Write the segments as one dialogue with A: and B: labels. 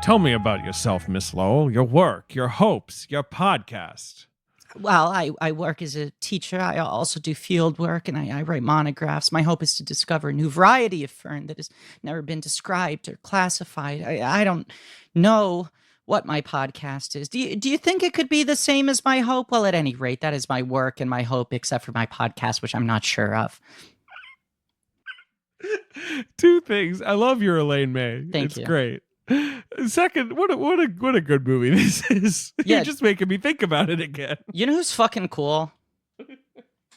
A: Tell me about yourself, Miss Lowell, your work, your hopes, your podcast.
B: Well, I work as a teacher. I also do field work, and I write monographs. My hope is to discover a new variety of fern that has never been described or classified. I don't know what my podcast is. Do you think it could be the same as my hope? Well, at any rate, that is my work and my hope, except for my podcast, which I'm not sure of.
A: Two things. I love your Elaine May.
B: Thank you.
A: It's great. Second, what a good movie this is.
B: Yeah.
A: You're just making me think about it again.
B: You know who's fucking cool?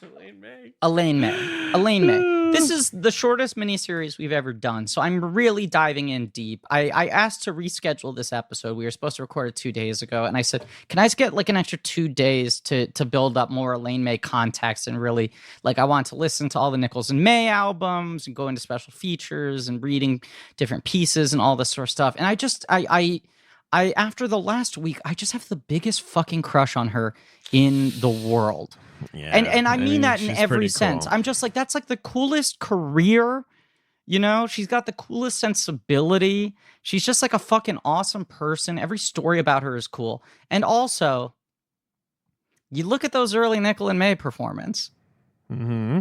A: Elaine May.
B: Elaine May. Elaine May. This is the shortest miniseries we've ever done, so I'm really diving in deep. I asked to reschedule this episode. We were supposed to record it 2 days ago, and I said, can I just get like an extra 2 days to build up more Elaine May context and really, like, I want to listen to all the Nichols and May albums and go into special features and reading different pieces and all this sort of stuff. And I after the last week, I just have the biggest fucking crush on her in the world.
A: Yeah,
B: and I mean that in every
A: pretty
B: sense.
A: cool.
B: I'm just like, that's like the coolest career, you know? She's got the coolest sensibility. She's just like a fucking awesome person. Every story about her is cool. And also, you look at those early Nickel and May performance.
A: Mm-hmm.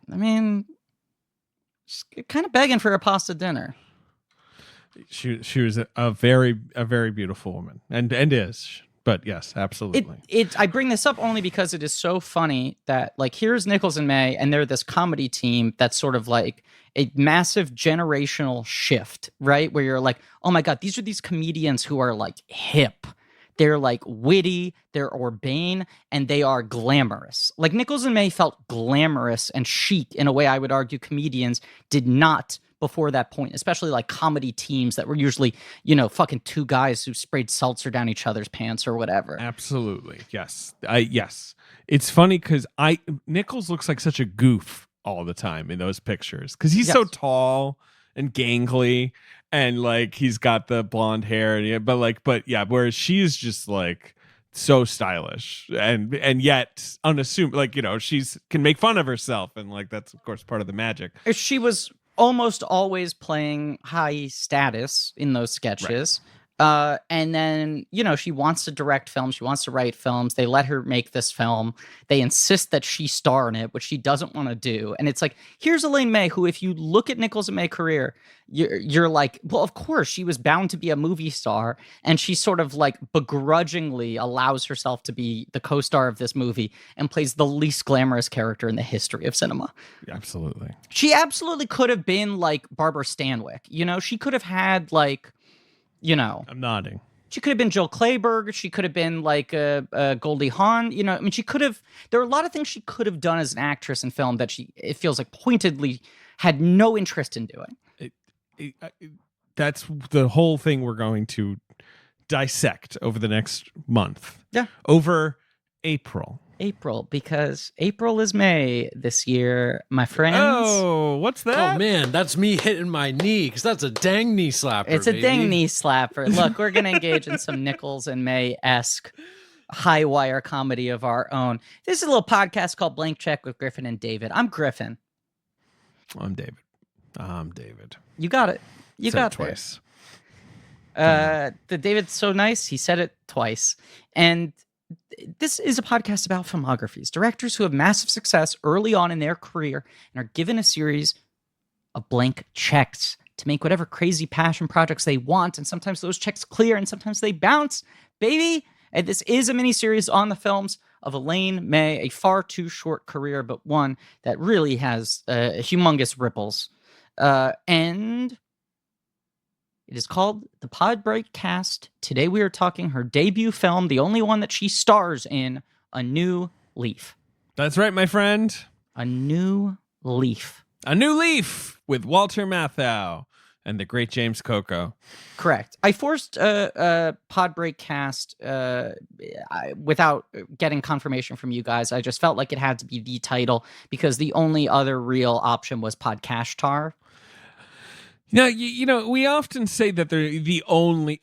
B: I mean, just kind of begging for a pasta dinner.
A: She was a very beautiful woman and is. But yes, absolutely.
B: I bring this up only because it is so funny that, like, here's Nichols and May, and they're this comedy team that's sort of like a massive generational shift, right? Where you're like, oh my God, these are these comedians who are like hip. They're like witty, they're urbane, and they are glamorous. Like Nichols and May felt glamorous and chic in a way I would argue comedians did not before that point, especially like comedy teams that were usually, you know, fucking two guys who sprayed seltzer down each other's pants or whatever.
A: Absolutely. Yes. Yes. It's funny because Nichols looks like such a goof all the time in those pictures because he's so tall and gangly and like he's got the blonde hair, but whereas she's just like so stylish and yet unassuming, like, you know, she's can make fun of herself and like that's of course part of the magic.
B: She was almost always playing high status in those sketches. Right. And then, you know, she wants to direct films. She wants to write films. They let her make this film. They insist that she star in it, which she doesn't want to do. And it's like, here's Elaine May, who, if you look at Nichols and May's career, you're like, well, of course, she was bound to be a movie star. And she sort of like begrudgingly allows herself to be the co-star of this movie and plays the least glamorous character in the history of cinema.
A: Absolutely.
B: She absolutely could have been like Barbara Stanwyck. You know, she could have had like, you know,
A: I'm nodding.
B: She could have been Jill Clayburgh. She could have been like Goldie Hawn. You know, I mean, she could have. There are a lot of things she could have done as an actress in film that it feels like pointedly had no interest in doing.
A: That's the whole thing we're going to dissect over the next month.
B: Yeah.
A: Over April,
B: because April is May this year, my friends.
A: Oh, what's that?
C: Oh, man, that's me hitting my knee, because that's a dang knee slapper,
B: It's a dang knee slapper. Look, we're going to engage in some Nichols and May-esque high wire comedy of our own. This is a little podcast called Blank Check with Griffin and David. I'm Griffin.
A: I'm David.
B: You got it. You
A: Said
B: got
A: it twice.
B: The David's so nice. He said it twice. And this is a podcast about filmographies, directors who have massive success early on in their career and are given a series of blank checks to make whatever crazy passion projects they want. And sometimes those checks clear and sometimes they bounce, baby. And this is a mini-series on the films of Elaine May, a far too short career, but one that really has humongous ripples. And it is called The Podbreak Cast. Today we are talking her debut film, the only one that she stars in, A New Leaf.
A: That's right, my friend.
B: A New Leaf.
A: A New Leaf with Walter Matthau and the great James Coco.
B: Correct. I forced a Podbreak Cast without getting confirmation from you guys. I just felt like it had to be the title because the only other real option was Podcashtar.
A: Now, you know, we often say that they're the only...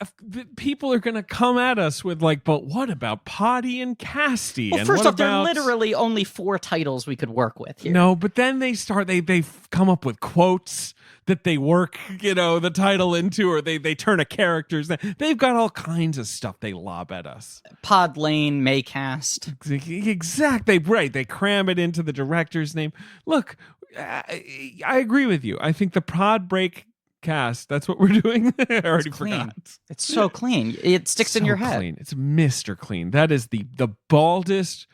A: People are going to come at us with like, but what about Poddy and Casty?
B: Well,
A: and
B: first
A: what
B: off, there are
A: about...
B: literally only 4 titles we could work with here.
A: No, but then they start... They come up with quotes. that they work, the title into, or they turn a character's name. They've got all kinds of stuff they lob at us.
B: Pod Lane, Maycast.
A: Exactly. Right. They cram it into the director's name. Look, I agree with you. I think the Pod Break cast, that's what we're doing. I already forgot.
B: It's so clean. It sticks in your head.
A: Clean. It's Mr. Clean. That is the baldest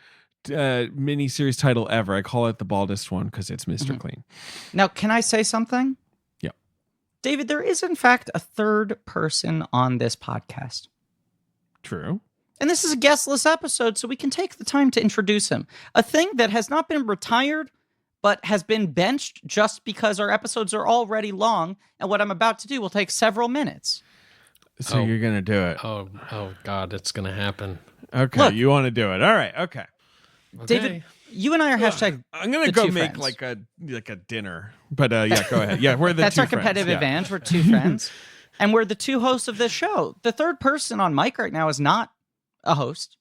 A: miniseries title ever. I call it the baldest one because it's mister Clean.
B: Now, can I say something?
A: Yeah.
B: David, there is in fact a third person on this podcast.
A: True.
B: And this is a guestless episode, so we can take the time to introduce him. A thing that has not been retired, but has been benched just because our episodes are already long, and what I'm about to do will take several minutes.
A: So you're going to do it.
C: Oh, God, it's going to happen.
A: Okay,
B: Look.
A: You want to do it. All right, okay.
B: David, you and I are hashtag.
A: I'm gonna go make like a dinner, but go ahead. Yeah, we're the
B: That's
A: two
B: our competitive advantage. We're two friends, and we're the two hosts of this show. The third person on mic right now is not a host.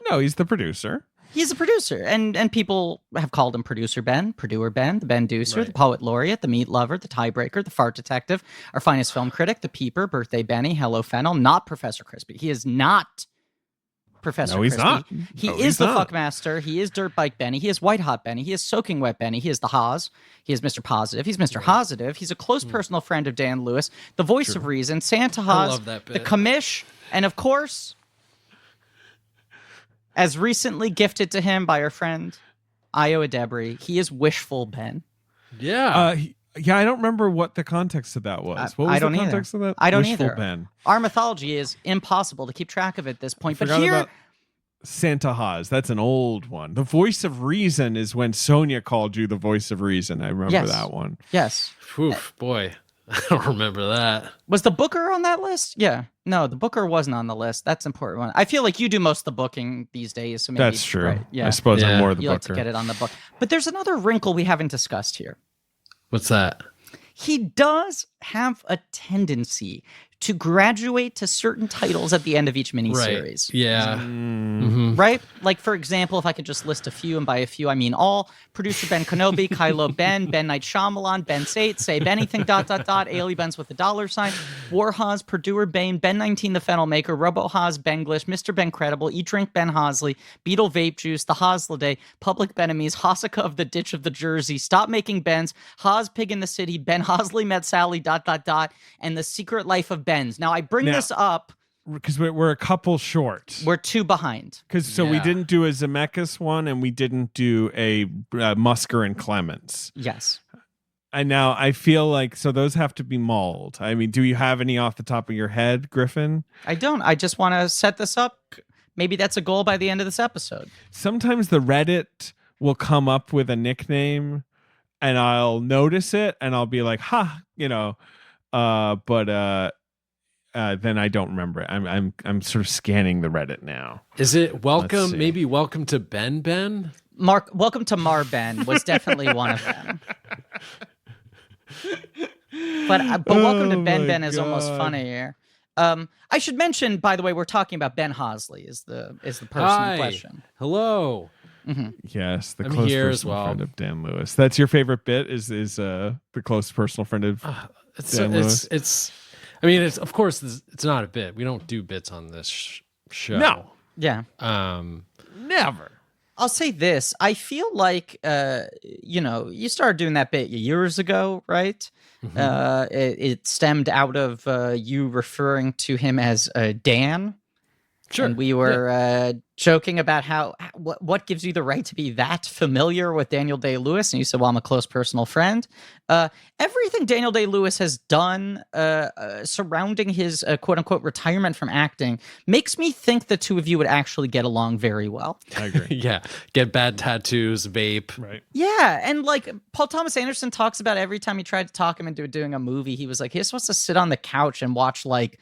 A: No, he's the producer.
B: He's a producer, and people have called him Producer Ben, Purduer Ben, the Ben Deucer, the Poet Laureate, the Meat Lover, the Tiebreaker, the Fart Detective, our finest film critic, the Peeper, Birthday Benny, Hello Fennel, not Professor Crispy. He is not Professor
A: Crispy.
B: Not. He is the
A: not.
B: Fuckmaster. He is Dirt Bike Benny. He is White Hot Benny. He is Soaking Wet Benny. He is the Haas. He is Mr. Positive. He's Mr. Positive. He's a close personal friend of Dan Lewis, the voice of reason, Santa Haas,
C: love that
B: the
C: bit.
B: commish, and of course, as recently gifted to him by our friend Io Adebri, he is Wishful Ben.
C: Yeah.
A: I don't remember what the context of that was. What was
B: I don't
A: the context
B: either.
A: of that?
B: I don't
A: Wishful
B: either.
A: Ben.
B: Our mythology is impossible to keep track of at this point. But
A: Forgot
B: here,
A: about Santa Haas. That's an old one. The voice of reason is when Sonia called you the voice of reason. I remember that one.
B: yes.
C: Oof, boy. I don't remember that.
B: Was the Booker on that list? Yeah. No, the Booker wasn't on the list. That's an important one. I feel like you do most of the booking these days. So maybe,
A: That's true.
B: Right, yeah.
A: I suppose I'm more the
B: You
A: booker.
B: like to get it on the book. But there's another wrinkle we haven't discussed here.
C: What's that?
B: He does have a tendency to graduate to certain titles at the end of each miniseries.
C: Right. Yeah.
B: Right? Like, for example, if I could just list a few, and by a few, I mean all. Producer Ben Kenobi, Kylo Ben, Ben Night Shyamalan, Ben Sate, Save Anything, ... Ailey Benz with the $sign, War Haas, Purduer Bane, Ben 19 the Fennel Maker, Robo Haas, Benglish, Mr. Ben Credible, Eat Drink Ben Hosley, Beetle Vape Juice, The Hosliday, Public Benemies, Hosaka of the Ditch of the Jersey, Stop Making Bens, Haas Pig in the City, Ben Hosley Met Sally, ... and The Secret Life of Ben's. Now, I bring this up
A: because we're a couple short.
B: We're two behind.
A: Because we
C: Yeah.
A: didn't do a Zemeckis one, and we didn't do a Musker and Clements.
B: Yes.
A: And now I feel like those have to be mauled. I mean, do you have any off the top of your head, Griffin?
B: I don't. I just want to set this up. Maybe that's a goal by the end of this episode.
A: Sometimes the Reddit will come up with a nickname, and I'll notice it, and I'll be like, "Ha," but then I don't remember it. I'm sort of scanning the Reddit now.
C: Is it
A: Let's
C: welcome?
A: see.
C: Maybe welcome to Ben Ben?
B: Welcome to Mar Ben was definitely one of them. But welcome to Ben
A: my
B: Ben is almost
A: God.
B: funnier. I should mention, by the way, we're talking about Ben Hosley is the person
C: Hi.
B: in question.
C: Hello.
A: Yes, the
C: I'm
A: close
C: here as
A: personal
C: well.
A: friend of Dan Lewis. That's your favorite bit? Is the close personal friend of Dan Lewis?
C: I mean, it's of course it's not a bit. We don't do bits on this show.
A: No.
B: Yeah.
A: Never.
B: I'll say this. I feel like, you started doing that bit years ago, right? It stemmed out of you referring to him as Dan.
C: Sure.
B: And we were joking about what gives you the right to be that familiar with Daniel Day-Lewis. And you said, well, I'm a close personal friend. Everything Daniel Day-Lewis has done surrounding his quote-unquote retirement from acting makes me think the two of you would actually get along very well.
A: I agree.
C: Yeah. Get bad tattoos, vape.
A: Right.
B: Yeah, and like Paul Thomas Anderson talks about every time he tried to talk him into doing a movie, he was like, he's supposed to sit on the couch and watch like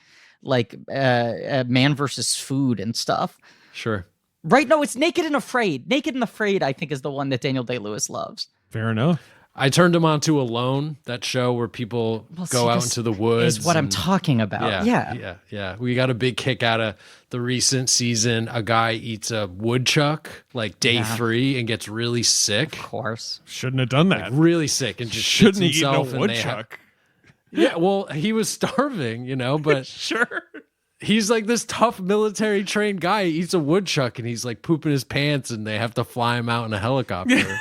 B: Man versus Food and stuff.
C: Sure.
B: Right? No, it's Naked and Afraid. Naked and Afraid, I think, is the one that Daniel Day-Lewis loves.
A: Fair enough.
C: I turned him on to Alone, that show where people go out into the woods.
B: Is what I'm
C: and-
B: talking about.
C: Yeah. We got a big kick out of the recent season. A guy eats a woodchuck like day 3 and gets really sick.
B: Of course.
A: Shouldn't have done that.
C: Really sick and just
A: Shouldn't
C: shits
A: have eaten a
C: himself and they
A: woodchuck.
C: Yeah, well, he was starving, but
A: Sure.
C: he's like this tough military trained guy. He eats a woodchuck and he's like pooping his pants and they have to fly him out in a helicopter.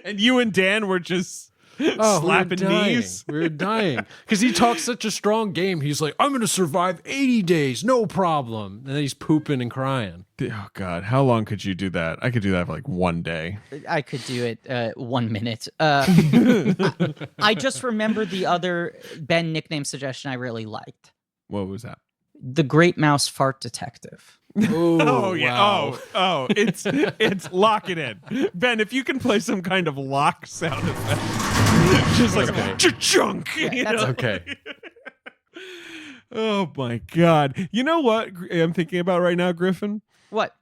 A: And you and Dan were just slapping knees.
C: We were dying because he talks such a strong game. He's like, I'm going to survive 80 days, no problem. And then he's pooping and crying.
A: Oh, God. How long could you do that? I could do that for like one day.
B: I could do it 1 minute. I just remember the other Ben nickname suggestion I really liked.
A: What was that?
B: The Great Mouse Fart Detective.
C: Ooh,
A: Oh yeah.
C: wow.
A: Oh, it's lock it in. Ben, if you can play some kind of lock sound effect. Just like
C: Okay.
A: cha-chunk.
B: Yeah, that's
C: Okay.
A: Oh my God. You know what I'm thinking about right now, Griffin?
B: What?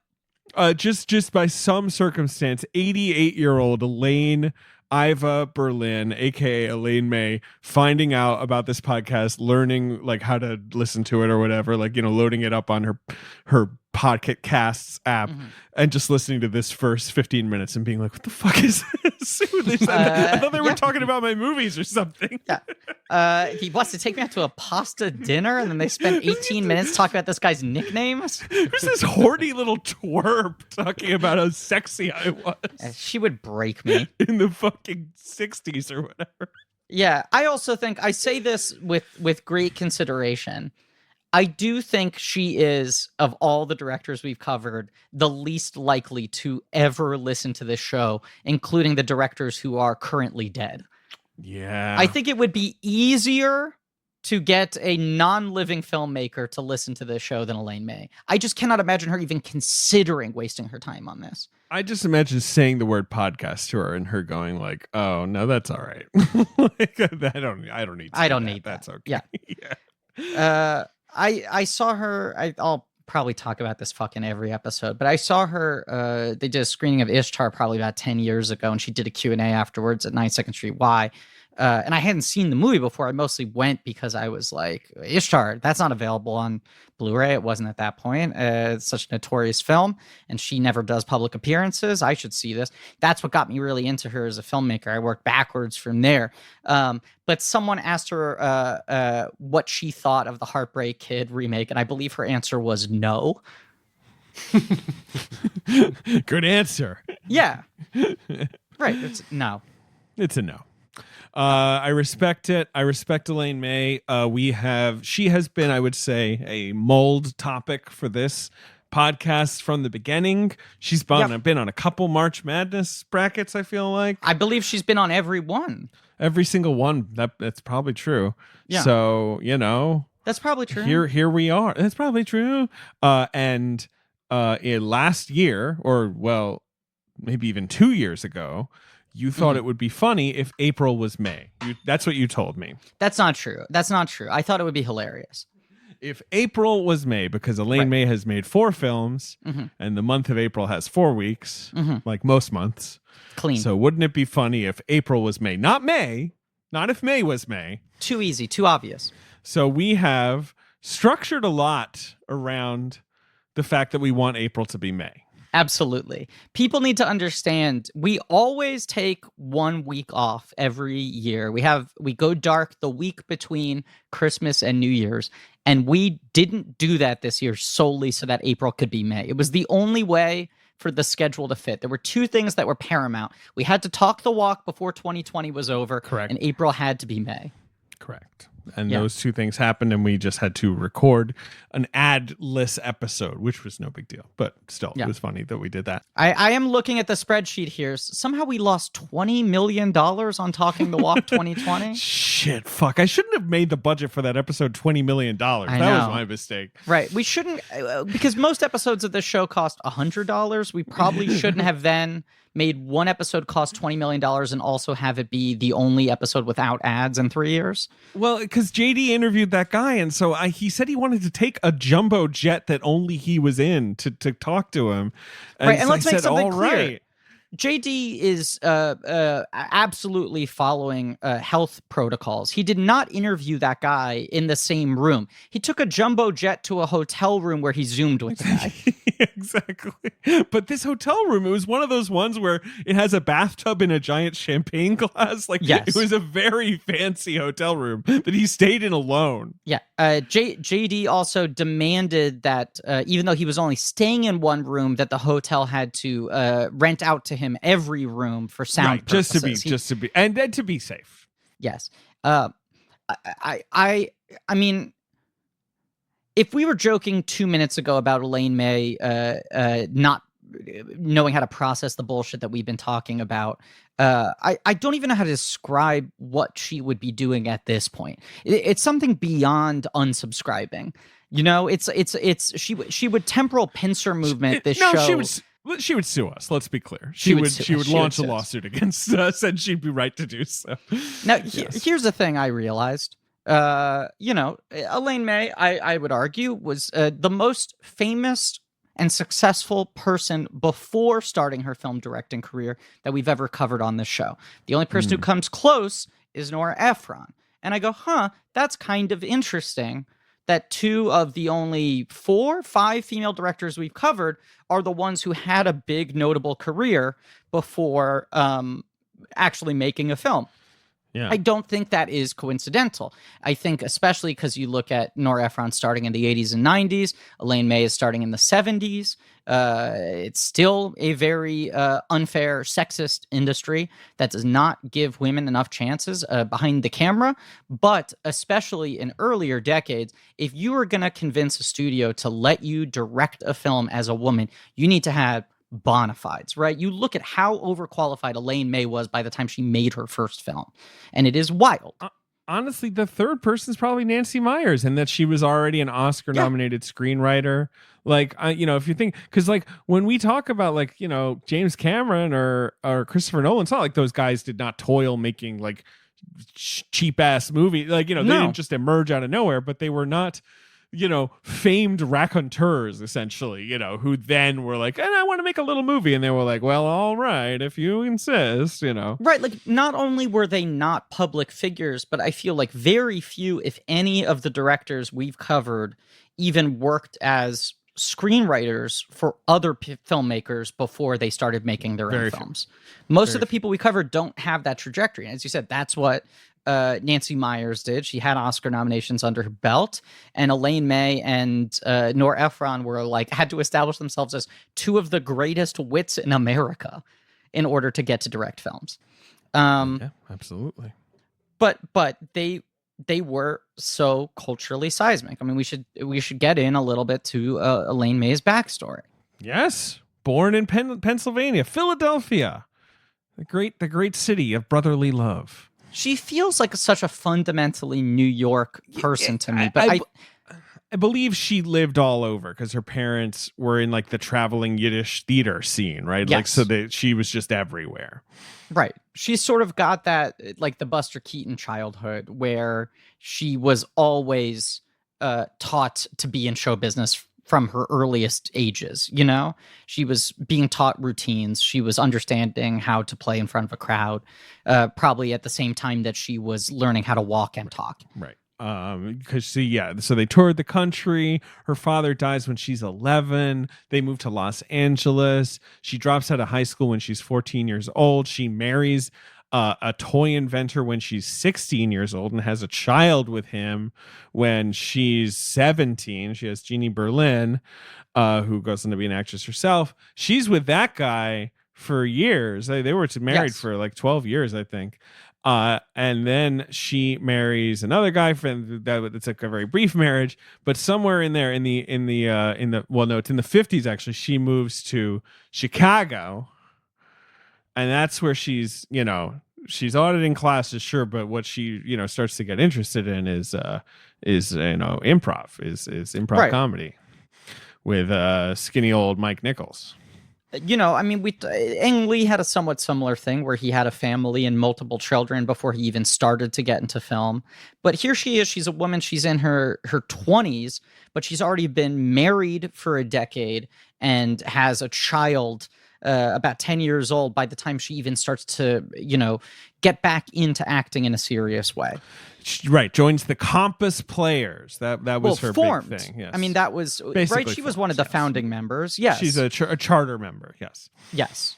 A: Just by some circumstance, 88-year-old Elaine Iva Berlin, aka Elaine May, finding out about this podcast, learning like how to listen to it or whatever, like loading it up on her podcasts app, and just listening to this first 15 minutes and being like, "What the fuck is this?" I thought they were talking about my movies or something.
B: Yeah. He wants to take me out to a pasta dinner, and then they spent 18 minutes talking about this guy's nicknames.
A: Who's this horny little twerp talking about how sexy I was
B: She would break me.
A: in the fucking 60s or whatever?
B: Yeah, I also think I say this with great consideration. I do think she is, of all the directors we've covered, the least likely to ever listen to this show, including the directors who are currently dead.
A: Yeah.
B: I think it would be easier to get a non-living filmmaker to listen to this show than Elaine May. I just cannot imagine her even considering wasting her time on this.
A: I just imagine saying the word podcast to her and her going like, "Oh no, that's all right." Like, I don't need.
B: I don't need
A: that.
B: that.
A: That's okay.
B: Yeah.
A: Yeah.
B: I saw her. I'll probably talk about this fucking every episode, but I saw her. They did a screening of Ishtar probably about 10 years ago, and she did a Q&A afterwards at 92nd Street Y. And I hadn't seen the movie before. I mostly went because I was like, Ishtar, that's not available on Blu-ray. It wasn't at that point. It's such a notorious film, and she never does public appearances. I should see this. That's what got me really into her as a filmmaker. I worked backwards from there. But someone asked her what she thought of the Heartbreak Kid remake, and I believe her answer was no.
A: Good answer.
B: Yeah. Right. It's no.
A: It's a no. I respect it. I respect Elaine May. She has been, I would say, a mold topic for this podcast from the beginning. She's been on a couple March Madness brackets, I feel like.
B: I believe she's been on every one.
A: Every single one. That's probably true.
B: Yeah.
A: So,
B: That's probably true.
A: Here we are. That's probably true. And last year, or well, maybe even 2 years ago, you thought it would be funny if April was May. That's what you told me.
B: That's not true. That's not true. I thought it would be hilarious.
A: If April was May, because Elaine May has made 4 films, and the month of April has 4 weeks, like most months.
B: Clean.
A: So wouldn't it be funny if April was May? Not May. Not if May was May.
B: Too easy. Too obvious.
A: So we have structured a lot around the fact that we want April to be May.
B: Absolutely. People need to understand we always take 1 week off every year. We go dark the week between Christmas and New Year's, and we didn't do that this year solely so that April could be May. It was the only way for the schedule to fit. There were 2 things that were paramount. We had to talk the walk before 2020 was over.
A: Correct.
B: And April had to be May.
A: Correct. And those 2 things happened, and we just had to record an ad-less episode, which was no big deal. But still, it was funny that we did that.
B: I am looking at the spreadsheet here. Somehow we lost $20 million on Talking the Walk 2020.
A: Shit, fuck. I shouldn't have made the budget for that episode $20 million. That was my mistake.
B: Right. We shouldn't, because most episodes of this show cost $100. We probably shouldn't have then made one episode cost $20 million and also have it be the only episode without ads in 3 years.
A: Well, because JD interviewed that guy, and so he said he wanted to take a jumbo jet that only he was in to talk to him. And
B: right, and
A: so
B: let's make something clear.
A: Right.
B: JD is absolutely following health protocols. He did not interview that guy in the same room. He took a jumbo jet to a hotel room where he Zoomed with the guy.
A: exactly. But this hotel room, it was one of those ones where it has a bathtub and a giant champagne glass. Like,
B: Yes.
A: it was a very fancy hotel room that he stayed in alone.
B: Yeah. JD also demanded that even though he was only staying in one room, that the hotel had to rent out to him every room for sound purposes.
A: Just to be, and then to be safe.
B: Yes. I mean, if we were joking 2 minutes ago about Elaine May not knowing how to process the bullshit that we've been talking about, I don't even know how to describe what she would be doing at this point. It's something beyond unsubscribing. You know, it's she would temporal pincer movement this show.
A: She would sue us. Let's be clear. She would launch a lawsuit against us, and she'd be right to do so.
B: Now, here's the thing I realized. Elaine May, I would argue, was the most famous and successful person before starting her film directing career that we've ever covered on this show. The only person who comes close is Nora Ephron. And I go, that's kind of interesting that 2 of the only 4, 5 female directors we've covered are the ones who had a big notable career before actually making a film.
A: Yeah.
B: I don't think that is coincidental. I think especially because you look at Nora Ephron starting in the 80s and 90s, Elaine May is starting in the 70s. It's still a very unfair, sexist industry that does not give women enough chances behind the camera. But especially in earlier decades, if you are going to convince a studio to let you direct a film as a woman, you need to have bona fides, right? You look at how overqualified Elaine May was by the time she made her first film, and it is wild.
A: Honestly, the third person is probably Nancy Meyers, and that she was already an Oscar-nominated screenwriter. Like, if you think, because like when we talk about like James Cameron or Christopher Nolan, it's not like those guys did not toil making like cheap ass movies. Like they didn't just emerge out of nowhere, but they were not famed raconteurs, essentially, who then were like, and I want to make a little movie. And they were like, well, all right, if you insist,
B: Right. Like, not only were they not public figures, but I feel like very few, if any, of the directors we've covered even worked as screenwriters for other filmmakers before they started making their own films. Most of the people we covered don't have that trajectory. And as you said, that's what Nancy Meyers did. She had Oscar nominations under her belt, and Elaine May and Nora Ephron were had to establish themselves as 2 of the greatest wits in America in order to get to direct films.
A: Yeah, absolutely.
B: But they were so culturally seismic. I mean, we should get in a little bit to Elaine May's backstory.
A: Yes, born in Pennsylvania, Philadelphia, the great city of brotherly love.
B: She feels like such a fundamentally New York person to me, but
A: I believe she lived all over because her parents were in like the traveling Yiddish theater scene, right?
B: Yes.
A: Like, so she was just everywhere.
B: Right. She's sort of got that, like the Buster Keaton childhood where she was always taught to be in show business from her earliest ages. She was being taught routines. She was understanding how to play in front of a crowd, probably at the same time that she was learning how to walk and talk.
A: Right. Because so they toured the country. Her father dies when she's 11. They move to Los Angeles. She drops out of high school when she's 14 years old. She marries a toy inventor when she's 16 years old and has a child with him when she's 17. She has Jeannie Berlin, who goes on to be an actress herself. She's with that guy for years. They were married for like 12 years, I think. And then she marries another guy. It's like a very brief marriage, but somewhere in there, it's in the 50s actually. She moves to Chicago, and that's where she's auditing classes, sure, but what she starts to get interested in is improv comedy with skinny old Mike Nichols.
B: Ang Lee had a somewhat similar thing where he had a family and multiple children before he even started to get into film. But here she is. She's a woman. She's in her 20s, but she's already been married for a decade and has a child about 10 years old by the time she even starts to, get back into acting in a serious way.
A: Right, joins the Compass Players. That was her
B: formed.
A: big thing. Yes.
B: I mean, that was
A: Basically
B: right. She was
A: formed,
B: one of the
A: yes.
B: founding members. Yes,
A: She's a charter member. Yes.
B: Yes.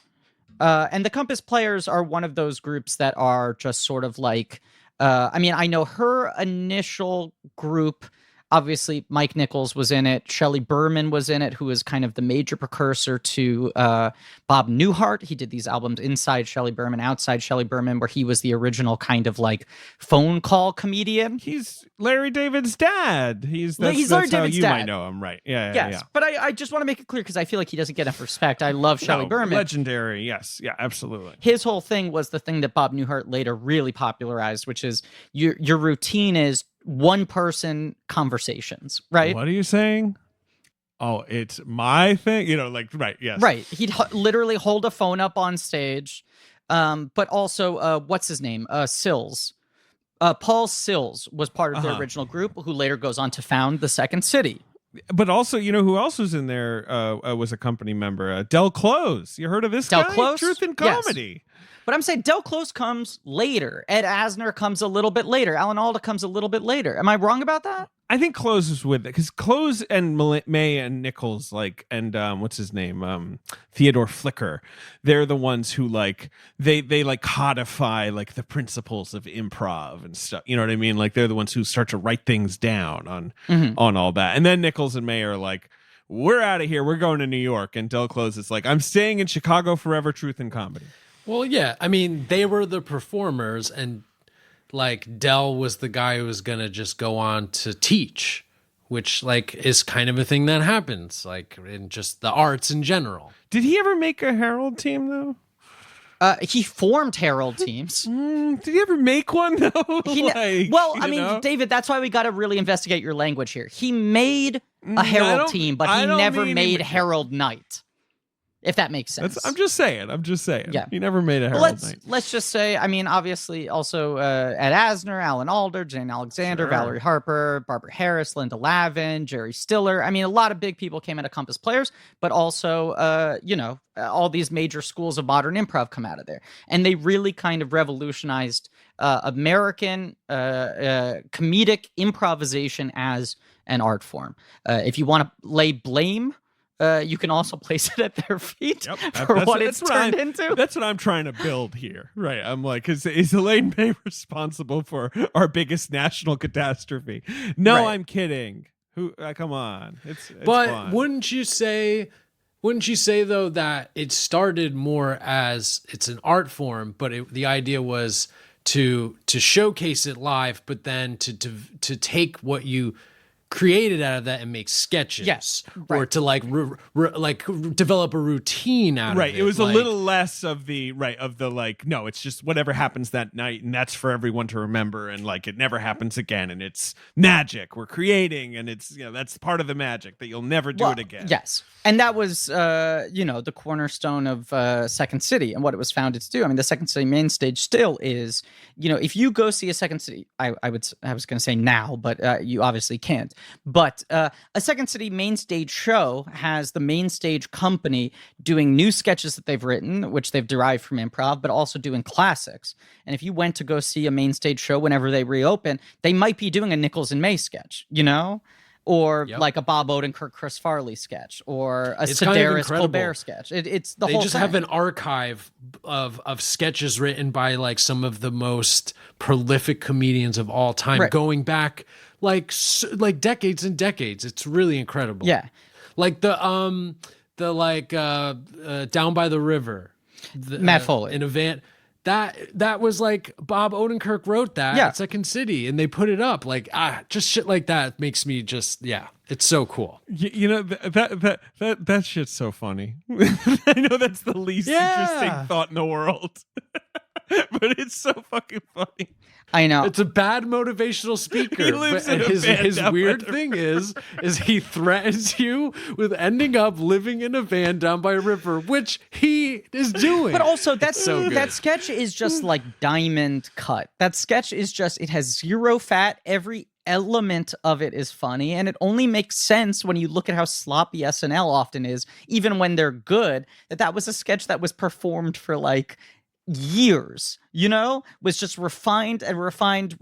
B: And the Compass Players are one of those groups that are just sort of like, I know her initial group, obviously Mike Nichols was in it. Shelley Berman was in it, who was kind of the major precursor to Bob Newhart. He did these albums inside Shelley Berman, outside Shelley Berman, where he was the original kind of like phone call comedian.
A: He's Larry David's dad. He's
B: Larry
A: how
B: David's
A: you
B: dad.
A: might know him, right? Yeah.
B: Yes, but I just want to make it clear because I feel like he doesn't get enough respect. I love Shelley Berman.
A: Legendary, yes. Yeah, absolutely.
B: His whole thing was the thing that Bob Newhart later really popularized, which is your routine is one person conversations, right?
A: What are you saying? Oh, it's my thing. Right, yes.
B: Right. He'd literally hold a phone up on stage. But also, what's his name? Sills. Paul Sills was part of the original group, who later goes on to found the Second City.
A: But also, who else was in there was a company member? Del Close. You heard of this
B: Del
A: guy?
B: Close?
A: Truth in
B: Yes.
A: Comedy.
B: But I'm saying Del Close comes later. Ed Asner comes a little bit later. Alan Alda comes a little bit later. Am I wrong about that?
A: I think Close was with it because Close and May and Nichols, and what's his name, Theodore Flicker, they're the ones who they codify the principles of improv and stuff. You know what I mean? They're the ones who start to write things down on all that. And then Nichols and May are like, we're out of here. We're going to New York. And Del Close is like, I'm staying in Chicago forever. Truth in Comedy.
C: Well, yeah. I mean, they were the performers, and Del was the guy who was gonna just go on to teach, which is kind of a thing that happens in just the arts in general.
A: Did he ever make a Herald team though?
B: He formed Herald teams.
A: Did he ever make one though?
B: David, that's why we got to really investigate your language here. He made a Herald team, but he never made Herald Night. If that makes sense.
A: I'm just saying.
B: Yeah.
A: He never made a Herald Night.
B: Let's just say, obviously also Ed Asner, Alan Alda, Jane Alexander, Valerie Harper, Barbara Harris, Linda Lavin, Jerry Stiller. A lot of big people came out of Compass Players, but also, all these major schools of modern improv come out of there. And they really kind of revolutionized American comedic improvisation as an art form. If you want to lay blame, you can also place it at their feet for what it's turned into.
A: That's what I'm trying to build here. Right. I'm like, is Elaine May responsible for our biggest national catastrophe? No, right. I'm kidding. Who? Come on. It's
C: but
A: fun.
C: Wouldn't you say though that it started more as it's an art form, but the idea was to showcase it live, but then to take what you created out of that and make sketches,
B: yes, right.
C: Or to develop a routine out of it.
A: Right. It was a little less of the no, it's just whatever happens that night, and that's for everyone to remember, and it never happens again, and it's magic we're creating, and it's that's part of the magic that you'll never do it again.
B: Yes, and that was the cornerstone of Second City and what it was founded to do. The Second City main stage still is if you go see a Second City, I was going to say now, but you obviously can't. But a Second City main stage show has the main stage company doing new sketches that they've written, which they've derived from improv, but also doing classics. And if you went to go see a main stage show whenever they reopen, they might be doing a Nichols and May sketch, or like a Bob Odenkirk, Chris Farley sketch, or a Sedaris Colbert sketch. It's the whole thing.
C: They just have an archive of sketches written by some of the most prolific comedians of all time, right. Going back decades and decades. It's really incredible.
B: Yeah.
C: Down by the river.
B: Matt Foley.
C: In a van. That was Bob Odenkirk wrote that at Second City, and they put it up. Just shit like that makes me just, it's so cool.
A: That shit's so funny. I know that's the least interesting thought in the world. But it's so fucking funny.
B: I know.
C: It's a bad motivational speaker. His weird thing is he threatens you with ending up living in a van down by a river, which he is doing.
B: But also that sketch is just diamond cut. That sketch is just, it has zero fat. Every element of it is funny, and it only makes sense when you look at how sloppy SNL often is, even when they're good, that was a sketch that was performed for like years, was just refined and refined,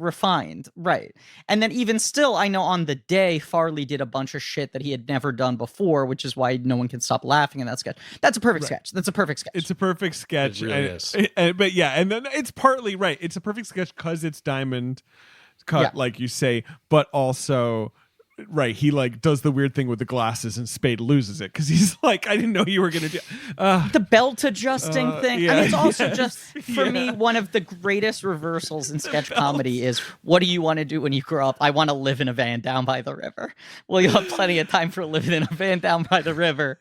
B: right? And then even still, I know on the day Farley did a bunch of shit that he had never done before, which is why no one can stop laughing in that sketch. That's a perfect sketch. That's a perfect sketch.
A: It's a perfect sketch.
C: It really is.
A: But yeah, and then it's partly right. It's a perfect sketch because it's Diamond cut, like you say, but also right, he like does the weird thing with the glasses and Spade loses it because he's like, I didn't know you were gonna do
B: the belt adjusting thing.
A: yeah,
B: I mean, it's also just for me one of the greatest reversals in sketch comedy is, what do you want to do when you grow up? I want to live in a van down by the river. Well, you'll have plenty of time for living in a van down by the river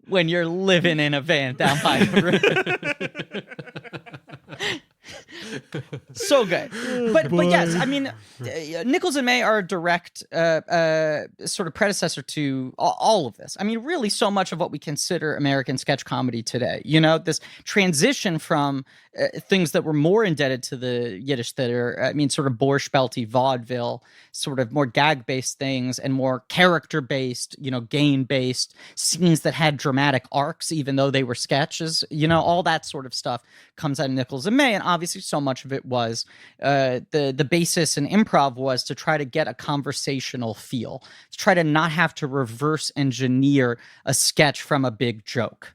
B: when you're living in a van down by the river. So good. But yes, I mean, Nichols and May are a direct sort of predecessor to all of this. I mean, really so much of what we consider American sketch comedy today, this transition from things that were more indebted to the Yiddish theater, I mean, sort of Borscht Belty vaudeville, sort of more gag-based things and more character-based, game-based scenes that had dramatic arcs, even though they were sketches, all that sort of stuff comes out of Nichols and May. And obviously so much of it was the basis in improv was to try to get a conversational feel, to try to not have to reverse engineer a sketch from a big joke,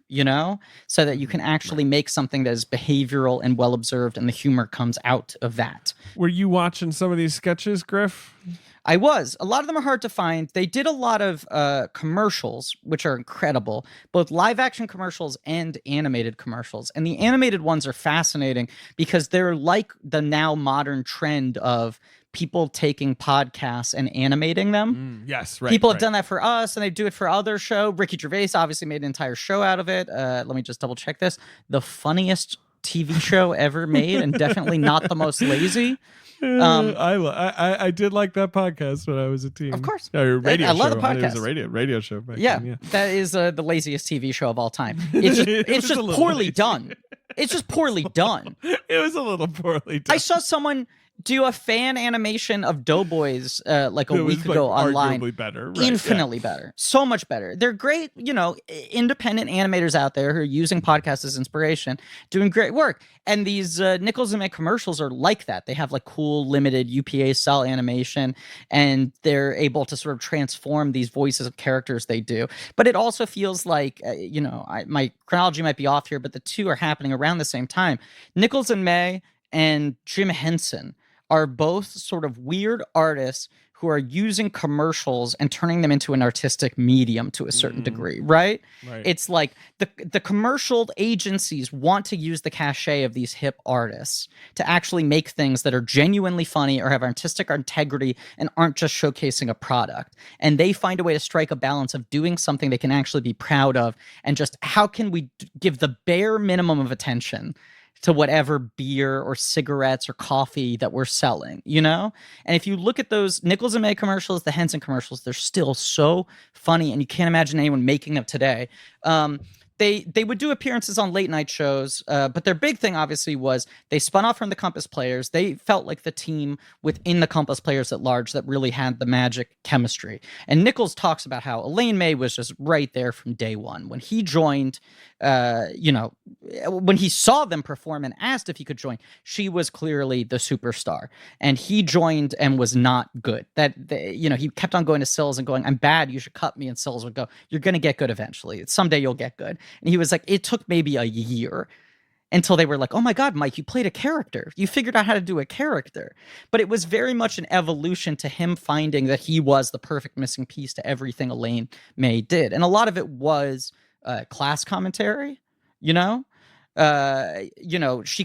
B: so that you can actually make something that is behavioral and well observed, and the humor comes out of that.
A: Were you watching some of these sketches, Griff?
B: I was. A lot of them are hard to find. They did a lot of commercials, which are incredible, both live action commercials and animated commercials. And the animated ones are fascinating because they're like the now modern trend of people taking podcasts and animating them.
A: Yes, right.
B: People have done that for us, and they do it for other show. Ricky Gervais obviously made an entire show out of it. Let me just double check this. The funniest TV show ever made, and definitely not the most lazy.
A: I did like that podcast when I was a teen.
B: Of course,
A: I
B: love the podcast.
A: It was a radio show. Back
B: yeah,
A: then, yeah,
B: that is the laziest TV show of all time. It's just poorly done. It's just poorly done.
A: It was a little poorly done.
B: I saw someone do a fan animation of Doughboys like a week ago online.
A: Arguably better, right?
B: Infinitely better. So much better. They're great, independent animators out there who are using podcasts as inspiration, doing great work. And these Nichols and May commercials are like that. They have like cool, limited UPA style animation, and they're able to sort of transform these voices of characters they do. But it also feels like, my chronology might be off here, but the two are happening around the same time. Nichols and May and Jim Henson are both sort of weird artists who are using commercials and turning them into an artistic medium to a certain degree, right? It's like the commercial agencies want to use the cachet of these hip artists to actually make things that are genuinely funny or have artistic integrity and aren't just showcasing a product. And they find a way to strike a balance of doing something they can actually be proud of, and just how can we give the bare minimum of attention to whatever beer or cigarettes or coffee that we're selling, And if you look at those Nichols and May commercials, the Henson commercials, they're still so funny, and you can't imagine anyone making them today. They would do appearances on late night shows, but their big thing obviously was they spun off from the Compass Players. They felt like the team within the Compass Players at large that really had the magic chemistry. And Nichols talks about how Elaine May was just right there from day one. When he joined, when he saw them perform and asked if he could join, she was clearly the superstar. And he joined and was not good. He kept on going to Sills and going, "I'm bad, you should cut me." And Sills would go, "You're going to get good eventually. Someday you'll get good." And he was like, it took maybe a year until they were like, "Oh my God, Mike, you played a character. You figured out how to do a character." But it was very much an evolution to him finding that he was the perfect missing piece to everything Elaine May did. And a lot of it was class commentary, She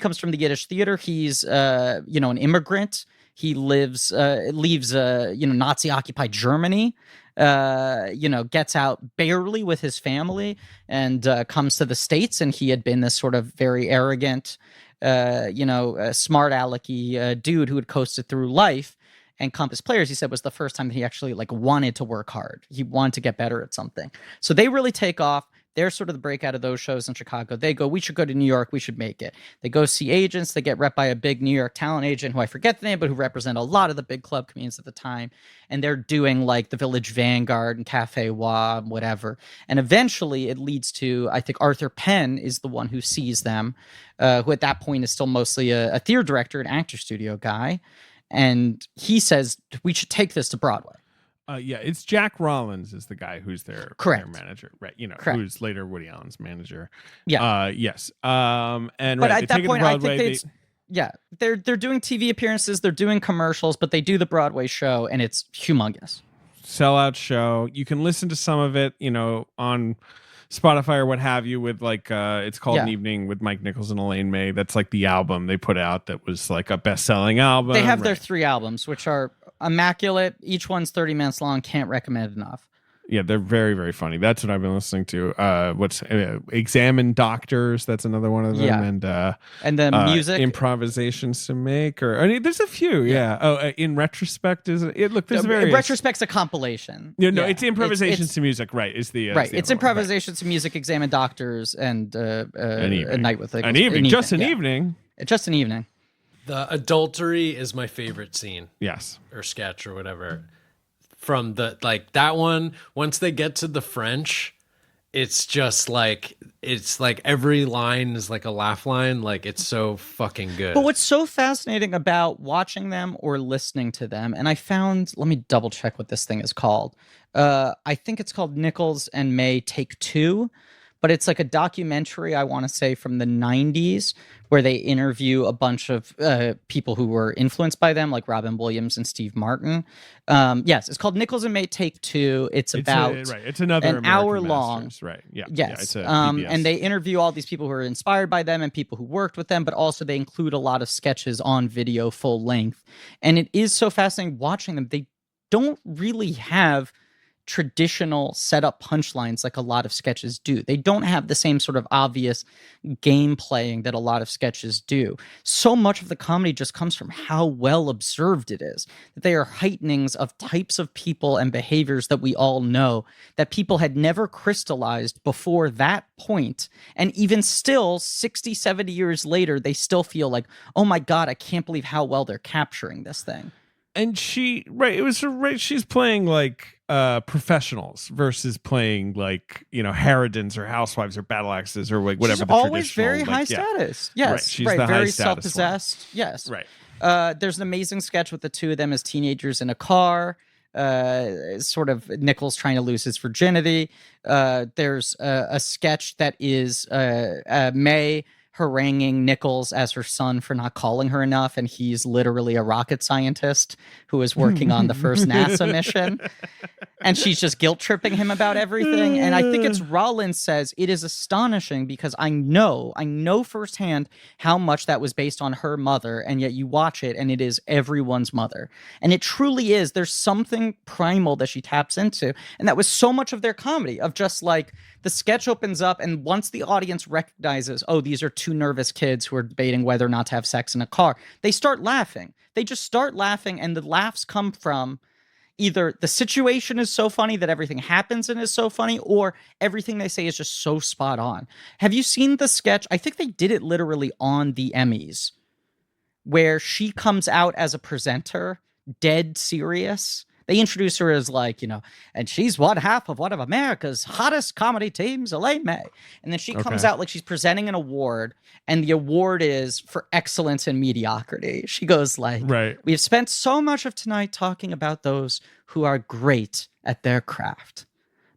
B: comes from the Yiddish theater. He's, an immigrant. He leaves Nazi-occupied Germany, gets out barely with his family and comes to the States. And he had been this sort of very arrogant, smart alecky dude who had coasted through life. And Compass Players, he said, was the first time that he actually wanted to work hard. He wanted to get better at something. So they really take off. They're sort of the breakout of those shows in Chicago. They go, we should go to New York. We should make it. They go see agents. They get rep by a big New York talent agent who I forget the name, but who represent a lot of the big club comedians at the time. And they're doing like the Village Vanguard and Cafe Wa, whatever. And eventually it leads to, I think Arthur Penn is the one who sees them, who at that point is still mostly a theater director, an actor studio guy. And he says, we should take this to Broadway.
A: Yeah, it's Jack Rollins is the guy who's their manager, right? You know, who's later Woody Allen's manager.
B: Yeah.
A: Yes. And
B: but at that point, I think they're doing TV appearances, they're doing commercials, but they do the Broadway show, and it's humongous.
A: Sellout show. You can listen to some of it, you know, on Spotify or what have you, with like it's called An Evening with Mike Nichols and Elaine May. That's like the album they put out that was like a best-selling album.
B: They have their 3 albums, which are immaculate. Each one's 30 minutes long. Can't recommend it enough.
A: Yeah, they're very, very funny. That's what I've been listening to. What's Examine Doctors? That's another one of them.
B: Yeah. And the music
A: improvisations to make, or I mean, there's a few. Yeah. Oh, in retrospect, is it? Look, there's various.
B: Retrospect's a compilation.
A: No, it's improvisations to music. Right. Is the
B: right? It's improvisations to music. Examine Doctors and a night with
A: an evening. Just an evening.
B: Just an evening.
C: The adultery is my favorite scene.
A: Yes.
C: Or sketch or whatever. From the like that one, once they get to the French, it's just like every line is like a laugh line. Like it's so fucking good.
B: But what's so fascinating about watching them or listening to them, and I found, let me double check what this thing is called. I think it's called Nichols and May Take Two, but it's like a documentary, I want to say from the 90s, where they interview a bunch of people who were influenced by them, like Robin Williams and Steve Martin. Yes, it's called Nichols and May Take Two. It's about
A: It's another
B: an
A: American
B: hour long.
A: Masters. Right. Yeah.
B: Yes.
A: Yeah, it's a
B: and they interview all these people who are inspired by them and people who worked with them, but also they include a lot of sketches on video full length. And it is so fascinating watching them. They don't really have traditional setup punchlines like a lot of sketches do. They don't have the same sort of obvious game playing that a lot of sketches do. So much of the comedy just comes from how well observed it is, that they are heightenings of types of people and behaviors that we all know that people had never crystallized before that point. And even still 60, 70 years later, they still feel like, oh my God, I can't believe how well they're capturing this thing.
A: And she's playing like professionals versus playing like, you know, harridans or housewives or battle axes or like whatever.
B: She's
A: the
B: always
A: traditional,
B: very high status. Yes,
A: right. She's the
B: very
A: high status
B: self-possessed.
A: one.
B: Yes,
A: right.
B: There's an amazing sketch with the two of them as teenagers in a car. Sort of Nichols trying to lose his virginity. There's a sketch that is May haranguing Nichols as her son for not calling her enough, and he's literally a rocket scientist who is working on the first NASA mission, and she's just guilt tripping him about everything. And I think it's Rollins says it is astonishing because I know firsthand how much that was based on her mother, and yet you watch it and it is everyone's mother, and it truly is. There's something primal that she taps into, and that was so much of their comedy, of just like the sketch opens up, and once the audience recognizes, oh, these are two nervous kids who are debating whether or not to have sex in a car, they start laughing. They just start laughing, and the laughs come from either the situation is so funny that everything happens and is so funny, or everything they say is just so spot on. Have you seen the sketch? I think they did it literally on the Emmys, where she comes out as a presenter, dead serious. They introduce her as like, you know, and she's one half of one of America's hottest comedy teams, Elaine May. And then she comes out like she's presenting an award, and the award is for excellence in mediocrity. She goes like, we have spent so much of tonight talking about those who are great at their craft.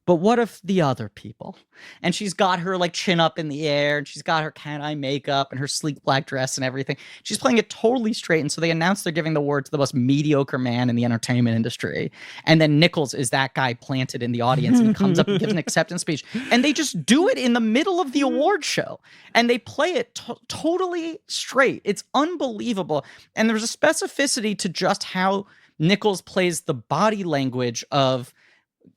B: But what of the other people? And she's got her like chin up in the air, and she's got her cat eye makeup and her sleek black dress and everything. She's playing it totally straight. And so they announce they're giving the award to the most mediocre man in the entertainment industry. And then Nichols is that guy planted in the audience, and he comes up and gives an acceptance speech. And they just do it in the middle of the award show. And they play it totally straight. It's unbelievable. And there's a specificity to just how Nichols plays the body language of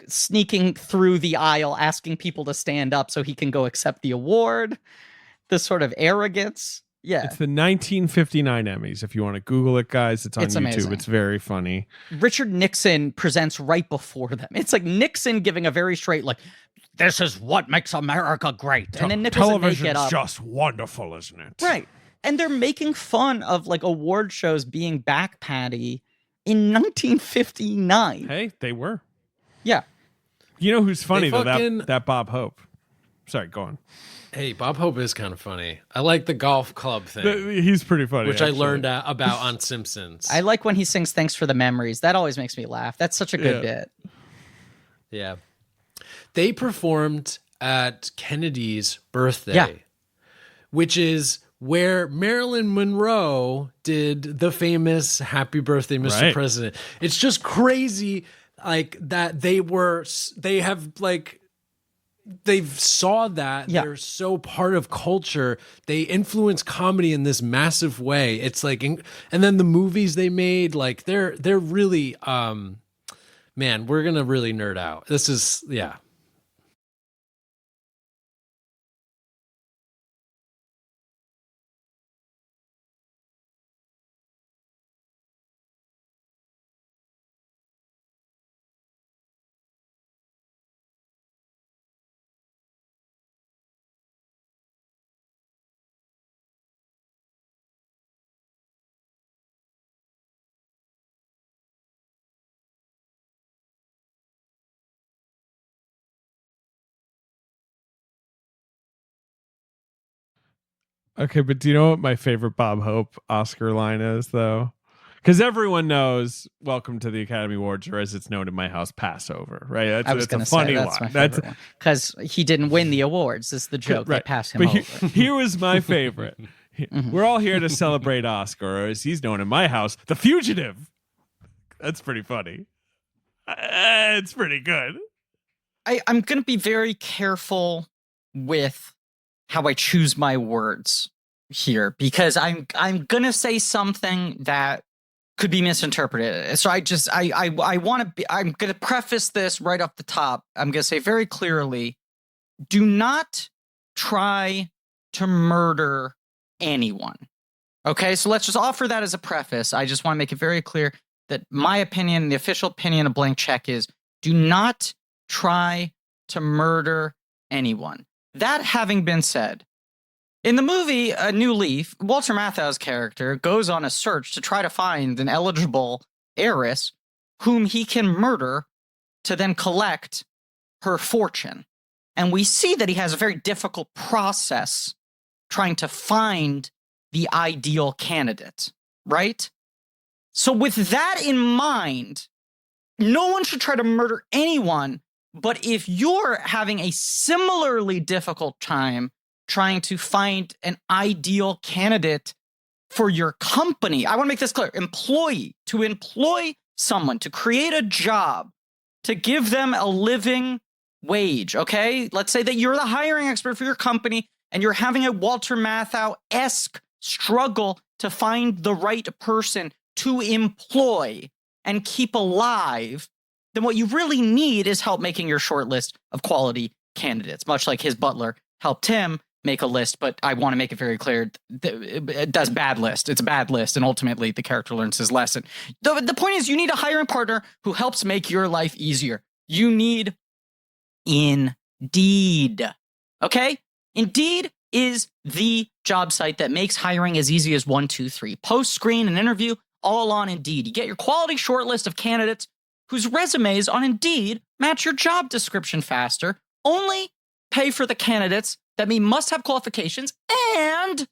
B: sneaking through the aisle, asking people to stand up so he can go accept the award, the sort of arrogance, Yeah.
A: It's the 1959 Emmys. If you want to Google it, guys, it's on YouTube.
B: Amazing.
A: It's very funny.
B: Richard Nixon presents right before them. It's like Nixon giving a very straight, like, this is what makes America great. And then Nichols and May get up.
A: Television's just wonderful, isn't it?
B: Right. And they're making fun of like award shows being back patty in 1959.
A: Hey, they were.
B: Yeah.
A: You know who's funny, though?
C: fucking-
A: That Bob Hope. Sorry, go on.
C: Hey, Bob Hope is kind of funny. I like the golf club thing,
A: He's pretty funny.
C: which
A: actually.
C: I learned about on Simpsons.
B: I like when he sings Thanks for the Memories. That always makes me laugh. That's such a good bit.
C: Yeah. They performed at Kennedy's birthday,
B: Yeah.
C: which is where Marilyn Monroe did the famous Happy Birthday, Mr.
A: Right.
C: President. It's just crazy, like, that they've saw that.
B: Yeah.
C: They're so part of culture. They influence comedy in this massive way. It's like, and then the movies they made, like, they're really, man, we're going to really nerd out. This is, yeah.
A: Okay, but do you know what my favorite Bob Hope Oscar line is, though? Because everyone knows "Welcome to the Academy Awards," or as it's known in my house, Passover. Right?
B: I was going to
A: a
B: say
A: funny
B: that's
A: line.
B: my favorite one. Because he didn't win the awards. Is the joke. They passed him
A: but
B: over.
A: Here was my favorite. We're all here to celebrate Oscar, or as he's known in my house, the fugitive. That's pretty funny. It's pretty good.
B: I'm going to be very careful with how I choose my words here, because I'm going to say something that could be misinterpreted. So I want to be, I'm going to preface this right off the top. I'm going to say very clearly, do not try to murder anyone. Okay, so let's just offer that as a preface. I just want to make it very clear that my opinion, the official opinion of Blank Check, is do not try to murder anyone. That having been said, in the movie A New Leaf, Walter Matthau's character goes on a search to try to find an eligible heiress whom he can murder to then collect her fortune. And we see that he has a very difficult process trying to find the ideal candidate, right? So with that in mind, no one should try to murder anyone. But if you're having a similarly difficult time trying to find an ideal candidate for your company, I want to make this clear, to employ someone, to create a job, to give them a living wage, okay? Let's say that you're the hiring expert for your company and you're having a Walter Matthau-esque struggle to find the right person to employ and keep alive, then what you really need is help making your short list of quality candidates, much like his butler helped him make a list. But I want to make it very clear, it does bad list. It's a bad list, and ultimately the character learns his lesson. The point is, you need a hiring partner who helps make your life easier. You need Indeed. Okay? Indeed is the job site that makes hiring as easy as 1, 2, 3. Post, screen, and interview, all on Indeed. You get your quality short list of candidates whose resumes on Indeed match your job description faster. Only pay for the candidates that meet must-have qualifications and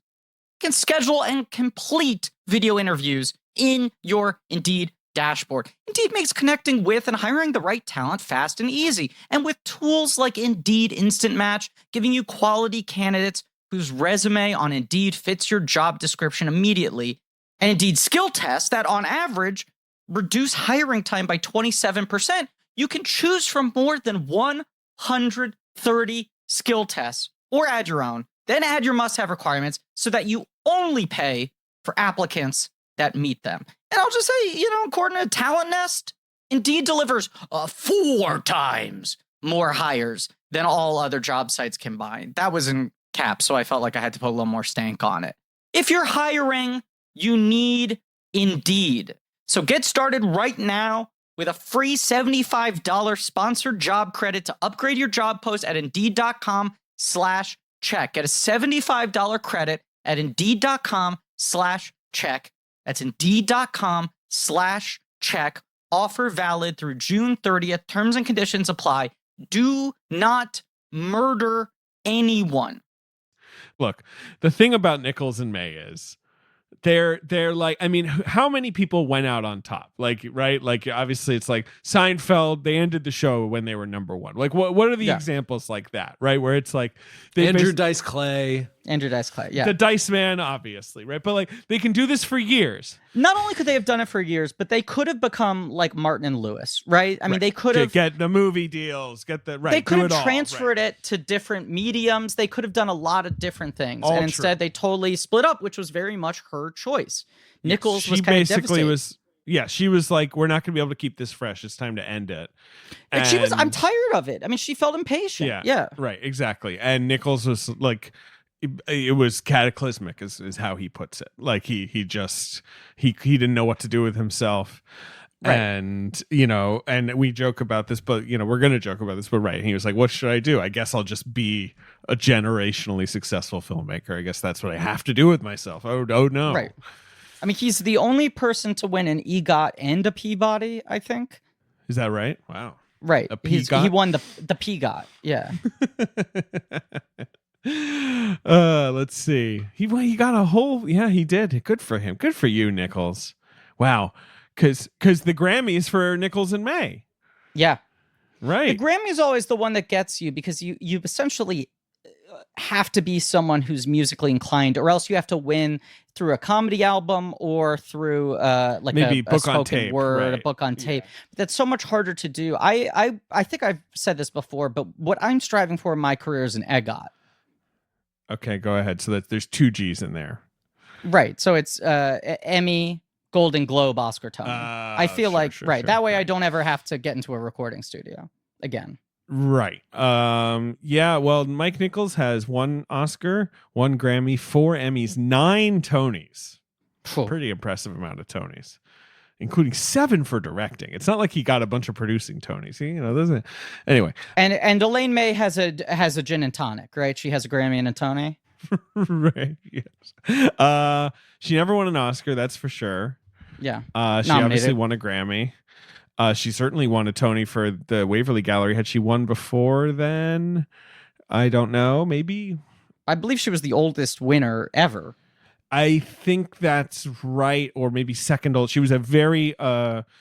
B: can schedule and complete video interviews in your Indeed dashboard. Indeed makes connecting with and hiring the right talent fast and easy. And with tools like Indeed Instant Match, giving you quality candidates whose resume on Indeed fits your job description immediately, and Indeed skill tests that on average reduce hiring time by 27%, you can choose from more than 130 skill tests, or add your own, then add your must-have requirements so that you only pay for applicants that meet them. And I'll just say, according to Talent Nest, Indeed delivers 4 times more hires than all other job sites combined. That was in caps, so I felt like I had to put a little more stank on it. If you're hiring, you need Indeed. So get started right now with a free $75 sponsored job credit to upgrade your job post at Indeed.com/check. Get a $75 credit at Indeed.com/check. That's Indeed.com/check. Offer valid through June 30th. Terms and conditions apply. Do not murder anyone.
A: Look, the thing about Nichols and May is they're like, I mean, how many people went out on top? Like, right? Like, obviously it's like Seinfeld, they ended the show when they were number one. Like, what are the examples like that, right? Where it's like
C: Andrew Dice Clay.
B: Yeah.
A: The Dice Man, obviously, right? But like, they can do this for years.
B: Not only could they have done it for years, but they could have become like Martin and Lewis, right? I mean, they could have
A: get the movie deals, get the right.
B: They could have transferred it to different mediums. They could have done a lot of different things, and instead they totally split up, which was very much her choice. Nichols was kind of devastated.
A: She was like, we're not going to be able to keep this fresh. It's time to end it.
B: And she was, I'm tired of it. I mean, she felt impatient. Yeah.
A: Right, exactly. And Nichols was like, it was cataclysmic is how he puts it. Like he didn't know what to do with himself. Right. And, and we joke about this, but, we're going to joke about this, but right. And he was like, what should I do? I guess I'll just be a generationally successful filmmaker. I guess that's what I have to do with myself. Oh no.
B: Right. I mean, he's the only person to win an EGOT and a Peabody, I think.
A: Is that right? Wow.
B: Right. He won the Peagot. Yeah.
A: Let's see. He got a whole. Yeah, he did. Good for him. Good for you, Nichols. Wow. Because the Grammy is for Nichols and May.
B: Yeah.
A: Right.
B: The Grammy is always the one that gets you because you essentially have to be someone who's musically inclined, or else you have to win through a comedy album or through like maybe a spoken tape, word, a book on tape. But that's so much harder to do. I think I've said this before, but what I'm striving for in my career is an EGOT.
A: Okay, go ahead. So there's 2 G's in there.
B: Right. So it's Emmy, Golden Globe, Oscar, Tony. I feel that way I don't ever have to get into a recording studio again.
A: Right. Yeah, well, Mike Nichols has 1 Oscar, 1 Grammy, 4 Emmys, 9 Tonys. Pretty impressive amount of Tonys, including 7 for directing. It's not like he got a bunch of producing Tonys. Doesn't. Anyway.
B: And Elaine May has a gin and tonic, right? She has a Grammy and a Tony.
A: Right. Yes. She never won an Oscar, that's for sure.
B: Yeah.
A: She obviously won a Grammy. She certainly won a Tony for the Waverly Gallery. Had she won before then? I don't know. Maybe.
B: I believe she was the oldest winner ever.
A: I think that's right, or maybe second old. She was a very.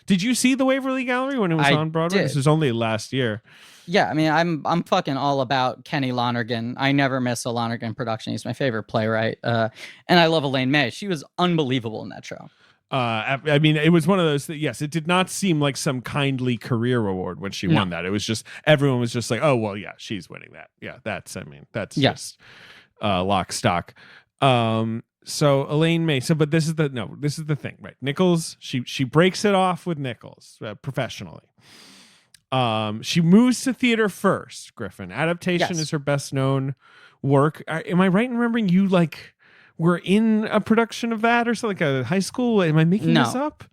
A: Did you see the Waverly Gallery when it was on Broadway? This was only last year.
B: Yeah, I mean, I'm fucking all about Kenny Lonergan. I never miss a Lonergan production. He's my favorite playwright, and I love Elaine May. She was unbelievable in that show.
A: I mean, it was one of those that, yes, it did not seem like some kindly carear award when she won that. It was just, everyone was just like, oh, well, yeah, she's winning that. Yeah, that's just lock, stock. So Elaine May, but this is the thing, right? Nichols, she breaks it off with Nichols professionally. She moves to theater first, Griffin. Adaptation is her best known work. Am I right in remembering you were in a production of that or something, like a high school? Am I making this up?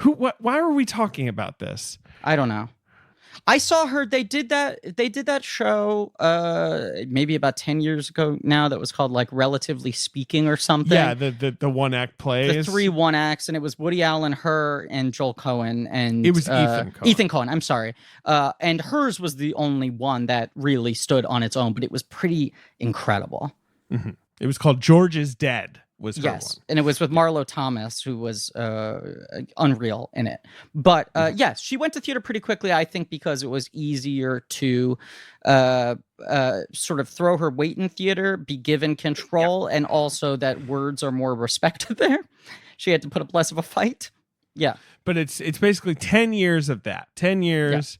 A: Why are we talking about this?
B: I don't know. I saw her. They did that show maybe about 10 years ago now that was called like Relatively Speaking or something.
A: Yeah, the 1-act plays.
B: The 3 1-acts, and it was Woody Allen, her, and Joel Cohen, and
A: it was Ethan Cohen.
B: Ethan Cohen, I'm sorry. And hers was the only one that really stood on its own, but it was pretty incredible.
A: Mm-hmm. It was called George is Dead. Was her one.
B: And it was with Marlo Thomas, who was unreal in it. But yes, she went to theater pretty quickly, I think, because it was easier to sort of throw her weight in theater, be given control, and also that words are more respected there. She had to put up less of a fight. Yeah.
A: But it's basically 10 years of that. 10 years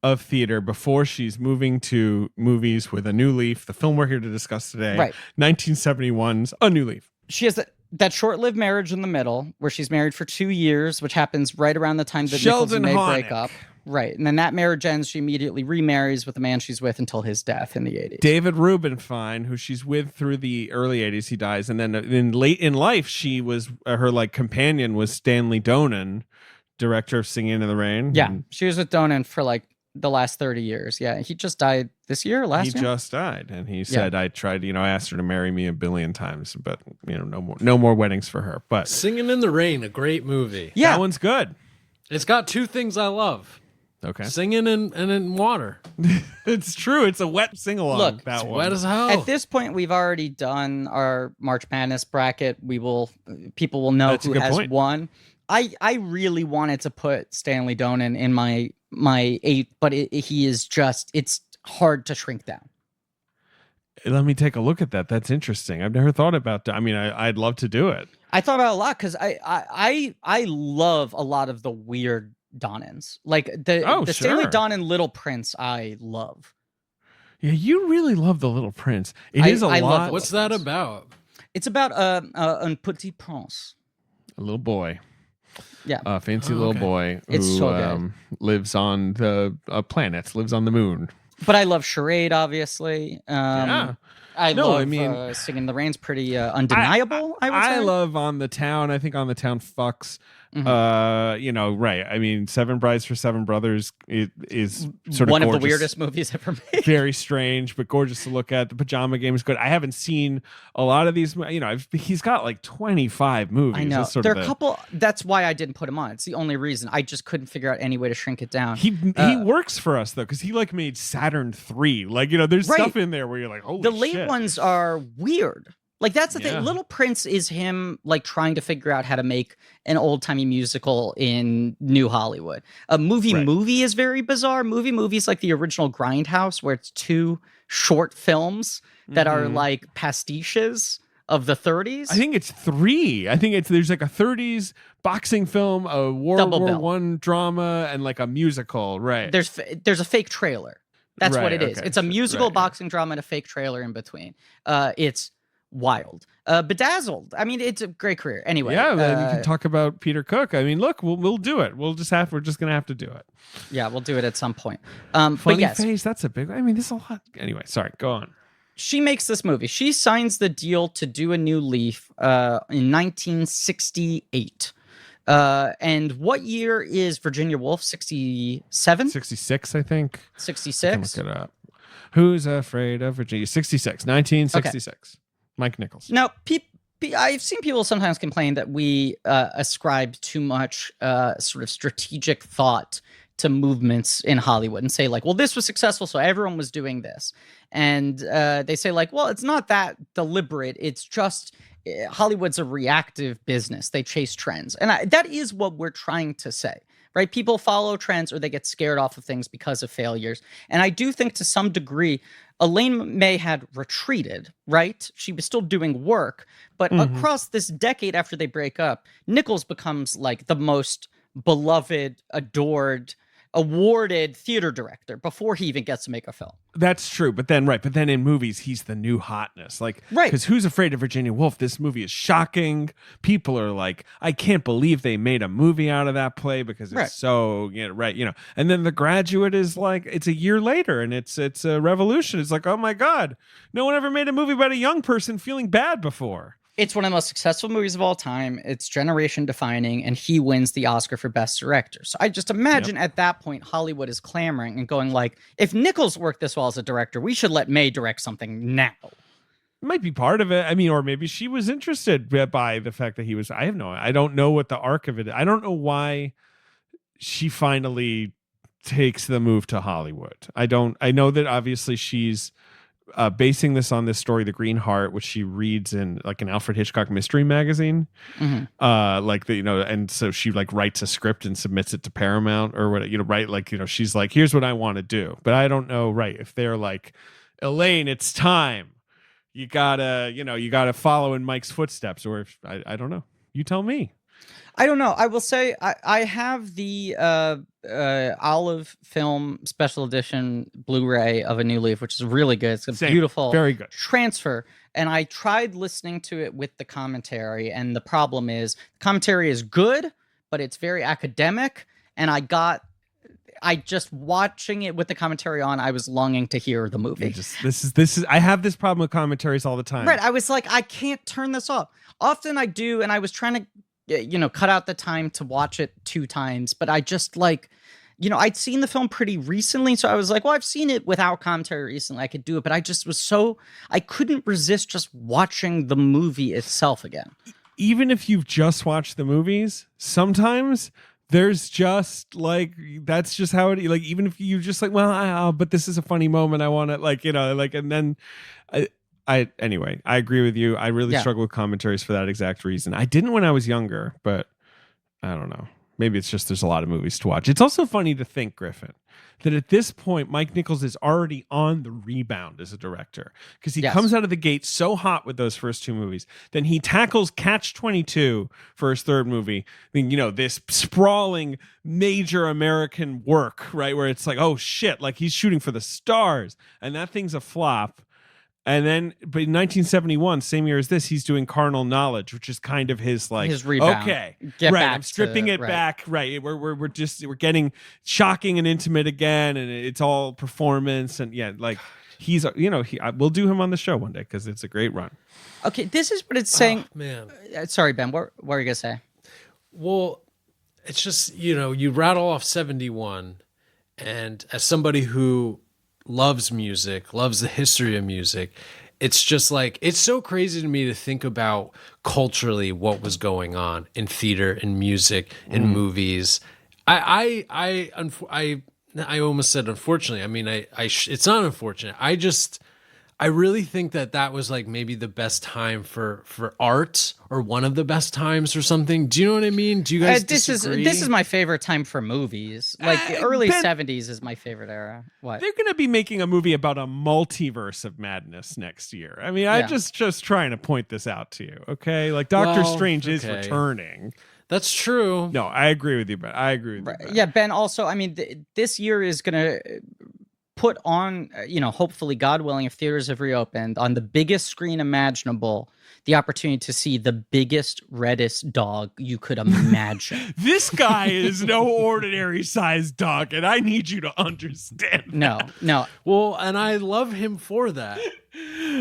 A: of theater before she's moving to movies with A New Leaf, the film we're here to discuss today.
B: Right.
A: 1971's A New Leaf.
B: She has that short-lived marriage in the middle where she's married for 2 years, which happens right around the time that Nichols and May break up. Right. And then that marriage ends. She immediately remarries with the man she's with until his death in the 80s.
A: David Rubenfine, who she's with through the early 80s, he dies. And then late in life, she was her like companion was Stanley Donen, director of Singing in the Rain.
B: Yeah. She was with Donen for like the last 30 years. Yeah. He just died this year, last year?
A: He just died. And he said, I tried, I asked her to marry me a billion times, but, no more weddings for her. But
C: Singing in the Rain, a great movie.
B: Yeah.
A: That one's good.
C: It's got two things I love.
A: Okay.
C: Singing and in water.
A: It's true. It's a wet sing-along.
B: Look,
A: that
C: It's
A: one.
C: wet as hell.
B: At this point, we've already done our March Madness bracket. People will know
A: That's a
B: who
A: good
B: has
A: point.
B: won. I really wanted to put Stanley Donen in my 8, but he is just, it's hard to shrink down.
A: Let me take a look at that. That's interesting. I've never thought about that. I mean, I'd love to do it.
B: I thought about it a lot because I love a lot of the weird Donens. Like the Stanley
A: sure.
B: Donen Little Prince, I love.
A: Yeah, you really love The Little Prince. It is a
B: I love
A: lot.
B: The
C: What's
B: Little
C: that
B: Prince.
C: about?
B: It's about un petit prince.
A: A little boy.
B: Yeah.
A: A fancy little
C: okay.
A: boy who
B: It's so good.
A: lives on the planets, lives on the moon.
B: But I love Charade, obviously.
A: Yeah.
B: I
A: No,
B: love
A: I mean-
B: Singing in the Rain's pretty undeniable, I would say.
A: I love On the Town. I think On the Town fucks.
B: Mhm.
A: Right. I mean, Seven Brides for Seven Brothers is sort of
B: one of the
A: gorgeous.
B: weirdest movies ever made.
A: Very strange, but gorgeous to look at. The Pajama Game is good. I haven't seen a lot of these. He's got like 25 movies.
B: I know.
A: That's sort
B: There
A: of
B: are a couple. That's why I didn't put him on. It's the only reason. I just couldn't figure out any way to shrink it down.
A: He works for us though, because he like made Saturn 3. Like there's
B: Right.
A: stuff in there where you're like, holy
B: The late
A: shit.
B: ones are weird. Like that's the
A: Yeah.
B: thing. Little Prince is him like trying to figure out how to make an old timey musical in New Hollywood. A movie is very bizarre. Movie is like the original Grindhouse, where it's 2 short films that are like pastiches of the 30s.
A: I think it's 3. I think there's like a 30s boxing film, a
B: Double
A: War
B: bill.
A: One drama, and like a musical. Right.
B: There's a fake trailer. That's what
A: Right,
B: it is.
A: okay,
B: It's a
A: sure,
B: musical
A: right.
B: boxing drama and a fake trailer in between. It's wild. Bedazzled. I mean, it's a great career. Anyway.
A: Yeah, then you can talk about Peter Cook. I mean, look, we'll do it. We're just gonna have to do it.
B: Yeah, we'll do it at some point.
A: Funny
B: but yes,
A: Face, that's a big. I mean, there's a lot. Anyway, sorry. Go on.
B: she makes this movie. She signs the deal to do A New Leaf in 1968. And what year is Virginia Woolf? 67?
A: 66, I think. I can
B: 66?
A: look it up. Who's Afraid of Virginia? 66, 1966. Mike Nichols.
B: Now, I've seen people sometimes complain that we ascribe too much sort of strategic thought to movements in Hollywood and say like, well, this was successful, so everyone was doing this. And they say like, well, it's not that deliberate. It's just Hollywood's a reactive business. They chase trends. And that is what we're trying to say, right? People follow trends or they get scared off of things because of failures. And I do think to some degree, Elaine May had retreated, right? She was still doing work, but across this decade after they break up, Nichols becomes like the most beloved, adored, awarded theater director before he even gets to make a film.
A: That's true, but then in movies he's the new hotness, like
B: Right.
A: Because Who's Afraid of Virginia Woolf? This movie is shocking. People are like, I can't believe they made a movie out of that play because it's
B: Right.
A: so And then The Graduate is like, it's a year later and it's a revolution. It's like, oh my god, no one ever made a movie about a young person feeling bad before.
B: It's one of the most successful movies of all time. It's generation defining, and he wins the Oscar for Best Director. So I just imagine at that point, Hollywood is clamoring and going like, if Nichols worked this well as a director, we should let May direct something now.
A: It might be part of it. I mean, or maybe she was interested by the fact that he was. I don't know what the arc of it is. I don't know why she finally takes the move to Hollywood. I know that obviously she's basing this on this story, The Green Heart, which she reads in like an Alfred Hitchcock mystery magazine. And so she like writes a script and submits it to Paramount or what, right? Like, she's like, here's what I want to do. But I don't know, right, if they're like, Elaine, it's time. You gotta follow in Mike's footsteps, or if I don't know. You tell me.
B: I don't know. I will say I have the Olive Film Special Edition Blu-ray of A New Leaf, which is really good. It's a
A: Same.
B: beautiful
A: Very good.
B: transfer. And I tried listening to it with the commentary, and the problem is the commentary is good, but it's very academic. And I just watching it with the commentary on, I was longing to hear the movie.
A: This is I have this problem with commentaries all the time.
B: Right. I was like, I can't turn this off. Often I do, and I was trying to, cut out the time to watch it 2 times, but I just like, I'd seen the film pretty recently, so I was like, well, I've seen it without commentary recently. I could do it, but I just was I couldn't resist just watching the movie itself again.
A: Even if you've just watched the movies, sometimes there's just like, that's just how it, like, even if you just like, well, but this is a funny moment, I want to like, and then anyway, I agree with you. I really struggle with commentaries for that exact reason. I didn't when I was younger, but I don't know. Maybe it's just there's a lot of movies to watch. It's also funny to think, Griffin, that at this point, Mike Nichols is already on the rebound as a director because he comes out of the gate so hot with those first 2 movies. Then he tackles Catch-22 for his 3rd movie. I mean, this sprawling major American work, right? Where it's like, oh shit, like he's shooting for the stars. And that thing's a flop. And then, but in 1971, same year as this, he's doing Carnal Knowledge, which is kind of his like,
B: his rebound.
A: Okay,
B: Get
A: right,
B: back
A: I'm stripping it back, right? We're getting shocking and intimate again, and it's all performance, and like he's, we'll do him on the show one day because it's a great run.
B: Okay, this is what it's saying.
C: Oh, man,
B: sorry, Ben. What were you gonna say?
C: Well, it's just you rattle off 71, and as somebody who loves music, loves the history of music, it's just like, it's so crazy to me to think about culturally what was going on in theater and music and movies. I almost said unfortunately. I mean, it's not unfortunate. I really think that was like maybe the best time for art, or one of the best times or something. Do you know what I mean? Do you guys disagree?
B: This is my favorite time for movies. Like the early 70s is my favorite era. What?
A: They're going to be making a movie about a multiverse of madness next year. I mean, I'm just trying to point this out to you, okay? Like Doctor Strange is returning.
C: That's true.
A: No, I agree with you, Ben. I agree with you, Ben.
B: Yeah, Ben, also, I mean, this year is going to put on, hopefully, God willing, if theaters have reopened, on the biggest screen imaginable, the opportunity to see the biggest, reddest dog you could imagine.
A: This guy is no ordinary sized dog, and I need you to understand that.
B: No.
C: Well, and I love him for that.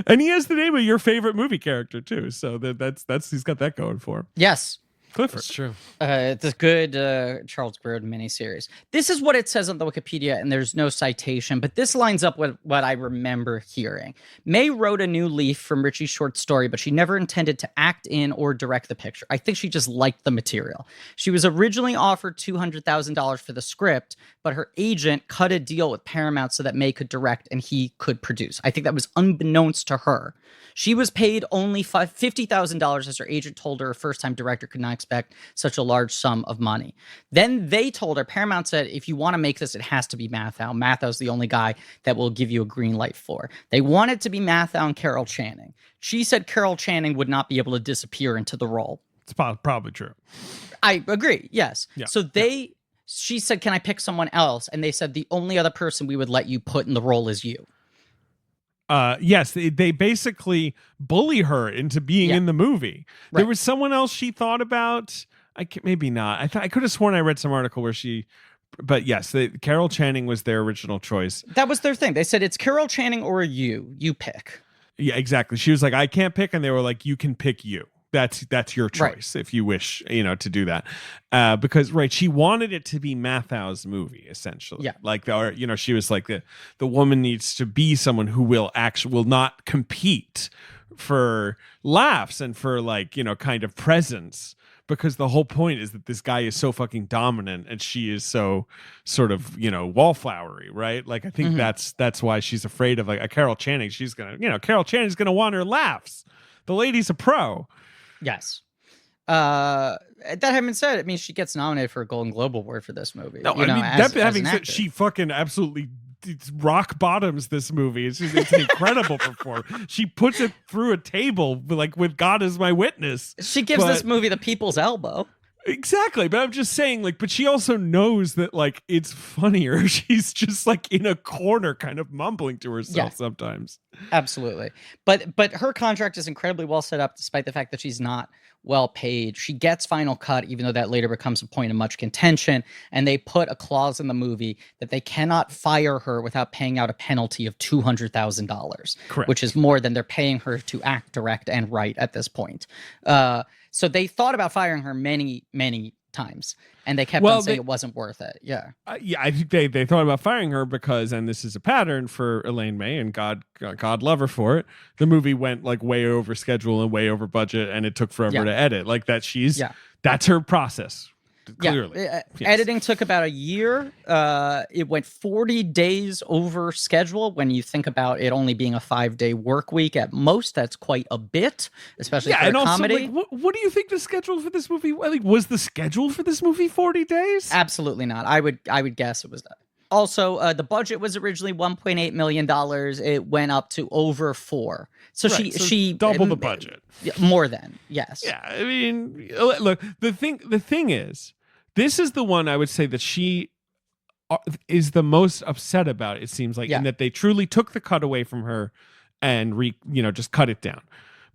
A: And he has the name of your favorite movie character, too. So that's he's got that going for him.
B: Yes.
A: Clifford.
C: That's true.
B: It's a good Charles Grodin miniseries. This is what it says on the Wikipedia, and there's no citation, but this lines up with what I remember hearing. May wrote a new leaf from Richie's short story, but she never intended to act in or direct the picture. I think she just liked the material. She was originally offered $200,000 for the script, but her agent cut a deal with Paramount so that May could direct and he could produce. I think that was unbeknownst to her. She was paid only $50,000 as her agent told her a first-time director could not expect such a large sum of money. Then they told her, Paramount said, if you want to make this, it has to be Matthau. Matthau's the only guy that will give you a green light for. They wanted to be Matthau and Carol Channing. She said Carol Channing would not be able to disappear into the role.
A: It's probably true.
B: I agree, yes.
A: Yeah.
B: So she said, can I pick someone else? And they said, the only other person we would let you put in the role is you.
A: Yes, they basically bully her into being in the movie. Right. There was someone else she thought about. Maybe not. I could have sworn I read some article where but yes, Carol Channing was their original choice.
B: That was their thing. They said, it's Carol Channing or you. You pick.
A: Yeah, exactly. She was like, I can't pick. And they were like, you can pick you. That's your choice if you wish, to do that. Because she wanted it to be Matthau's movie, essentially. Yeah. Like she was like the woman needs to be someone who will not compete for laughs and for kind of presence, because the whole point is that this guy is so fucking dominant and she is so sort of, wallflowery, right? Like I think that's why she's afraid of like a Carol Channing. She's gonna, Carol Channing's gonna want her laughs. The lady's a pro.
B: Yes. That having been said, it means she gets nominated for a Golden Globe Award for this movie.
A: No, having said, she fucking absolutely rock bottoms this movie. It's an incredible performance. She puts it through a table with God as my witness.
B: She gives this movie the people's elbow.
A: Exactly, but I'm just saying, but she also knows that, it's funnier. She's just, in a corner kind of mumbling to herself sometimes.
B: Absolutely. But her contract is incredibly well set up, despite the fact that she's not well paid. She gets final cut, even though that later becomes a point of much contention. And they put a clause in the movie that they cannot fire her without paying out a penalty of $200,000,
A: Correct.
B: which is more than they're paying her to act, direct, and write at this point. So they thought about firing her many, many times, and they kept on saying it wasn't worth it. Yeah.
A: I think they thought about firing her because, and this is a pattern for Elaine May, and God love her for it, the movie went like way over schedule and way over budget, and it took forever to edit. Like that that's her process. Clearly.
B: Yeah. Editing took about a year. It went 40 days over schedule. When you think about it only being a 5-day work week at most, that's quite a bit, especially for a comedy.
A: Also, like, what do you think the schedule for this movie? Like, was the schedule for this movie 40 days?
B: Absolutely not. I would guess it was that. Also, the budget was originally $1.8 million. It went up to over $4 million. So she
A: doubled the budget.
B: More than, yes.
A: Yeah, I mean, look, the thing is, this is the one I would say that she is the most upset about, it seems like, in that they truly took the cut away from her and just cut it down.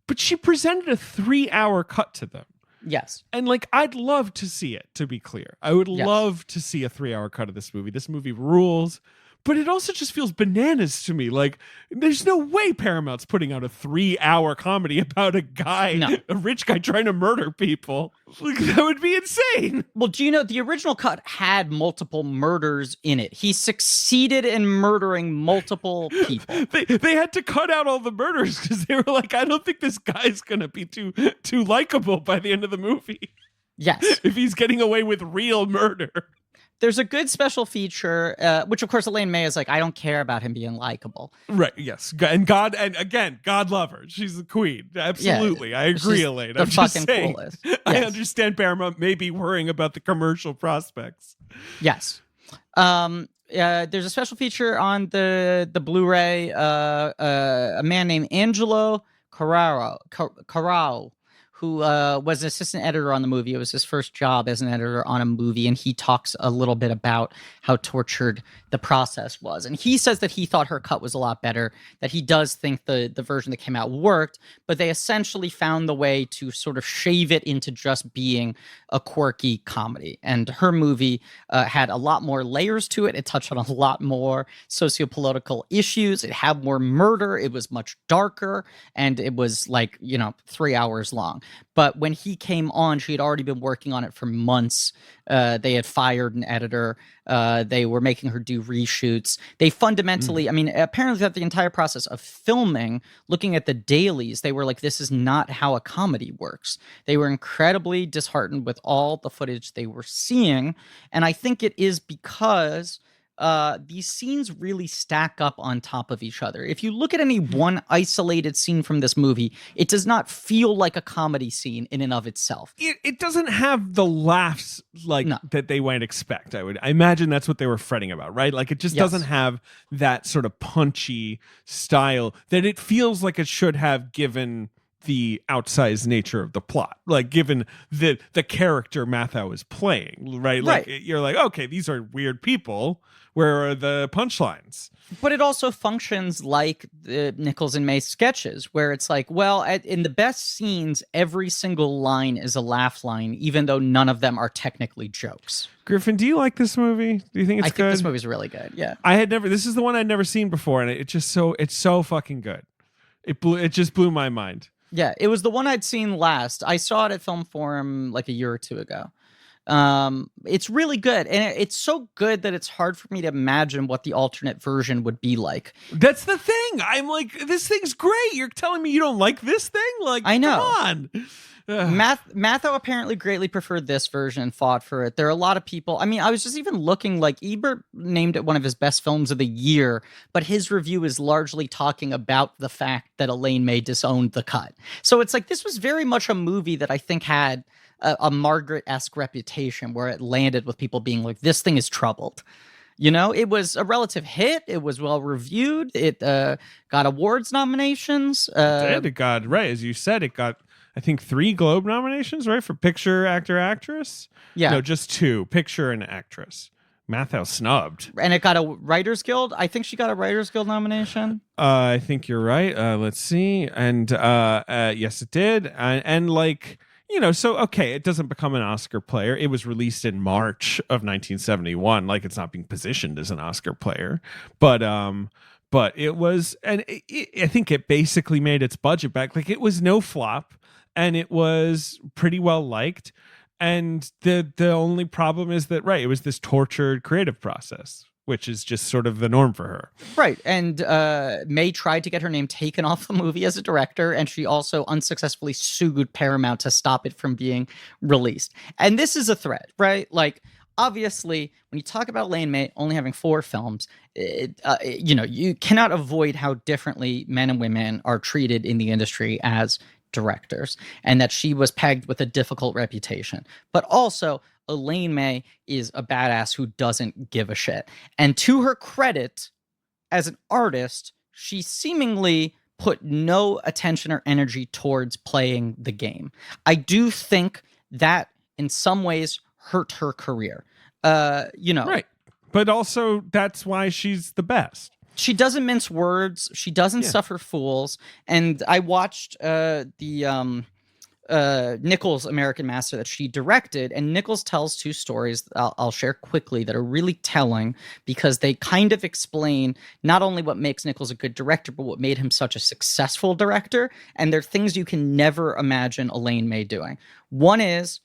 A: But she presented a 3-hour cut to them.
B: Yes.
A: And like, I'd love to see it, to be clear. I would love to see a 3-hour cut of this movie. This movie rules. But it also just feels bananas to me. Like, there's no way Paramount's putting out a 3-hour comedy about a rich guy trying to murder people. Like, that would be insane.
B: Well, do you know the original cut had multiple murders in it? He succeeded in murdering multiple people.
A: They had to cut out all the murders because they were like, I don't think this guy's gonna be too likable by the end of the movie.
B: Yes,
A: if he's getting away with real murder.
B: There's a good special feature, which of course Elaine May is like, I don't care about him being likable.
A: Right. Yes. And again, God love her. She's the queen. Absolutely. Yeah, I agree, Elaine. I'm just saying, coolest. Yes. I understand Paramount may be worrying about the commercial prospects.
B: Yes. There's a special feature on the Blu-ray. A man named Angelo Carrao, who was an assistant editor on the movie. It was his first job as an editor on a movie, and he talks a little bit about how tortured the process was. And he says that he thought her cut was a lot better, that he does think the version that came out worked, but they essentially found the way to sort of shave it into just being a quirky comedy. And her movie had a lot more layers to it. It touched on a lot more sociopolitical issues. It had more murder. It was much darker, and it was 3 hours long. But when he came on, she had already been working on it for months. They had fired an editor. They were making her do reshoots. They fundamentally, apparently that the entire process of filming, looking at the dailies, they were like, this is not how a comedy works. They were incredibly disheartened with all the footage they were seeing. And I think it is because these scenes really stack up on top of each other. If you look at any one isolated scene from this movie, it does not feel like a comedy scene in and of itself.
A: It doesn't have the laughs that they might expect. I imagine that's what they were fretting about, right? Like, it just doesn't have that sort of punchy style that it feels like it should have, given the outsized nature of the plot, like given the character Mathau is playing, right? Like, you're like, okay, these are weird people. Where are the punchlines?
B: But it also functions like the Nichols and May sketches, where it's like, well, in the best scenes, every single line is a laugh line, even though none of them are technically jokes.
A: Griffin, do you like this movie? Do you think it's good?
B: I think this movie's really good. Yeah,
A: this is the one I'd never seen before, and it's so fucking good. It just blew my mind.
B: Yeah, it was the one I'd seen last. I saw it at Film Forum like a year or two ago. It's really good, and it's so good that it's hard for me to imagine what the alternate version would be like.
A: That's the thing. I'm like, this thing's great. You're telling me you don't like this thing? Like,
B: I know.
A: Come on.
B: Mathau apparently greatly preferred this version, fought for it. There are a lot of people. I mean, I was just even looking, like, Ebert named it one of his best films of the year, but his review is largely talking about the fact that Elaine May disowned the cut. So it's like, this was very much a movie that I think had a Margaret-esque reputation, where it landed with people being like, this thing is troubled. You know, it was a relative hit. It was well reviewed. It got awards nominations.
A: It got, right, as you said, it got, I think, 3 Globe nominations, right, for picture, actor, actress?
B: Yeah.
A: No, just 2, picture and actress. Mathau snubbed.
B: And it got a Writers Guild. I think she got a Writers Guild nomination.
A: I think you're right. Let's see. And yes, it did. And like, you know, so, okay, it doesn't become an Oscar player. It was released in March of 1971. Like, it's not being positioned as an Oscar player. But it was, and I think it basically made its budget back. Like, it was no flop, and it was pretty well liked. And the only problem is that, right, it was this tortured creative process, which is just sort of the norm for her.
B: Right. And May tried to get her name taken off the movie as a director, and she also unsuccessfully sued Paramount to stop it from being released. And this is a thread, right? Like, obviously, when you talk about Elaine May only having 4 films, you know, you cannot avoid how differently men and women are treated in the industry as directors, and that she was pegged with a difficult reputation. But also, Elaine May is a badass who doesn't give a shit. And to her credit, as an artist, she seemingly put no attention or energy towards playing the game. I do think that in some ways hurt her career. You know,
A: right. But also, that's why she's the best.
B: She doesn't mince words. She doesn't suffer fools. And I watched the Nichols American Master that she directed, and Nichols tells 2 stories I'll share quickly that are really telling, because they kind of explain not only what makes Nichols a good director, but what made him such a successful director. And they're things you can never imagine Elaine May doing. One is,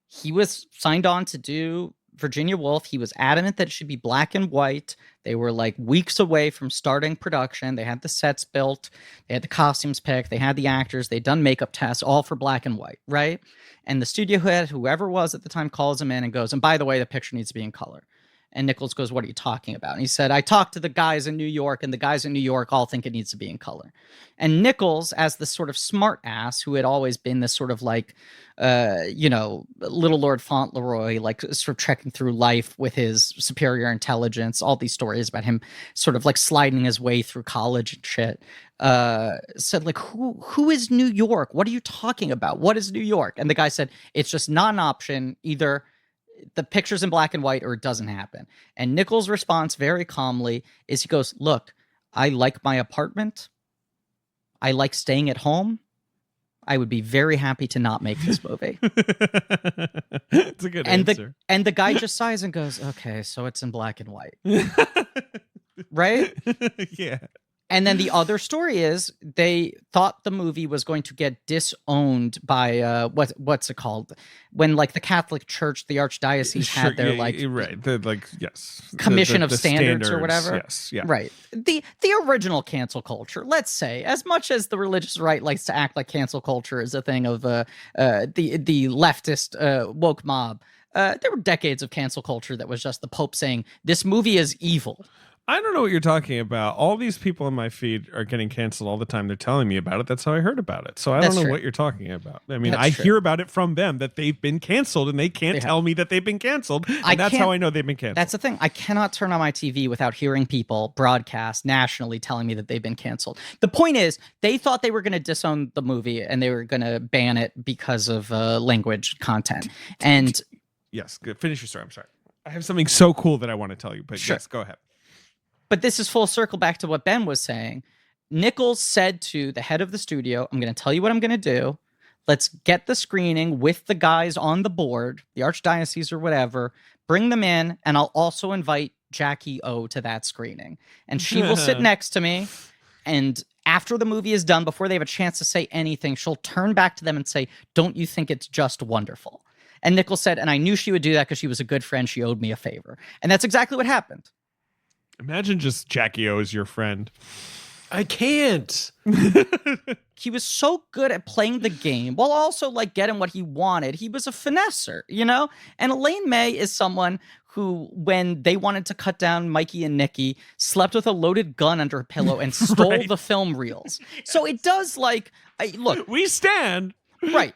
B: he was signed on to do Virginia Woolf. He was adamant that it should be black and white. They were like weeks away from starting production. They had the sets built. They had the costumes picked. They had the actors. They'd done makeup tests, all for black and white, right? And the studio head, whoever was at the time, calls him in and goes, and by the way, the picture needs to be in color. And Nichols goes, what are you talking about? And he said, I talked to the guys in New York, and the guys in New York all think it needs to be in color. And Nichols, as this sort of smart ass who had always been this sort of like, you know, Little Lord Fauntleroy, like sort of trekking through life with his superior intelligence, all these stories about him sort of like sliding his way through college and shit, said like, who is New York? What are you talking about? What is New York? And the guy said, it's just not an option. Either the picture's in black and white or it doesn't happen. And Nichols' response very calmly is, he goes, look, I like my apartment. I like staying at home. I would be very happy to not make this movie.
A: It's a good answer.
B: And the guy just sighs and goes, okay, so it's in black and white. Right?
A: Yeah.
B: And then the other story is, they thought the movie was going to get disowned by what's it called, when like the Catholic Church, the Archdiocese had their
A: right, the like
B: commission
A: the
B: of standards or whatever.
A: Yes, yeah,
B: right. The original cancel culture. Let's say, as much as the religious right likes to act like cancel culture is a thing of the leftist woke mob, there were decades of cancel culture that was just the Pope saying this movie is evil.
A: I don't know what you're talking about. All these people in my feed are getting canceled all the time. They're telling me about it. That's how I heard about it. So I don't know what you're talking about. I mean, I hear about it from them that they've been canceled, and they can't tell me that they've been canceled. And that's how I know they've been canceled.
B: That's the thing. I cannot turn on my TV without hearing people broadcast nationally telling me that they've been canceled. The point is, they thought they were going to disown the movie and they were going to ban it because of language content. And
A: yes, good. Finish your story. I'm sorry. I have something so cool that I want to tell you, but yes, go ahead.
B: But this is full circle back to what Ben was saying. Nichols said to the head of the studio, I'm going to tell you what I'm going to do. Let's get the screening with the guys on the board, the Archdiocese or whatever, bring them in, and I'll also invite Jackie O to that screening. And she will sit next to me, and after the movie is done, before they have a chance to say anything, she'll turn back to them and say, don't you think it's just wonderful? And Nichols said, and I knew she would do that because she was a good friend. She owed me a favor. And that's exactly what happened.
A: Imagine just Jackie O as your friend.
C: I can't.
B: He was so good at playing the game while also like getting what he wanted. He was a finesser, you know? And Elaine May is someone who, when they wanted to cut down Mikey and Nikki, slept with a loaded gun under a pillow and stole the film reels. So it does like, look.
A: We stand.
B: Right.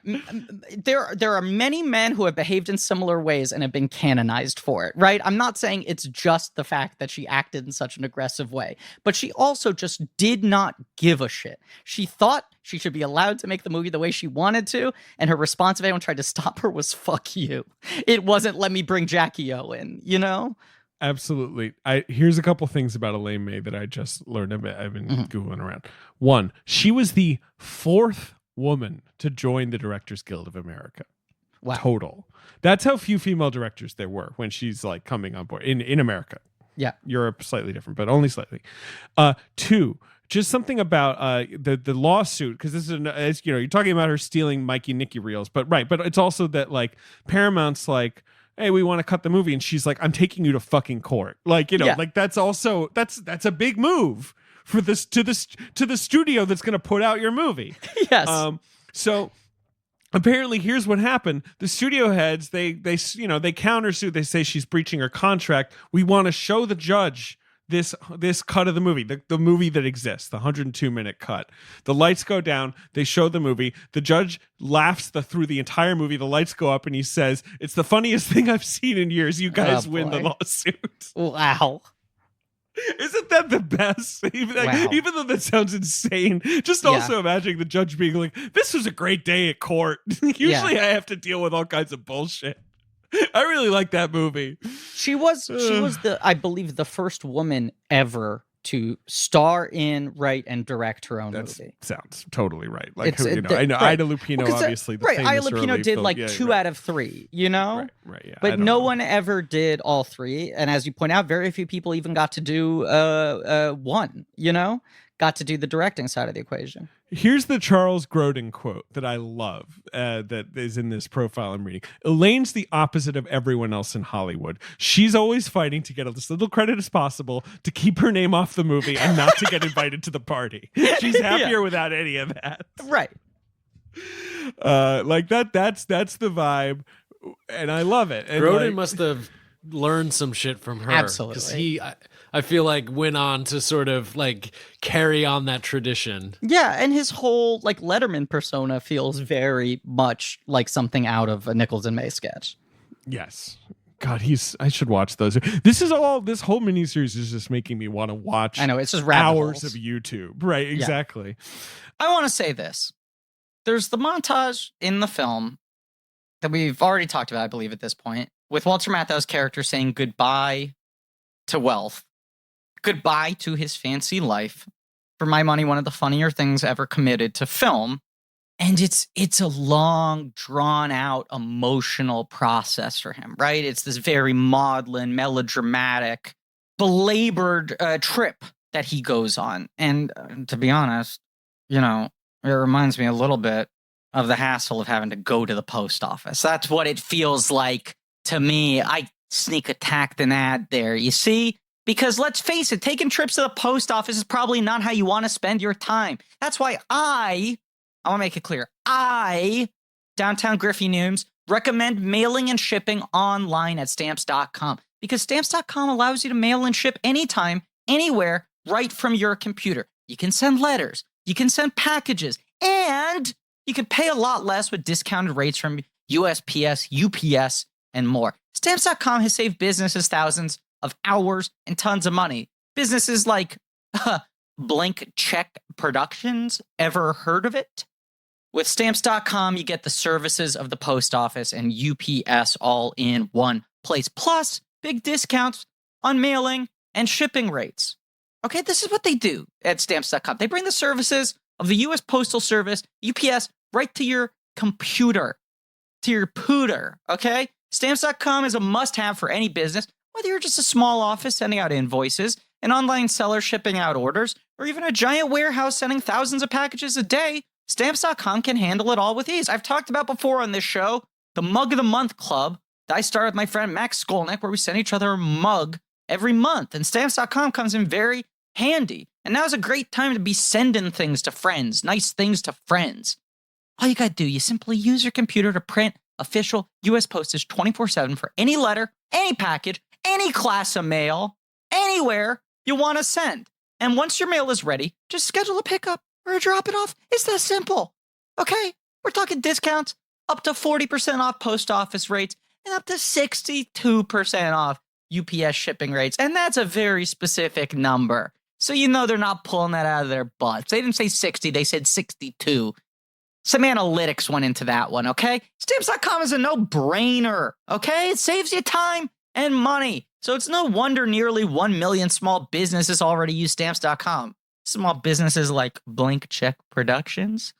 B: There are many men who have behaved in similar ways and have been canonized for it, right? I'm not saying it's just the fact that she acted in such an aggressive way, but she also just did not give a shit. She thought she should be allowed to make the movie the way she wanted to, and her response if anyone tried to stop her was, fuck you. It wasn't, let me bring Jackie O in, you know?
A: Absolutely. Here's a couple things about Elaine May that I just learned. I've been Googling around. One, she was the 4th woman to join the Directors Guild of America.
B: Wow.
A: Total. That's how few female directors there were when she's like coming on board in America.
B: Yeah.
A: Europe, slightly different, but only slightly. 2, just something about the lawsuit, because this is you're talking about her stealing Mikey Nicky reels, but it's also that like Paramount's like, hey, we want to cut the movie, and she's like, I'm taking you to fucking court. Like, like that's also that's a big move for this to the studio that's going to put out your movie.
B: Yes.
A: So apparently, here's what happened. The studio heads, they countersued. They say she's breaching her contract. We want to show the judge this cut of the movie, the movie that exists, the 102-minute cut. The lights go down. They show the movie. The judge laughs through the entire movie. The lights go up, and he says, "It's the funniest thing I've seen in years. You guys win the lawsuit."
B: Wow.
A: Isn't that the best? Even though that sounds insane, just also imagining the judge being like, "This was a great day at court. Usually I have to deal with all kinds of bullshit." I really like that movie.
B: She was I believe the first woman ever to star in, write, and direct her own movie.
A: Sounds totally right. Like,
B: I
A: know Ida Lupino, obviously.
B: Right, Ida Lupino did like 2 out of 3,
A: Right, yeah.
B: But no one ever did all 3. And as you point out, very few people even got to do one, got to do the directing side of the equation.
A: Here's the Charles Grodin quote that I love that is in this profile I'm reading. Elaine's the opposite of everyone else in Hollywood. She's always fighting to get as little credit as possible to keep her name off the movie and not to get invited to the party. She's happier without any of that.
B: Right.
A: Like that's the vibe, and I love it. And
C: Grodin must have learned some shit from her.
B: Absolutely.
C: Because he, I feel like, went on to sort of like carry on that tradition.
B: Yeah, and his whole like Letterman persona feels very much like something out of a Nichols and May sketch.
A: Yes. God, I should watch those. This whole miniseries is just making me want to watch.
B: I know, it's just
A: hours of YouTube. Right, exactly.
B: Yeah. I want to say this. There's the montage in the film that we've already talked about, I believe, at this point, with Walter Matthau's character saying goodbye to wealth, goodbye to his fancy life. For my money, one of the funnier things ever committed to film. And it's a long, drawn-out, emotional process for him, right? It's this very maudlin, melodramatic, belabored trip that he goes on. And to be honest, it reminds me a little bit of the hassle of having to go to the post office. That's what it feels like to me. I sneak attacked an ad there, you see? Because let's face it, taking trips to the post office is probably not how you want to spend your time. That's why I want to make it clear, Downtown Griffey Nooms, recommend mailing and shipping online at Stamps.com. Because Stamps.com allows you to mail and ship anytime, anywhere, right from your computer. You can send letters, you can send packages, and you can pay a lot less with discounted rates from USPS, UPS, and more. Stamps.com has saved businesses thousands of hours and tons of money. Businesses like Blank Check Productions, ever heard of it? With Stamps.com, you get the services of the post office and UPS all in one place, plus big discounts on mailing and shipping rates. Okay, this is what they do at Stamps.com. They bring the services of the U.S. Postal Service, UPS, right to your computer, to your pooter, okay? Stamps.com is a must-have for any business, whether you're just a small office sending out invoices, an online seller shipping out orders, or even a giant warehouse sending thousands of packages a day. Stamps.com can handle it all with ease. I've talked about before on this show, the Mug of the Month Club that I started with my friend Max Skolnick, where we send each other a mug every month, and Stamps.com comes in very handy. And now's a great time to be sending things to friends, nice things to friends. All you gotta do, you simply use your computer to print official U.S. postage 24/7 for any letter, any package, any class of mail, anywhere you want to send. And once your mail is ready, just schedule a pickup or drop it off. It's that simple. Okay? We're talking discounts up to 40% off post office rates and up to 62% off UPS shipping rates. And that's a very specific number. So they're not pulling that out of their butts. They didn't say 60, they said 62. Some analytics went into that one, okay? Stamps.com is a no-brainer, okay? It saves you time, and money. So it's no wonder nearly 1 million small businesses already use Stamps.com. Small businesses like Blank Check Productions.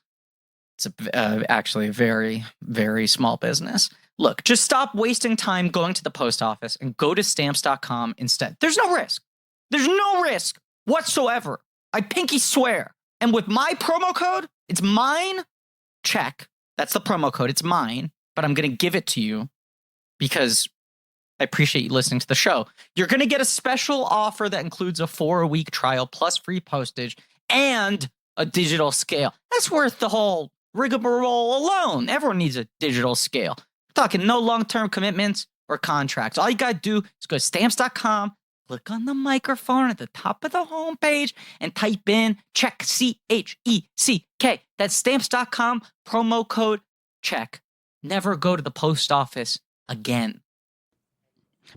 B: It's actually a very, very small business. Look, just stop wasting time going to the post office and go to Stamps.com instead. There's no risk. There's no risk whatsoever. I pinky swear. And with my promo code, it's mine. Check. That's the promo code. It's mine. But I'm going to give it to you because I appreciate you listening to the show. You're going to get a special offer that includes a 4-week trial plus free postage and a digital scale. That's worth the whole rigmarole alone. Everyone needs a digital scale. We're talking no long-term commitments or contracts. All you got to do is go to Stamps.com, click on the microphone at the top of the homepage, and type in check, CHECK. That's Stamps.com, promo code check. Never go to the post office again.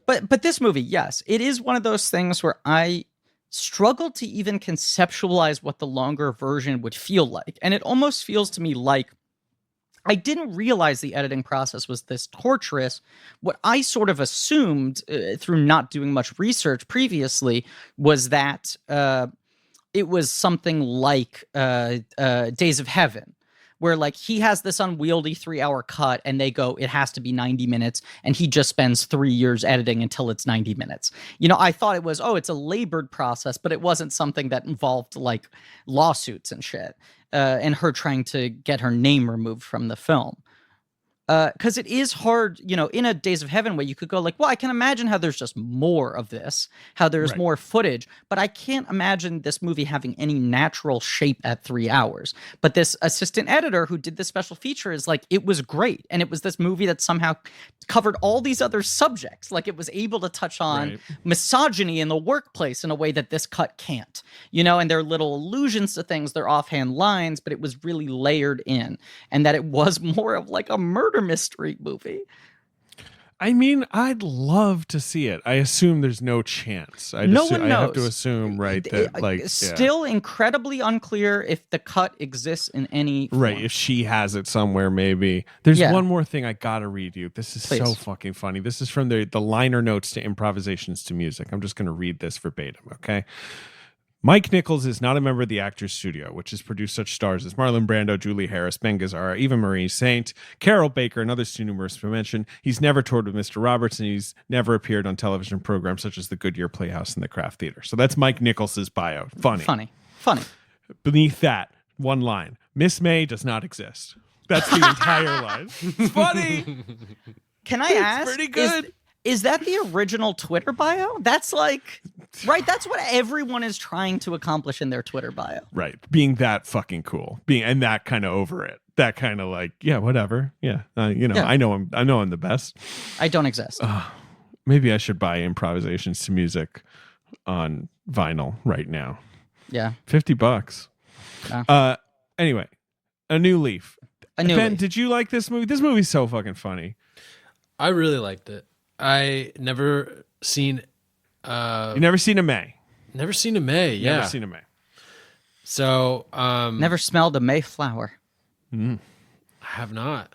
B: But this movie, yes, it is one of those things where I struggled to even conceptualize what the longer version would feel like. And it almost feels to me like I didn't realize the editing process was this torturous. What I sort of assumed through not doing much research previously was that it was something like Days of Heaven, where like he has this unwieldy 3-hour cut and they go, it has to be 90 minutes. And he just spends 3 years editing until it's 90 minutes. You know, I thought it was, it's a labored process, but it wasn't something that involved like lawsuits and shit. And her trying to get her name removed from the film. Because it is hard, you know, in a Days of Heaven way, you could go like, well, I can imagine how there's just more of this, how there's more footage, but I can't imagine this movie having any natural shape at 3 hours. But this assistant editor who did this special feature is like, it was great. And it was this movie that somehow covered all these other subjects. Like it was able to touch on misogyny in the workplace in a way that this cut can't, you know, and there are little allusions to things, they're offhand lines, but it was really layered in, and that it was more of like a murder mystery movie.
A: I mean, I'd love to see it. I assume there's no chance. I have to assume, right, that like
B: still incredibly unclear if the cut exists in any form.
A: Right, if she has it somewhere, maybe. There's one more thing I gotta read you. This is so fucking funny. This is from the liner notes to improvisations to music. I'm just gonna read this verbatim, okay? Mike Nichols is not a member of the Actors Studio, which has produced such stars as Marlon Brando, Julie Harris, Ben Gazzara, Eva Marie Saint, Carol Baker, and others too numerous to mention. He's never toured with Mr. Roberts, and he's never appeared on television programs such as the Goodyear Playhouse and the Kraft Theater. So that's Mike Nichols' bio. Funny. Beneath that, one line. Miss May does not exist. That's the entire line. It's funny.
B: Can I ask?
A: It's pretty good.
B: Is that the original Twitter bio? That's like, right? That's what everyone is trying to accomplish in their Twitter bio.
A: Right. Being that fucking cool. And that kind of over it. That kind of like, yeah, whatever. Yeah. I know I'm the best.
B: I don't exist.
A: Maybe I should buy improvisations to music on vinyl right now.
B: Yeah.
A: $50. Anyway, A New Leaf. Ben, did you like this movie? This movie's so fucking funny.
C: I really liked it. I never seen.
A: You never seen a May.
C: Never seen a May. Yeah.
A: Never seen a May.
C: So.
B: Never smelled a Mayflower.
C: I have not.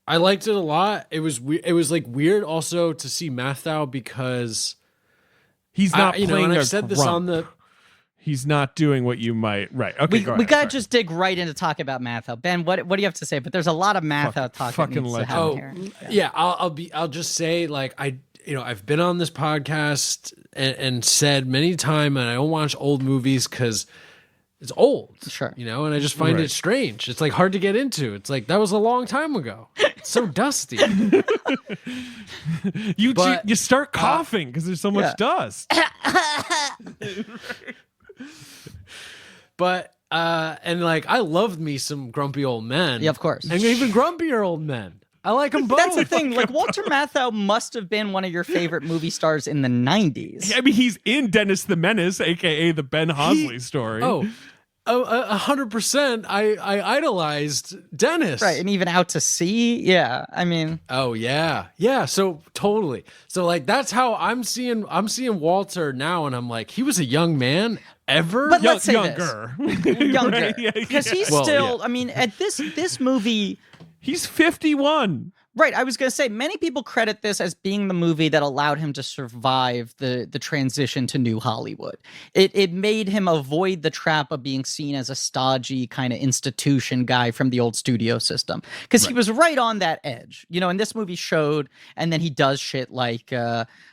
C: I liked it a lot. It was like weird also to see Mathau because
A: he's not playing.
C: And I've said this on the.
A: He's not doing what you might. Right. Okay.
B: We gotta just dig right into talking about Mathau. Ben, what do you have to say? But there's a lot of Mathau talk.
A: Fucking legend.
B: Here.
C: Yeah. I'll just say like I've been on this podcast and said many times, and I don't watch old movies because it's old.
B: Sure.
C: You know, and I just find it strange. It's like hard to get into. It's like that was a long time ago. It's so dusty.
A: You start coughing because there's so much dust.
C: But and like I loved me some grumpy old men.
B: Yeah, of course.
C: And even grumpier old men. I like them both.
B: That's the thing. Like Walter Matthau must have been one of your favorite movie stars in the 90s.
A: I mean, he's in Dennis the Menace, aka the Ben Hosley story.
C: 100%. I idolized Dennis.
B: Right, and even Out to Sea. Yeah, I mean.
C: Oh yeah. So totally. So like that's how I'm seeing Walter now, and I'm like, he was a young man ever.
B: But let's say
A: younger,
B: younger, because he's still. Yeah. I mean, at this movie,
A: he's 51.
B: Right. I was going to say, many people credit this as being the movie that allowed him to survive the transition to New Hollywood. It made him avoid the trap of being seen as a stodgy kind of institution guy from the old studio system. Because he was right on that edge. And this movie showed, and then he does shit like,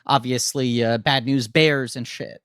B: obviously, Bad News Bears and shit.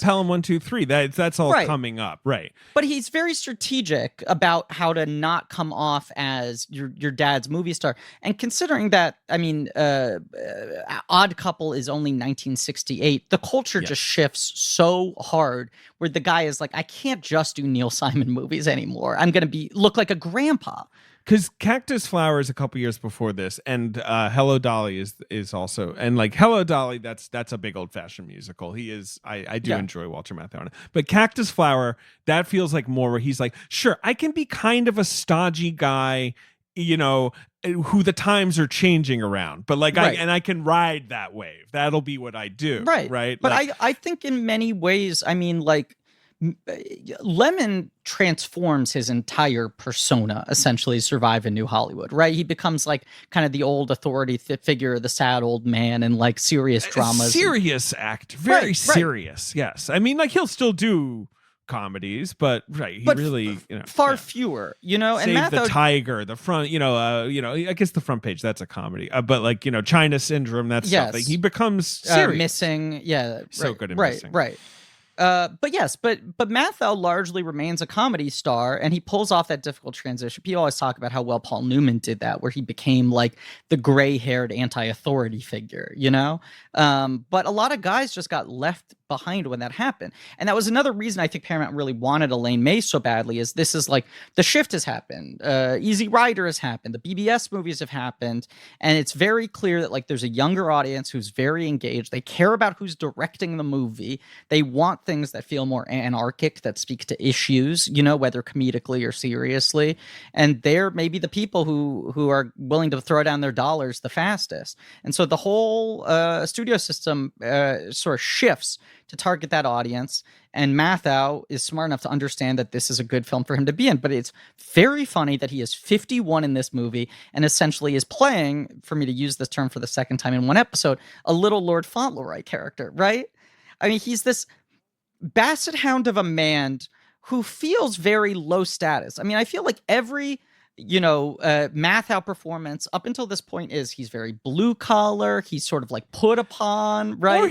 A: Pelham 1, 2, 3. That's all coming up. Right.
B: But he's very strategic about how to not come off as your dad's movie star. And considering that, I mean, Odd Couple is only 1968, the culture just shifts so hard where the guy is like, I can't just do Neil Simon movies anymore. I'm going to look like a grandpa.
A: Because Cactus Flower is a couple years before this, and Hello Dolly is also, and like Hello Dolly, that's a big old fashioned musical. He is, I do enjoy Walter Matthau on it, but Cactus Flower, that feels like more where he's like, sure, I can be kind of a stodgy guy, who the times are changing around, but like I can ride that wave. That'll be what I do. Right.
B: But I think in many ways, I mean, like, Lemon transforms his entire persona essentially to survive in New Hollywood, right? He becomes like kind of the old authority figure, the sad old man, and like serious dramas.
A: Serious act. Very serious. Yes. I mean, like he'll still do comedies, but really
B: far fewer,
A: Save
B: and Matthau,
A: the Tiger, the front, I guess the front page, that's a comedy, but like China Syndrome, that's stuff. Like he becomes serious.
B: Missing,
A: so good at Missing.
B: Right. But Matthau largely remains a comedy star, and he pulls off that difficult transition. People always talk about how well Paul Newman did that, where he became like the gray-haired anti-authority figure, But a lot of guys just got left behind when that happened. And that was another reason I think Paramount really wanted Elaine May so badly, is this is like, The Shift has happened, Easy Rider has happened, the BBS movies have happened, and it's very clear that like there's a younger audience who's very engaged. They care about who's directing the movie. They want things that feel more anarchic, that speak to issues, whether comedically or seriously. And they're maybe the people who are willing to throw down their dollars the fastest. And so the whole studio system sort of shifts to target that audience. And Matthau is smart enough to understand that this is a good film for him to be in. But it's very funny that he is 51 in this movie and essentially is playing, for me to use this term for the second time in one episode, a little Lord Fauntleroy character, right? I mean, he's this basset hound of a man who feels very low status. I mean, I feel like every Matthau performance up until this point is he's very blue collar. He's sort of like put upon, right?
A: Or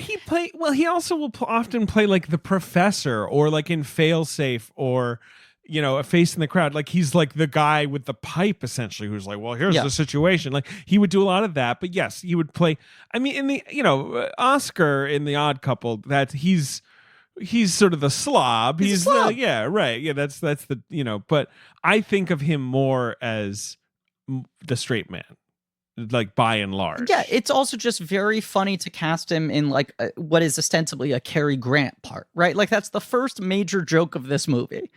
A: he also will often play like the professor, or like in Failsafe, or a face in the crowd. Like he's like the guy with the pipe essentially, who's like, well, here's the situation. Like he would do a lot of that, but yes, he would play. I mean, in the Oscar in The Odd Couple, that he's sort of the slob. He's
B: a slob.
A: That's the but I think of him more as the straight man, like by and large.
B: Yeah, it's also just very funny to cast him in like what is ostensibly a Cary Grant part, right? Like that's the first major joke of this movie.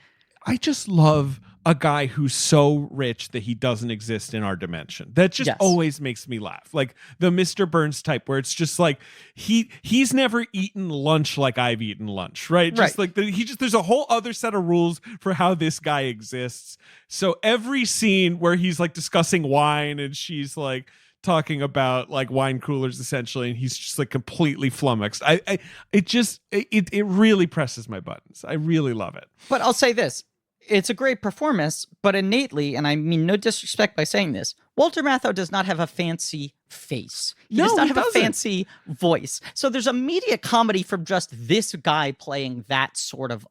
A: I just love a guy who's so rich that he doesn't exist in our dimension. That just always makes me laugh. Like the Mr. Burns type, where it's just like he's never eaten lunch like I've eaten lunch, right? Just like there's a whole other set of rules for how this guy exists. So every scene where he's like discussing wine and she's like talking about like wine coolers essentially, and he's just like completely flummoxed. It really presses my buttons. I really love it.
B: But I'll say this. It's a great performance, but innately, and I mean no disrespect by saying this, Walter Matthau does not have a fancy face. He does not have a fancy voice. So there's immediate comedy from just this guy playing that sort of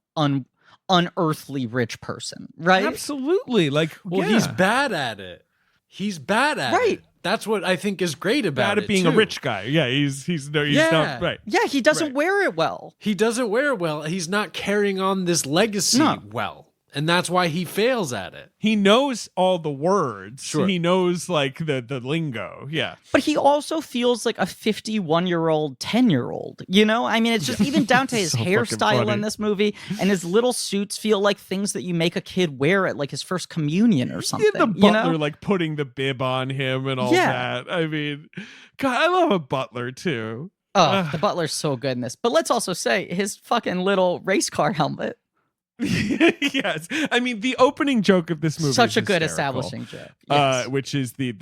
B: unearthly rich person, right?
A: Absolutely. Like,
C: he's bad at it. He's bad at it. That's what I think is great about it.
A: Being a rich guy. Yeah, he's not right.
B: Yeah, he doesn't wear it well.
C: He doesn't wear it well. He's not carrying on this legacy well. And that's why he fails at it.
A: He knows all the words.
C: Sure.
A: He knows like the lingo. Yeah.
B: But he also feels like a 51-year-old, 10-year-old. I mean, it's just even down to his
A: So
B: hairstyle in this movie, and his little suits feel like things that you make a kid wear at like his first communion or something.
A: Yeah, the butler like putting the bib on him and all that. I mean, God, I love a butler too.
B: Oh, the butler's so good in this. But let's also say his fucking little race car helmet.
A: Yes, I mean the opening joke of this movie
B: Such
A: is
B: a good
A: hysterical,
B: establishing joke. Yes.
A: which is the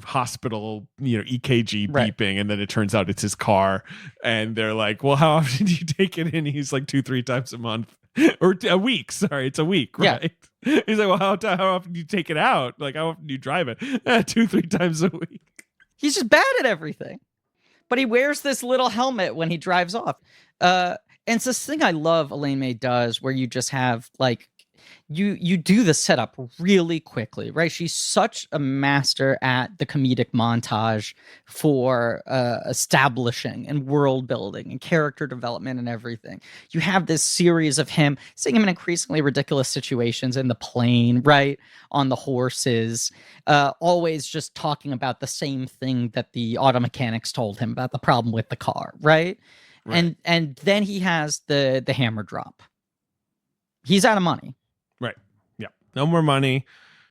A: hospital EKG
B: Right.
A: beeping, and then it turns out it's his car, and they're like, "Well, how often do you take it in?" He's like 2-3 times a month or a week. Sorry, it's a week, right? Yeah. He's like, "Well, how often do you take it out? Like, how often do you drive it?" 2-3 times a week.
B: He's just bad at everything. But he wears this little helmet when he drives off. And it's this thing I love Elaine May does where you just have like you do the setup really quickly, right? She's such a master at the comedic montage for establishing and world building and character development and everything. You have this series of him seeing him in increasingly ridiculous situations in the plane, right? On the horses, always just talking about the same thing that the auto mechanics told him about the problem with the car, right?
A: Right.
B: And then he has the hammer drop. He's out of money.
A: Right. Yeah. No more money.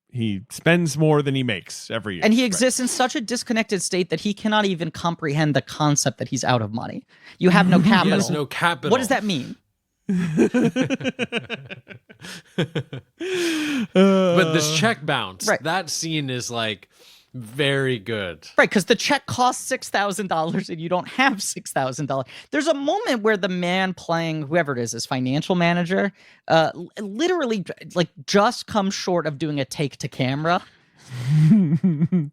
A: He spends more than he makes every year.
B: And he exists in such a disconnected state that he cannot even comprehend the concept that he's out of money. You have no capital.
C: He has no capital.
B: What does that mean?
C: But this check bounce,
B: Right.
C: that scene is like very good.
B: Right, because the check costs $6,000 and you don't have $6,000. There's a moment where the man playing whoever it is, his financial manager, literally like just comes short of doing a take to camera.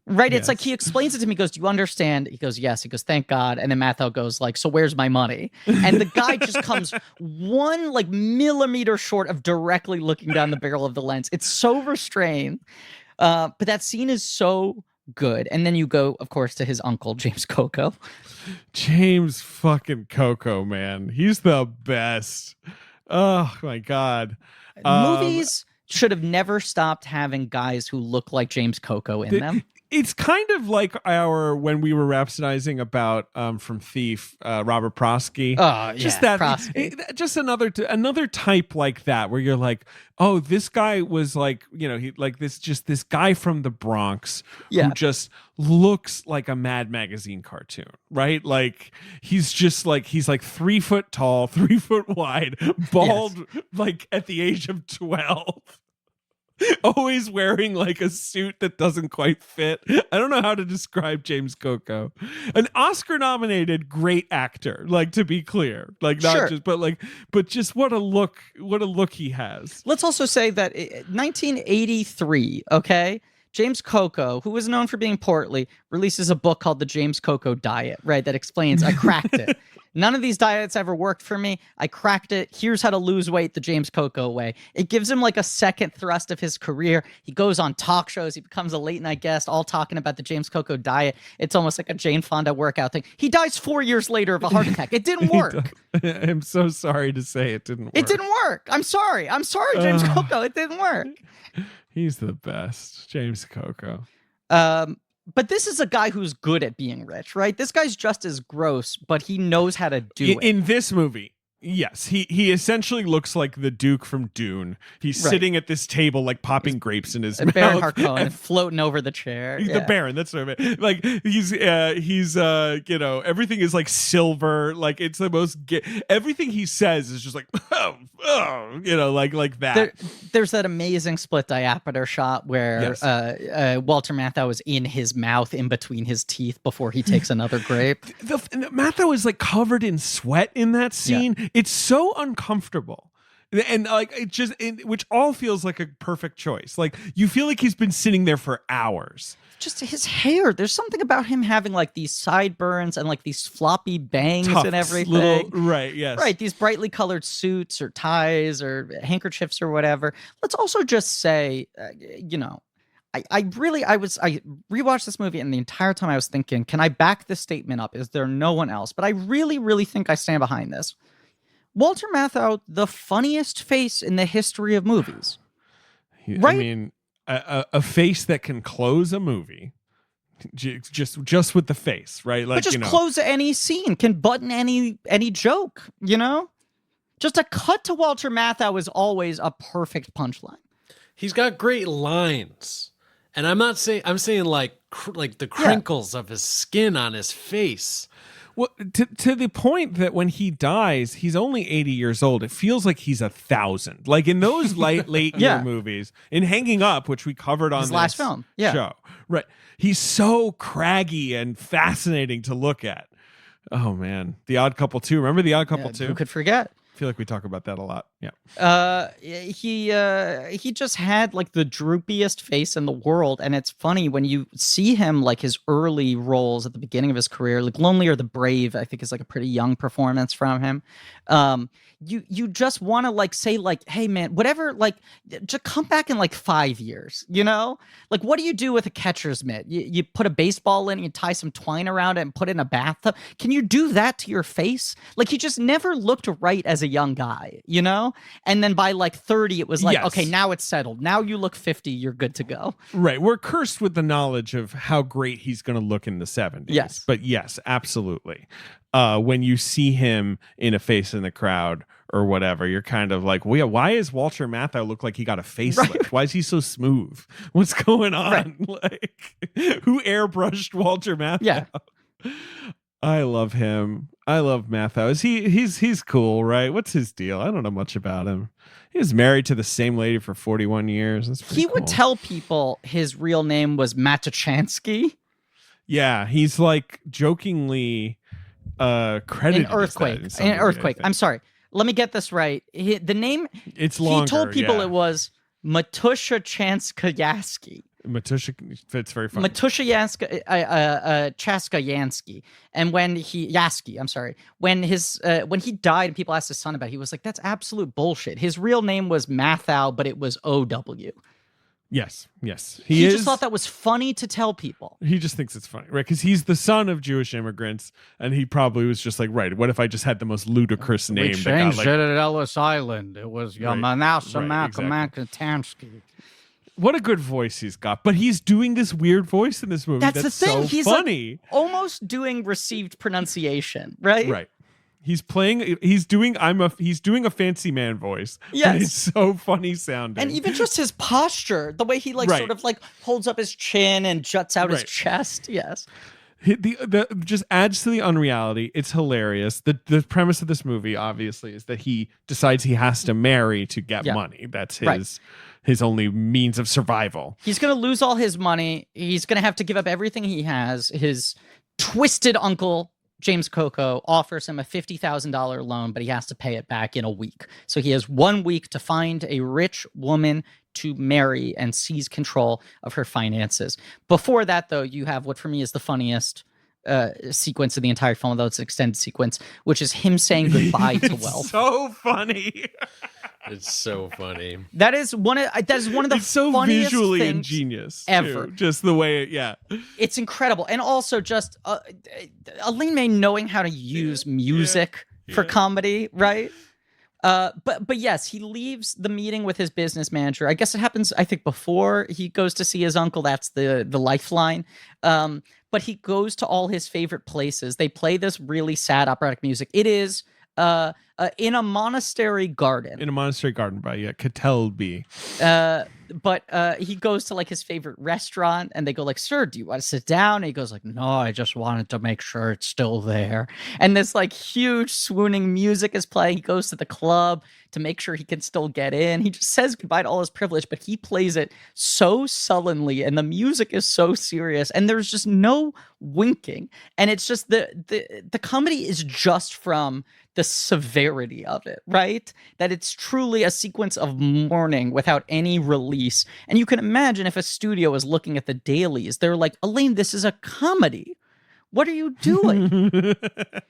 B: Right? It's like he explains it to me, he goes, "Do you understand?" He goes, "Yes." He goes, "Thank God." And then Matthau goes like, "So where's my money?" And the guy just comes one like millimeter short of directly looking down the barrel of the lens. It's so restrained. But that scene is so good. And then you go, of course, to his uncle, James Coco.
A: James fucking Coco, man. He's the best. Oh my God.
B: Movies should have never stopped having guys who look like James Coco in them.
A: It's kind of like when we were rhapsodizing about from Thief, Robert Prosky.
B: Oh,
A: just
B: yeah,
A: that, just another type like that, where you're like, oh, this guy was like, this guy from the Bronx who just looks like a Mad Magazine cartoon, right? Like he's like 3 foot tall, 3 foot wide, bald, like at the age of 12. Always wearing like a suit that doesn't quite fit. I don't know how to describe James Coco. An Oscar-nominated great actor, like, to be clear. Like, not just, but just what a look he has.
B: Let's also say that 1983, okay? James Coco, who was known for being portly, releases a book called The James Coco Diet, right? That explains, I cracked it. None of these diets ever worked for me. I cracked it. Here's how to lose weight the James Coco way. It gives him like a second thrust of his career. He goes on talk shows. He becomes a late night guest, all talking about the James Coco diet. It's almost like a Jane Fonda workout thing. He dies 4 years later of a heart attack. It didn't work.
A: I'm so sorry to say it didn't work.
B: It didn't work. I'm sorry, James Coco. It didn't work.
A: He's the best, James Coco.
B: But this is a guy who's good at being rich, right? This guy's just as gross, but he knows how to do it.
A: In this movie, yes, he essentially looks like the Duke from Dune. He's sitting at this table, like popping grapes in his mouth.
B: Baron Harkonnen floating over the chair.
A: The Baron, that's what I meant. Like he's everything is like silver. Like it's the most. Everything he says is just like like that.
B: There's that amazing split diameter shot where Walter Matthau is in his mouth, in between his teeth, before he takes another grape.
A: Matthau is like covered in sweat in that scene. Yeah. It's so uncomfortable. And like which all feels like a perfect choice. Like you feel like he's been sitting there for hours.
B: Just his hair. There's something about him having like these sideburns and like these floppy bangs and everything.
A: Right.
B: These brightly colored suits or ties or handkerchiefs or whatever. Let's also just say, I rewatched this movie, and the entire time I was thinking, can I back this statement up? Is there no one else? But I really, really think I stand behind this. Walter Matthau, the funniest face in the history of movies.
A: Right? I mean, a face that can close a movie, just with the face, right? Like,
B: but just close any scene, can button any joke. Just a cut to Walter Matthau is always a perfect punchline.
C: He's got great lines, and I'm saying like the crinkles of his skin on his face.
A: Well, to the point that when he dies, he's only 80 years old. It feels like he's 1,000. Like in those late year movies, in Hanging Up, which we covered on
B: his last film,
A: show, right? He's so craggy and fascinating to look at. Oh man, The Odd Couple 2. Remember The Odd Couple 2?
B: Who could forget?
A: I feel like we talk about that a lot. Yeah.
B: He just had like the droopiest face in the world, and it's funny when you see him like his early roles at the beginning of his career, like Lonely or the Brave, I think is like a pretty young performance from him. You just want to like say like, hey man, whatever, like just come back in like 5 years, you know? Like what do you do with a catcher's mitt? You put a baseball in, you tie some twine around it and put it in a bathtub. Can you do that to your face? Like he just never looked right as a young guy, you know? And then by like 30, it was like, okay, now it's settled. Now you look 50, you're good to go.
A: Right. We're cursed with the knowledge of how great he's going to look in the 70s.
B: Yes.
A: But yes, absolutely. When you see him in a Face in the Crowd or whatever, you're kind of like, well, yeah, why is Walter Matthau look like he got a facelift? Right. Why is he so smooth? What's going on? Right. Like, who airbrushed Walter Matthau?
B: Yeah.
A: I love him. I love Matthau. He's cool, right? What's his deal? I don't know much about him. He was married to the same lady for 41 years.
B: He would tell people his real name was Matuchansky.
A: Yeah, he's like jokingly credited.
B: An earthquake. I'm sorry. Let me get this right. The name.
A: It's longer.
B: He told people it was Matusha
A: Matusha, it's very funny.
B: Matusha Chaska Yansky. And when he died and people asked his son about it, he was like, that's absolute bullshit. His real name was Mathau, but it was O-W.
A: Yes.
B: He just thought that was funny to tell people.
A: He just thinks it's funny, right? Because he's the son of Jewish immigrants, and he probably was just like, right, what if I just had the most ludicrous name?
B: We changed it at Ellis Island. It was Yamanasa Makamantansky.
A: What a good voice he's got. But he's doing this weweird voice in this movie. That's the thing. He's funny.
B: Like almost doing received pronunciation, right?
A: Right. He's doing a fancy man voice.
B: Yes.
A: But it's so funny sounding.
B: And even just his posture, the way he sort of like holds up his chin and juts out his chest. Yes.
A: The just adds to the unreality. It's hilarious. The premise of this movie, obviously, is that he decides he has to marry to get money. That's his only means of survival.
B: He's going to lose all his money. He's going to have to give up everything he has. His twisted uncle, James Coco, offers him a $50,000 loan, but he has to pay it back in a week. So he has 1 week to find a rich woman to marry and seize control of her finances. Before that, though, you have what for me is the funniest sequence of the entire film, though it's an extended sequence, which is him saying goodbye to wealth.
A: So funny.
C: It's so funny.
B: That is one of the
A: it's so
B: funniest
A: visually
B: things
A: ingenious
B: ever.
A: Too. Just the way
B: it's incredible. And also just Elaine May knowing how to use music for comedy, right? But yes, he leaves the meeting with his business manager. I guess it happens, I think, before he goes to see his uncle. That's the lifeline. But he goes to all his favorite places. They play this really sad operatic music. It is in a monastery garden.
A: In a monastery garden by Catelby.
B: But he goes to like his favorite restaurant, and they go like, "Sir, do you want to sit down?" And he goes like, "No, I just wanted to make sure it's still there." And this like huge swooning music is playing. He goes to the club to make sure he can still get in. He just says goodbye to all his privilege, but he plays it so sullenly, and the music is so serious, and there's just no winking. And it's just the comedy is just from the severity of it, right? That it's truly a sequence of mourning without any release. And you can imagine if a studio is looking at the dailies, they're like, Elaine, this is a comedy. What are you doing?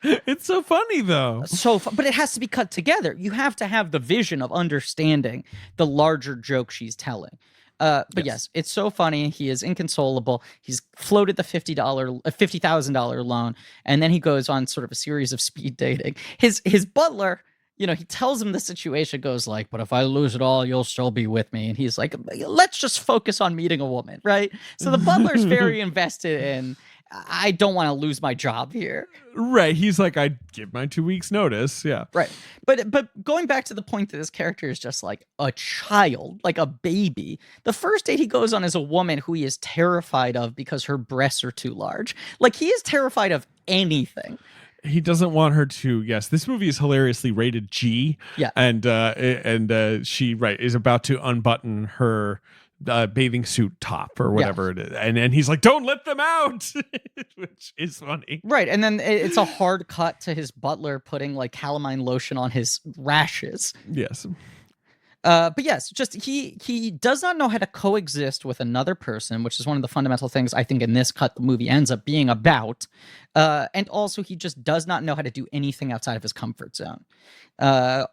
A: It's so funny, though.
B: But it has to be cut together. You have to have the vision of understanding the larger joke she's telling. But yes, it's so funny. He is inconsolable. He's floated the $50,000 loan, and then he goes on sort of a series of speed dating. His butler, he tells him the situation, goes like, "But if I lose it all, you'll still be with me." And he's like, "Let's just focus on meeting a woman," right? So the butler's very invested in, I don't want to lose my job here.
A: Right. He's like, I'd give my 2 weeks notice. Yeah.
B: Right. But going back to the point that this character is just like a child, like a baby. The first date he goes on is a woman who he is terrified of because her breasts are too large. Like he is terrified of anything.
A: He doesn't want her to. Yes, this movie is hilariously rated G.
B: Yeah.
A: And she is about to unbutton her bathing suit top or whatever it is, and he's like, "Don't let them out," which is funny.
B: Right, and then it's a hard cut to his butler putting like calamine lotion on his rashes.
A: Yes.
B: But yes, just he does not know how to coexist with another person, which is one of the fundamental things I think in this cut the movie ends up being about. And also he just does not know how to do anything outside of his comfort zone.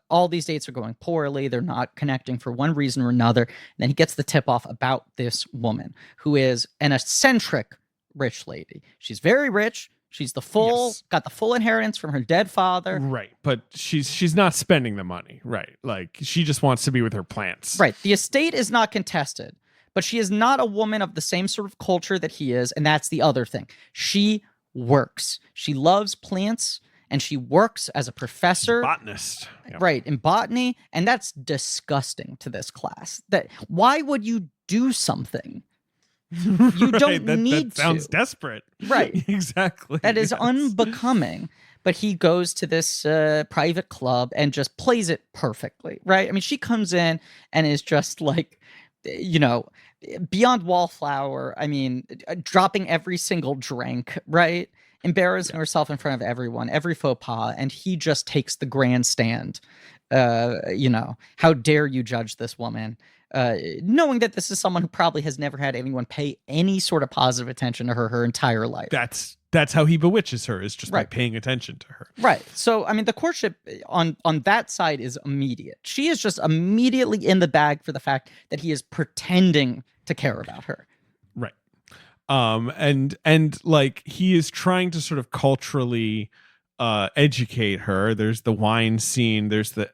B: All these dates are going poorly. They're not connecting for one reason or another. And then he gets the tip off about this woman who is an eccentric rich lady. She's very rich. She's got the full inheritance from her dead father.
A: Right, but she's not spending the money. Right, like she just wants to be with her plants.
B: Right, the estate is not contested, but she is not a woman of the same sort of culture that he is, and that's the other thing. She works. She loves plants, and she works as a professor.
A: Botanist. Yep.
B: Right, in botany, and that's disgusting to this class. Why would you do something? You don't need
A: that sounds desperate.
B: Right.
A: Exactly.
B: That is unbecoming. But he goes to this private club and just plays it perfectly, right? I mean, she comes in and is just like, beyond wallflower. I mean, dropping every single drink, right? Embarrassing herself in front of everyone, every faux pas. And he just takes the grandstand. How dare you judge this woman? Knowing that this is someone who probably has never had anyone pay any sort of positive attention to her entire life.
A: That's how he bewitches her, is just by paying attention to her.
B: Right. So, I mean, the courtship on that side is immediate. She is just immediately in the bag for the fact that he is pretending to care about her.
A: Right. And like he is trying to sort of culturally educate her. There's the wine scene. There's the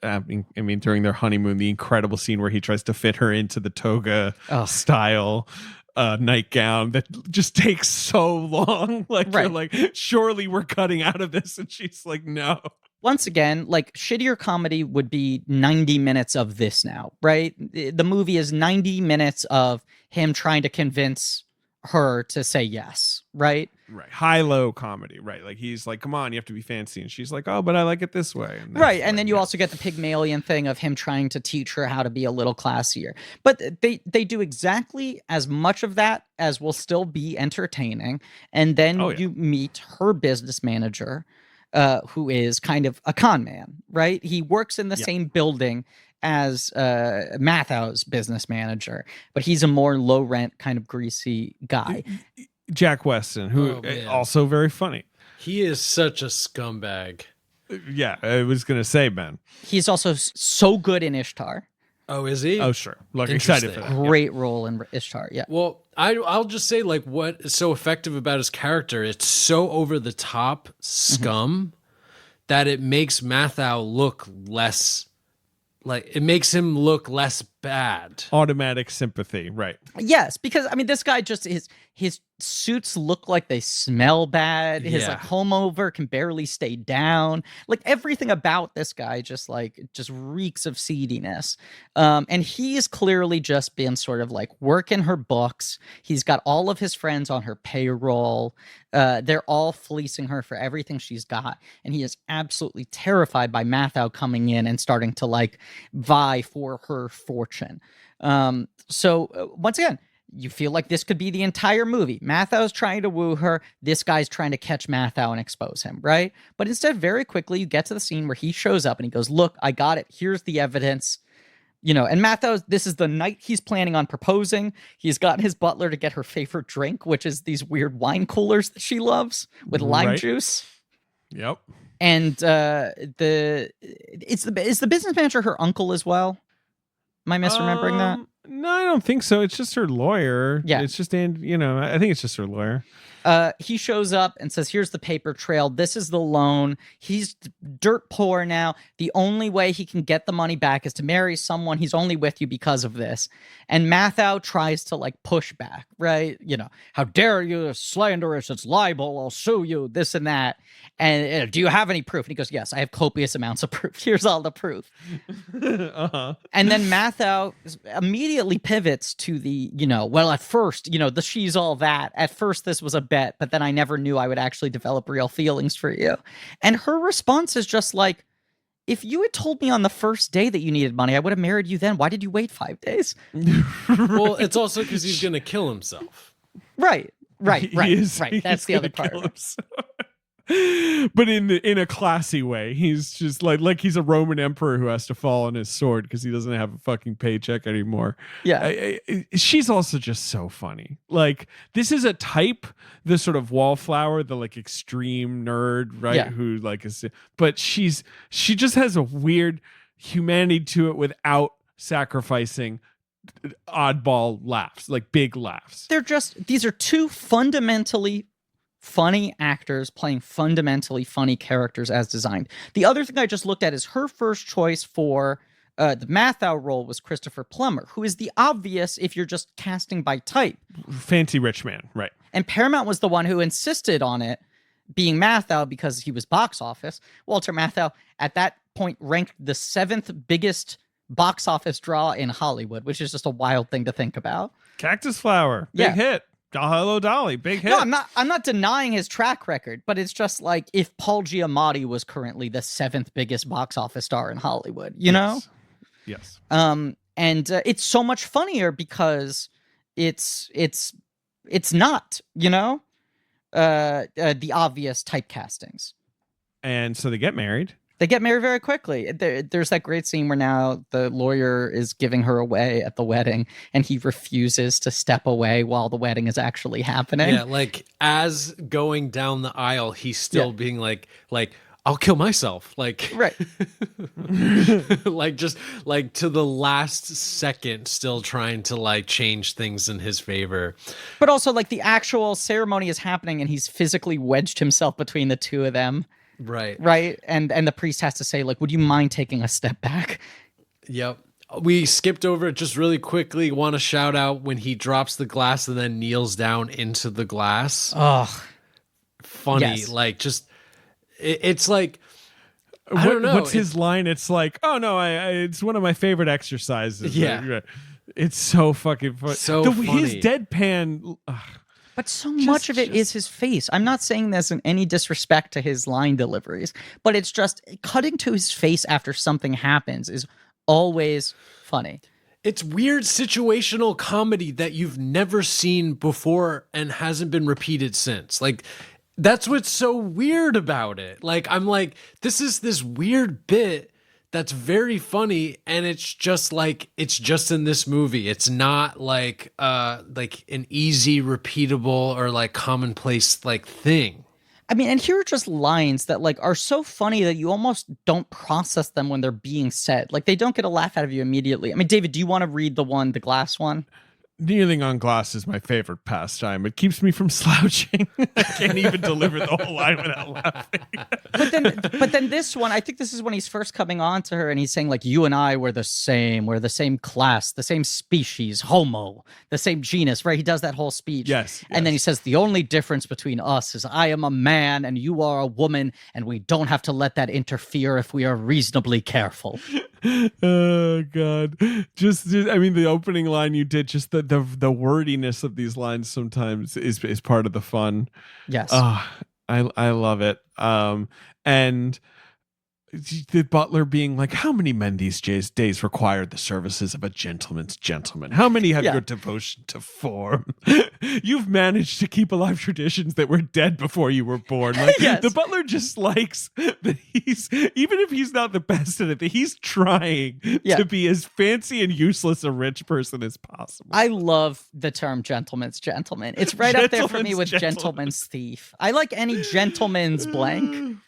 A: during their honeymoon, the incredible scene where he tries to fit her into the toga style nightgown that just takes so long. You're like, surely we're cutting out of this, and she's like, no.
B: Once again, like shittier comedy would be 90 minutes of this now, right? The movie is 90 minutes of him trying to convince her to say yes, right?
A: Right. High-low comedy, right? Like he's like, come on, you have to be fancy. And she's like, oh, but I like it this way. And
B: right. And then you also get the Pygmalion thing of him trying to teach her how to be a little classier. But they do exactly as much of that as will still be entertaining. And then you meet her business manager, who is kind of a con man, right? He works in the same building as Mathau's business manager, but he's a more low rent kind of greasy guy.
A: Jack Weston, who also very funny.
C: He is such a scumbag.
A: Yeah, I was gonna say, Ben.
B: He's also so good in Ishtar.
C: Oh, is he?
A: Oh, sure. Look, excited for that.
B: Great role in Ishtar. Yeah.
C: Well, I'll just say, like, what is so effective about his character? It's so over the top scum that it makes Mathau look less. Like, it makes him look less bad.
A: Automatic sympathy, right?
B: Yes, because I mean, this guy just his suits look like they smell bad. His like home over can barely stay down. Like everything about this guy just reeks of seediness. And he's clearly just been sort of like working her books. He's got all of his friends on her payroll. They're all fleecing her for everything she's got. And he is absolutely terrified by Mathau coming in and starting to like vie for her fortune. So once again, you feel like this could be the entire movie. Mathau's trying to woo her. This guy's trying to catch Mathau and expose him, right? But instead, very quickly, you get to the scene where he shows up and he goes, look, I got it. Here's the evidence. And Mathau, this is the night he's planning on proposing. He's got his butler to get her favorite drink, which is these weird wine coolers that she loves with lime juice.
A: Yep.
B: And is the business manager her uncle as well? Am I misremembering that?
A: No, I don't think so. It's just her lawyer.
B: Yeah.
A: It's just, I think it's just her lawyer.
B: He shows up and says, here's the paper trail. This is the loan. He's dirt poor now. The only way he can get the money back is to marry someone. He's only with you because of this. And Mathau tries to like push back, right? How dare you, slanderous, it's libel, I'll sue you, this and that. And do you have any proof? And he goes, yes, I have copious amounts of proof. Here's all the proof. And then Mathau immediately pivots to the, well, at first, she's all that. At first, this was a bet, but then I never knew I would actually develop real feelings for you. And her response is just like, if you had told me on the first day that you needed money, I would have married you then. Why did you wait 5 days?
C: Well, it's also because he's going to kill himself.
B: Right. That's the other part.
A: But in a classy way. He's just like he's a Roman emperor who has to fall on his sword because he doesn't have a fucking paycheck anymore.
B: Yeah.
A: She's also just so funny. Like, this is a type, the sort of wallflower, the like extreme nerd, right?
B: Yeah.
A: Who like is, but she just has a weird humanity to it without sacrificing oddball laughs, like big laughs.
B: These are two fundamentally funny actors playing fundamentally funny characters as designed. The other thing I just looked at is her first choice for the Mathau role was Christopher Plummer, who is the obvious if you're just casting by type.
A: Fancy rich man, right.
B: And Paramount was the one who insisted on it being Mathau because he was box office. Walter Matthau at that point ranked the 7th biggest box office draw in Hollywood, which is just a wild thing to think about.
A: Cactus Flower, big hit. Hello Dolly, big hit.
B: No, I'm not denying his track record, but it's just like if Paul Giamatti was currently the 7th biggest box office star in Hollywood, you know?
A: Yes.
B: And it's so much funnier because it's not, you know, the obvious typecastings.
A: And so they get married.
B: They get married very quickly. There's that great scene where now the lawyer is giving her away at the wedding, and he refuses to step away while the wedding is actually happening.
C: Yeah, like as going down the aisle, he's still being like, I'll kill myself. Like,
B: right.
C: like just like to the last second, still trying to like change things in his favor.
B: But also like the actual ceremony is happening, and he's physically wedged himself between the two of them. Right. And the priest has to say, like, would you mind taking a step back?
C: Yep. We skipped over it just really quickly. Want to shout out when he drops the glass and then kneels down into the glass.
B: Oh,
C: funny.
B: Yes.
C: Like, just, it's like, I don't know.
A: What's his line? It's like, oh no, it's one of my favorite exercises.
C: Yeah.
A: It's so fucking funny.
C: So funny.
A: His deadpan.
B: But so much of it is his face. I'm not saying this in any disrespect to his line deliveries, but it's just cutting to his face after something happens is always funny.
C: It's weird situational comedy that you've never seen before and hasn't been repeated since. Like, that's what's so weird about it. Like, I'm like, this is this weird bit that's very funny, and it's just in this movie. It's not like an easy, repeatable, or like commonplace like thing.
B: I mean, and here are just lines that like are so funny that you almost don't process them when they're being said. Like, they don't get a laugh out of you immediately. I mean, David, do you want to read the glass one?
A: Kneeling on glass is my favorite pastime. It keeps me from slouching. I can't even deliver the whole line without laughing.
B: But then this one, I think this is when he's first coming on to her, and he's saying like, you and I were the same class, the same species, Homo, the same genus, right? He does that whole speech.
A: Yes.
B: And then he says, the only difference between us is I am a man and you are a woman, and we don't have to let that interfere if we are reasonably careful.
A: Oh God. Just I mean, the opening line you did, just the wordiness of these lines sometimes is part of the fun.
B: Yes.
A: I love it. And the butler being like, how many men these days require the services of a gentleman's gentleman? How many have your devotion to form? You've managed to keep alive traditions that were dead before you were born. Like, the butler just likes that he's, even if he's not the best at it, that he's trying to be as fancy and useless a rich person as possible.
B: I love the term gentleman's gentleman. It's right up there for me with gentleman's thief. I like any gentleman's blank.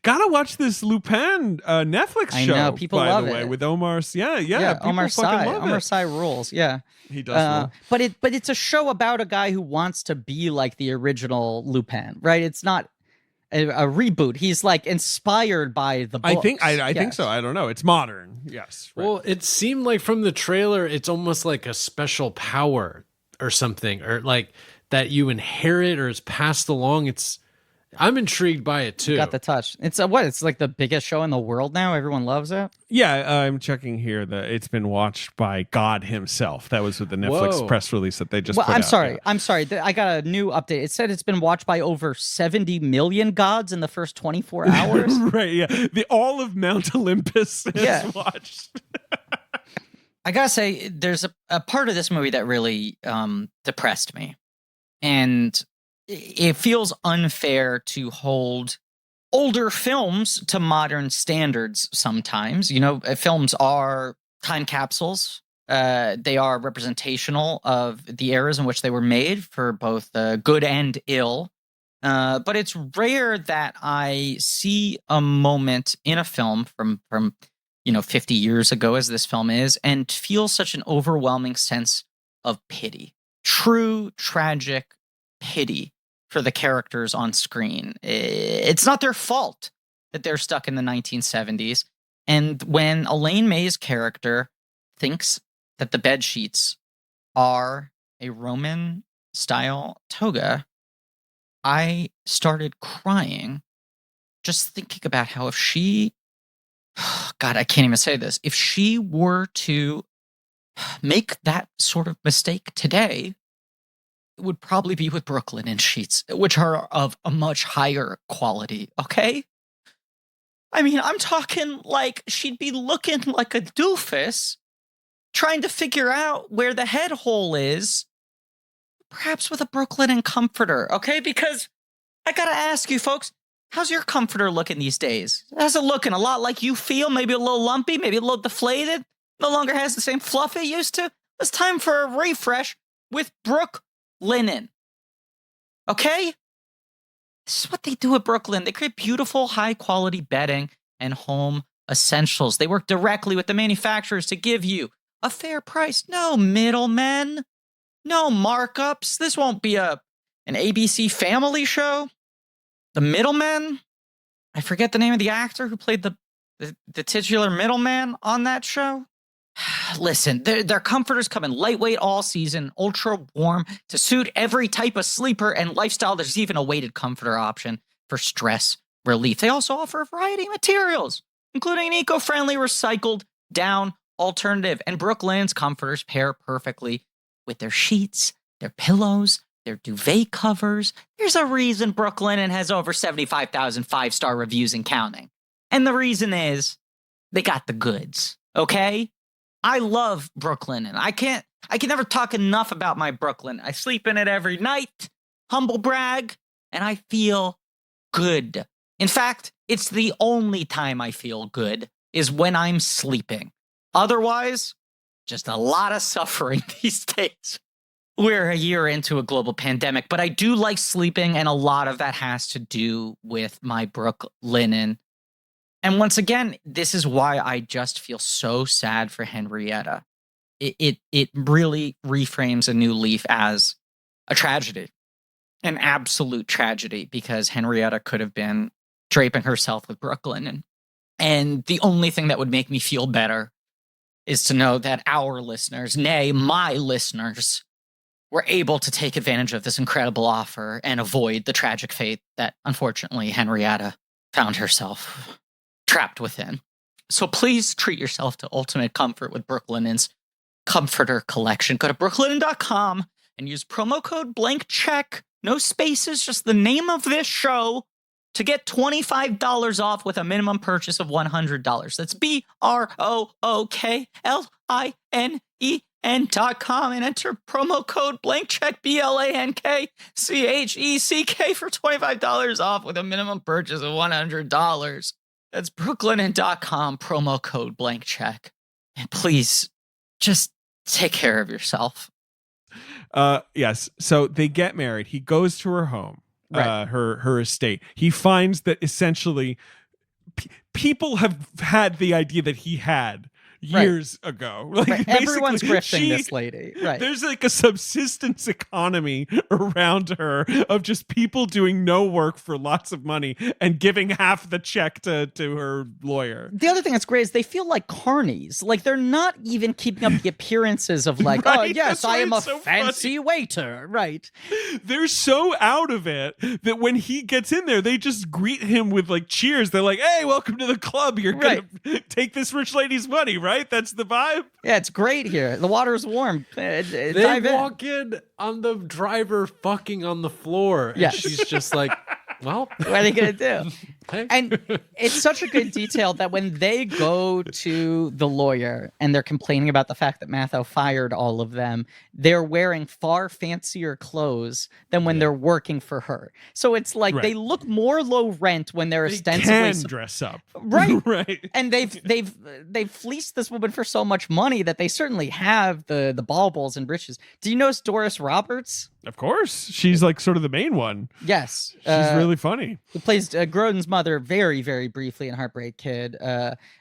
A: Gotta watch this Lupin Netflix show.
B: I know, people
A: by
B: love
A: the way,
B: it.
A: with Omar. Yeah,
B: Omar Sy.
A: love
B: Omar
A: it.
B: Sy rules. Yeah,
A: he does.
B: But it's a show about a guy who wants to be like the original Lupin, right? It's not a reboot. He's like inspired by the books.
A: I think so. I don't know. It's modern. Yes. Right.
C: Well, it seemed like from the trailer, it's almost like a special power or something, or like that you inherit or is passed along. I'm intrigued by it too.
B: Got the touch. It's what? It's like the biggest show in the world now. Everyone loves it.
A: Yeah, I'm checking here that it's been watched by God himself. That was with the Netflix press release that they just put
B: I'm
A: out.
B: sorry.
A: Yeah.
B: I'm sorry. I got a new update. It said it's been watched by over 70 million gods in the first 24 hours.
A: Right, yeah. All of Mount Olympus is watched.
D: I gotta say, there's a part of this movie that really depressed me. And it feels unfair to hold older films to modern standards sometimes. You know, films are time capsules. They are representational of the eras in which they were made for both good and ill. But it's rare that I see a moment in a film from 50 years ago, as this film is, and feel such an overwhelming sense of pity. True, tragic pity for the characters on screen. It's not their fault that they're stuck in the 1970s. And when Elaine May's character thinks that the bed sheets are a Roman-style toga, I started crying just thinking about how if she... God, I can't even say this. If she were to make that sort of mistake today, it would probably be with Brooklyn and sheets, which are of a much higher quality, okay? I mean, I'm talking like she'd be looking like a doofus, trying to figure out where the head hole is, perhaps with a Brooklyn and comforter, okay? Because I gotta ask you folks, how's your comforter looking these days? How's it looking? A lot like you feel? Maybe a little lumpy? Maybe a little deflated? No longer has the same fluff it used to? It's time for a refresh with Brook Linen. Okay? This is what they do at Brooklyn. They create beautiful, high-quality bedding and home essentials. They work directly with the manufacturers to give you a fair price. No middlemen. No markups. This won't be an ABC family show. The middleman, I forget the name of the actor who played the titular middleman on that show. Listen, their comforters come in lightweight all season, ultra warm to suit every type of sleeper and lifestyle. There's even a weighted comforter option for stress relief. They also offer a variety of materials, including an eco-friendly recycled down alternative. And Brooklyn's comforters pair perfectly with their sheets, their pillows, their duvet covers. There's a reason Brooklyn has over 75,000 five-star reviews and counting. And the reason is they got the goods, okay? I love Brooklyn, and I can never talk enough about my Brooklyn. I sleep in it every night, humble brag, and I feel good. In fact, it's the only time I feel good is when I'm sleeping. Otherwise, just a lot of suffering these days. We're a year into a global pandemic, but I do like sleeping, and a lot of that has to do with my Brook Linen. And once again, this is why I just feel so sad for Henrietta. It really reframes a new leaf as a tragedy, an absolute tragedy, because Henrietta could have been draping herself with Brook Linen. And the only thing that would make me feel better is to know that our listeners, nay, my listeners, were able to take advantage of this incredible offer and avoid the tragic fate that, unfortunately, Henrietta found herself trapped within. So please treat yourself to ultimate comfort with Brook Linen's Comforter Collection. Go to brooklinen.com and use promo code BLANKCHECK, no spaces, just the name of this show, to get $25 off with a minimum purchase of $100. That's BROOKLINEN.com and enter promo code BLANKCHECK, BLANKCHECK for $25 off with a minimum purchase of $100. That's brooklinen.com, promo code BLANKCHECK. And please, just take care of yourself.
A: Yes. So they get married. He goes to her home,
B: Right.
A: her estate. He finds that essentially people have had the idea that he had years ago. Like
B: Right. Everyone's
A: basically,
B: grifting this lady. Right.
A: There's like a subsistence economy around her of just people doing no work for lots of money and giving half the check to her lawyer.
B: The other thing that's great is they feel like carnies. Like they're not even keeping up the appearances of like,
A: Right?
B: oh yes,
A: That's why
B: I am a
A: it's so
B: fancy waiter. Right.
A: They're so out of it that when he gets in there, they just greet him with like cheers. They're like, hey, welcome to the club. You're going to take this rich lady's money, right? That's the vibe.
B: Yeah, it's great here. The water's warm.
C: They
B: Dive in.
C: walk in on the driver fucking on the floor. And
B: Yes.
C: she's just like, well,
B: What are they gonna do?
C: hey.
B: And it's such a good detail that when they go to the lawyer and they're complaining about the fact that Matho fired all of them, they're wearing far fancier clothes than when they're working for her. So it's like
A: Right.
B: they look more low rent when they're
A: They
B: ostensibly
A: can dress up.
B: right.
A: Right.
B: And they've fleeced this woman for so much money that they certainly have the baubles and riches. Do you know Doris Roberts?
A: Of course. She's like sort of the main one.
B: Yes,
A: She's really funny.
B: who plays Grodin's mother very, very briefly in Heartbreak Kid,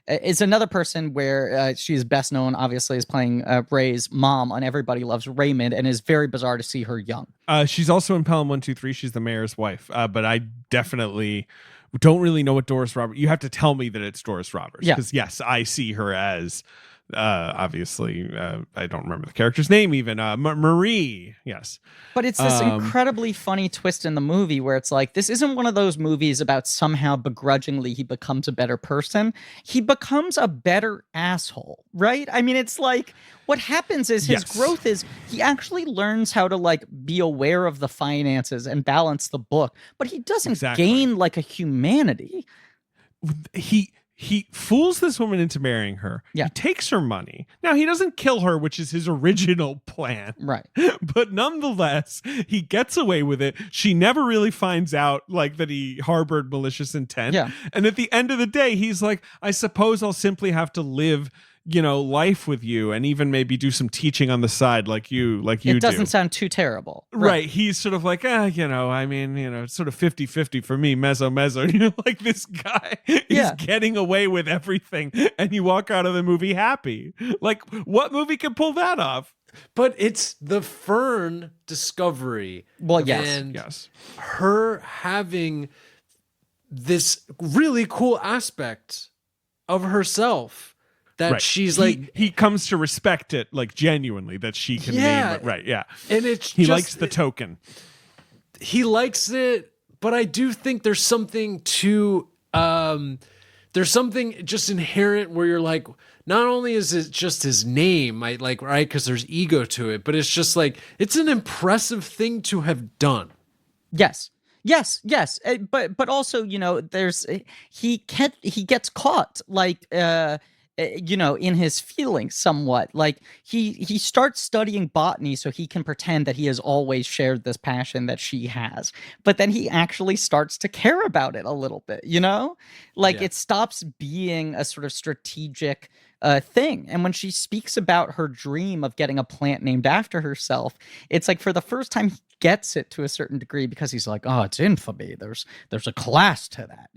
B: is another person where she is best known, obviously, as playing Ray's mom on Everybody Loves Raymond, and is very bizarre to see her young.
A: She's also in Pelham 123. She's the mayor's wife. But I definitely don't really know what Doris Roberts. You have to tell me that it's Doris Roberts.
B: Yeah.
A: Because yes, I see her as obviously I don't remember the character's name even. Marie. Yes.
B: But it's this incredibly funny twist in the movie where it's like, this isn't one of those movies about somehow begrudgingly he becomes a better person. He becomes a better asshole, right? I mean, it's like what happens is his growth is he actually learns how to like be aware of the finances and balance the book, but he doesn't gain like a humanity.
A: He fools this woman into marrying her.
B: Yeah.
A: He takes her money. Now, he doesn't kill her, which is his original plan.
B: Right.
A: But nonetheless, he gets away with it. She never really finds out like that he harbored malicious intent.
B: Yeah.
A: And at the end of the day, he's like, I suppose I'll simply have to live, life with you and even maybe do some teaching on the side like you do.
B: It doesn't sound too terrible.
A: Right. He's sort of like, it's sort of 50-50 for me, mezzo. Like this guy is getting away with everything and you walk out of the movie happy. Like, what movie can pull that off?
C: But it's the Fern discovery.
B: Well, yes.
C: And her having this really cool aspect of herself. That she's like
A: he comes to respect it like genuinely that she can name it. Right, yeah.
C: And
A: he likes the token.
C: He likes it, but I do think there's something there's something just inherent where you're like, not only is it just his name, right? Because there's ego to it, but it's just like it's an impressive thing to have done.
B: Yes. But also, there's he gets caught like in his feelings somewhat. Like he starts studying botany so he can pretend that he has always shared this passion that she has. But then he actually starts to care about it a little bit, it stops being a sort of strategic thing. And when she speaks about her dream of getting a plant named after herself, it's like for the first time he gets it to a certain degree because he's like, oh, it's infamy. There's a class to that,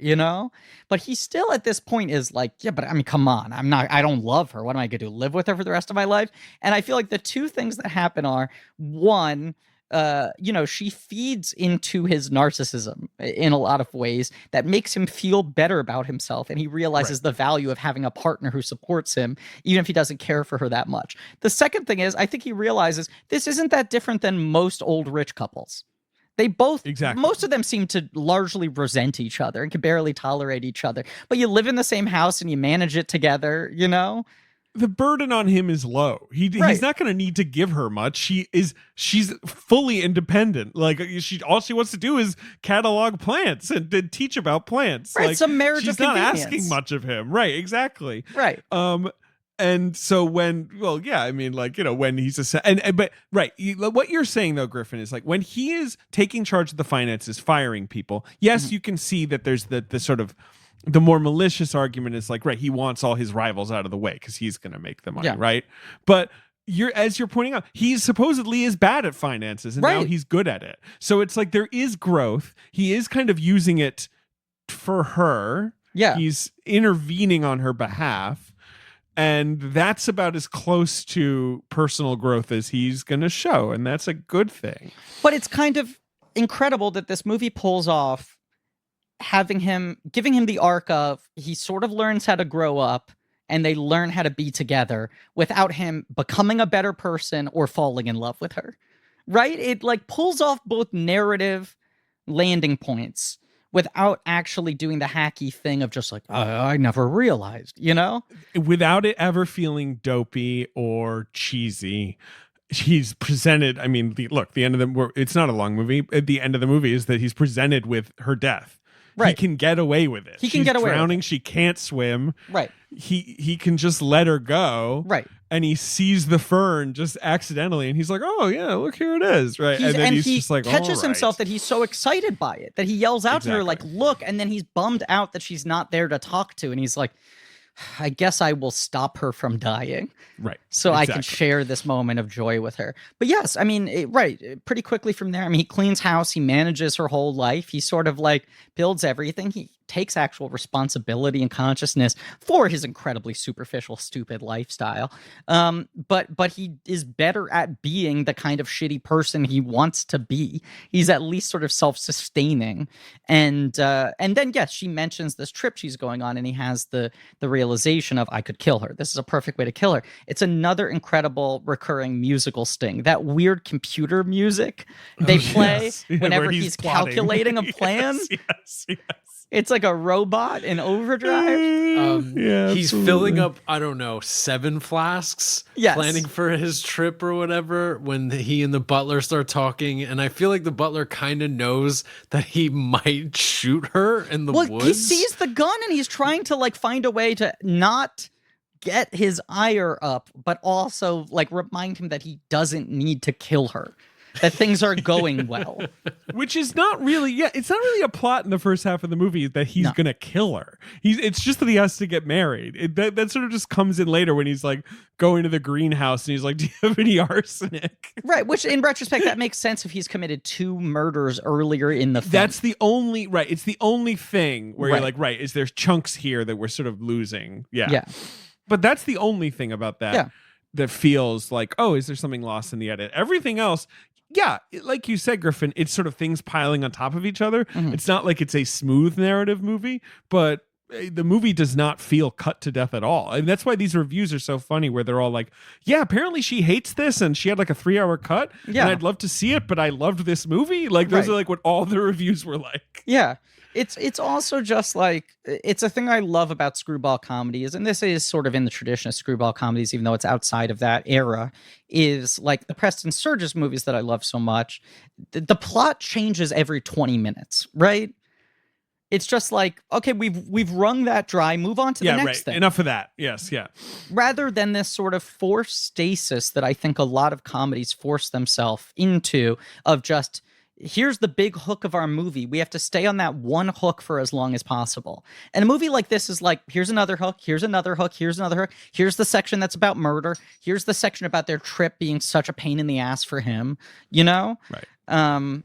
B: But he still at this point is like, yeah, but I mean, come on. I don't love her. What am I going to do? Live with her for the rest of my life? And I feel like the two things that happen are, one, she feeds into his narcissism in a lot of ways that makes him feel better about himself. And he realizes the value of having a partner who supports him, even if he doesn't care for her that much. The second thing is, I think he realizes this isn't that different than most old rich couples. They both, most of them seem to largely resent each other and can barely tolerate each other. But you live in the same house and you manage it together,
A: The burden on him is low. He's not going to need to give her much. She's fully independent. Like all she wants to do is catalog plants and teach about plants.
B: Right,
A: like,
B: some marriage
A: she's
B: of
A: not
B: convenience.
A: asking much of him. Right, exactly.
B: Right.
A: And so when he's what you're saying though, Griffin, is like when he is taking charge of the finances, firing people. Yes, you can see that there's the sort of the more malicious argument is like, right, he wants all his rivals out of the way because he's going to make the money, right? But as you're pointing out, he supposedly is bad at finances and now he's good at it. So it's like there is growth. He is kind of using it for her.
B: Yeah.
A: He's intervening on her behalf. And that's about as close to personal growth as he's going to show. And that's a good thing.
B: But it's kind of incredible that this movie pulls off giving him the arc of he sort of learns how to grow up and they learn how to be together without him becoming a better person or falling in love with her. Right? It like pulls off both narrative landing points without actually doing the hacky thing of just like, I never realized, you know?
A: Without it ever feeling dopey or cheesy. He's presented, I mean, the end of it's not a long movie. At the end of the movie is that he's presented with her death.
B: Right.
A: He can get away with it.
B: She's drowning.
A: She can't swim.
B: Right.
A: He can just let her go.
B: Right.
A: And he sees the fern just accidentally, and he's like, "Oh yeah, look, here it is!" Right, and then he's just like,
B: catches himself that he's so excited by it that he yells out to her like, "Look!" And then he's bummed out that she's not there to talk to, and he's like, I guess I will stop her from dying.
A: Right.
B: So I can share this moment of joy with her. But yes, I mean, pretty quickly from there, I mean, he cleans house, he manages her whole life. He sort of like builds everything. He takes actual responsibility and consciousness for his incredibly superficial, stupid lifestyle. But he is better at being the kind of shitty person he wants to be. He's at least sort of self-sustaining. And then, yes, she mentions this trip she's going on, and he has the realization of, I could kill her. This is a perfect way to kill her. It's another incredible recurring musical sting. That weird computer music they play whenever he's calculating a plan.
A: Yes.
B: It's like a robot in overdrive.
C: He's filling up, I don't know, 7 flasks, planning for his trip or whatever, when he and the butler start talking. And I feel like the butler kind of knows that he might shoot her in the woods.
B: He sees the gun and he's trying to like find a way to not get his ire up, but also like remind him that he doesn't need to kill her. That things are going well.
A: Which is not really, it's not really a plot in the first half of the movie that he's going to kill her. It's just that he has to get married. That sort of just comes in later when he's like going to the greenhouse and he's like, do you have any arsenic?
B: Right, which in retrospect, that makes sense if he's committed 2 murders earlier in the film.
A: That's the only, it's the only thing where you're like, is there's chunks here that we're sort of losing. Yeah. But that's the only thing about that that feels like, oh, is there something lost in the edit? Everything else, like you said, Griffin, it's sort of things piling on top of each other. Mm-hmm. It's not like it's a smooth narrative movie, but the movie does not feel cut to death at all. And that's why these reviews are so funny, where they're all like, apparently she hates this and she had like a 3-hour cut. Yeah. And I'd love to see it, but I loved this movie. Like those are like what all the reviews were like.
B: Yeah. It's also just like, it's a thing I love about screwball comedies, and this is sort of in the tradition of screwball comedies, even though it's outside of that era, is like the Preston Sturges movies that I love so much. The plot changes every 20 minutes, right? It's just like, okay, we've wrung that dry, move on to the next thing.
A: Enough of that. Yes, yeah.
B: Rather than this sort of forced stasis that I think a lot of comedies force themselves into, of just, here's the big hook of our movie. We have to stay on that one hook for as long as possible. And a movie like this is like, here's another hook, here's another hook, here's another hook. Here's the section that's about murder. Here's the section about their trip being such a pain in the ass for him, you know?
A: Right.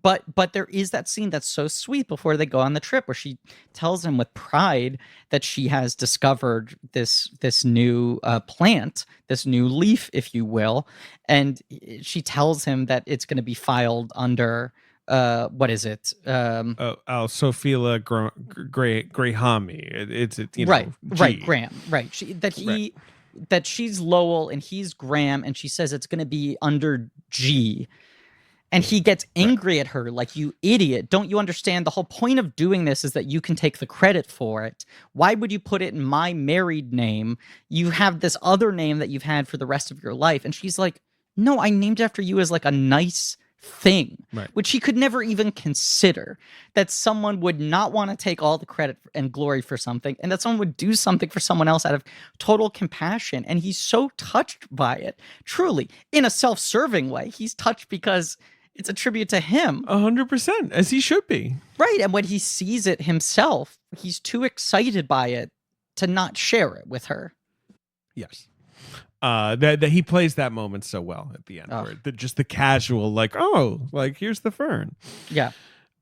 B: But there is that scene that's so sweet before they go on the trip, where she tells him with pride that she has discovered this new plant, this new leaf, if you will, and she tells him that it's going to be filed under what is it?
A: Sophia Grahami. It's you know,
B: right, Graham. Right. That she's Lowell and he's Graham, and she says it's going to be under G. And he gets angry at her, like, you idiot. Don't you understand? The whole point of doing this is that you can take the credit for it. Why would you put it in my married name? You have this other name that you've had for the rest of your life. And she's like, no, I named after you as like a nice thing, which he could never even consider, that someone would not want to take all the credit and glory for something, and that someone would do something for someone else out of total compassion. And he's so touched by it, truly, in a self-serving way. He's touched because it's a tribute to him.
A: 100%, as he should be.
B: Right, and when he sees it himself, he's too excited by it to not share it with her.
A: Yes. That he plays that moment so well at the end, where just the casual, like, oh, like, here's the fern.
B: Yeah.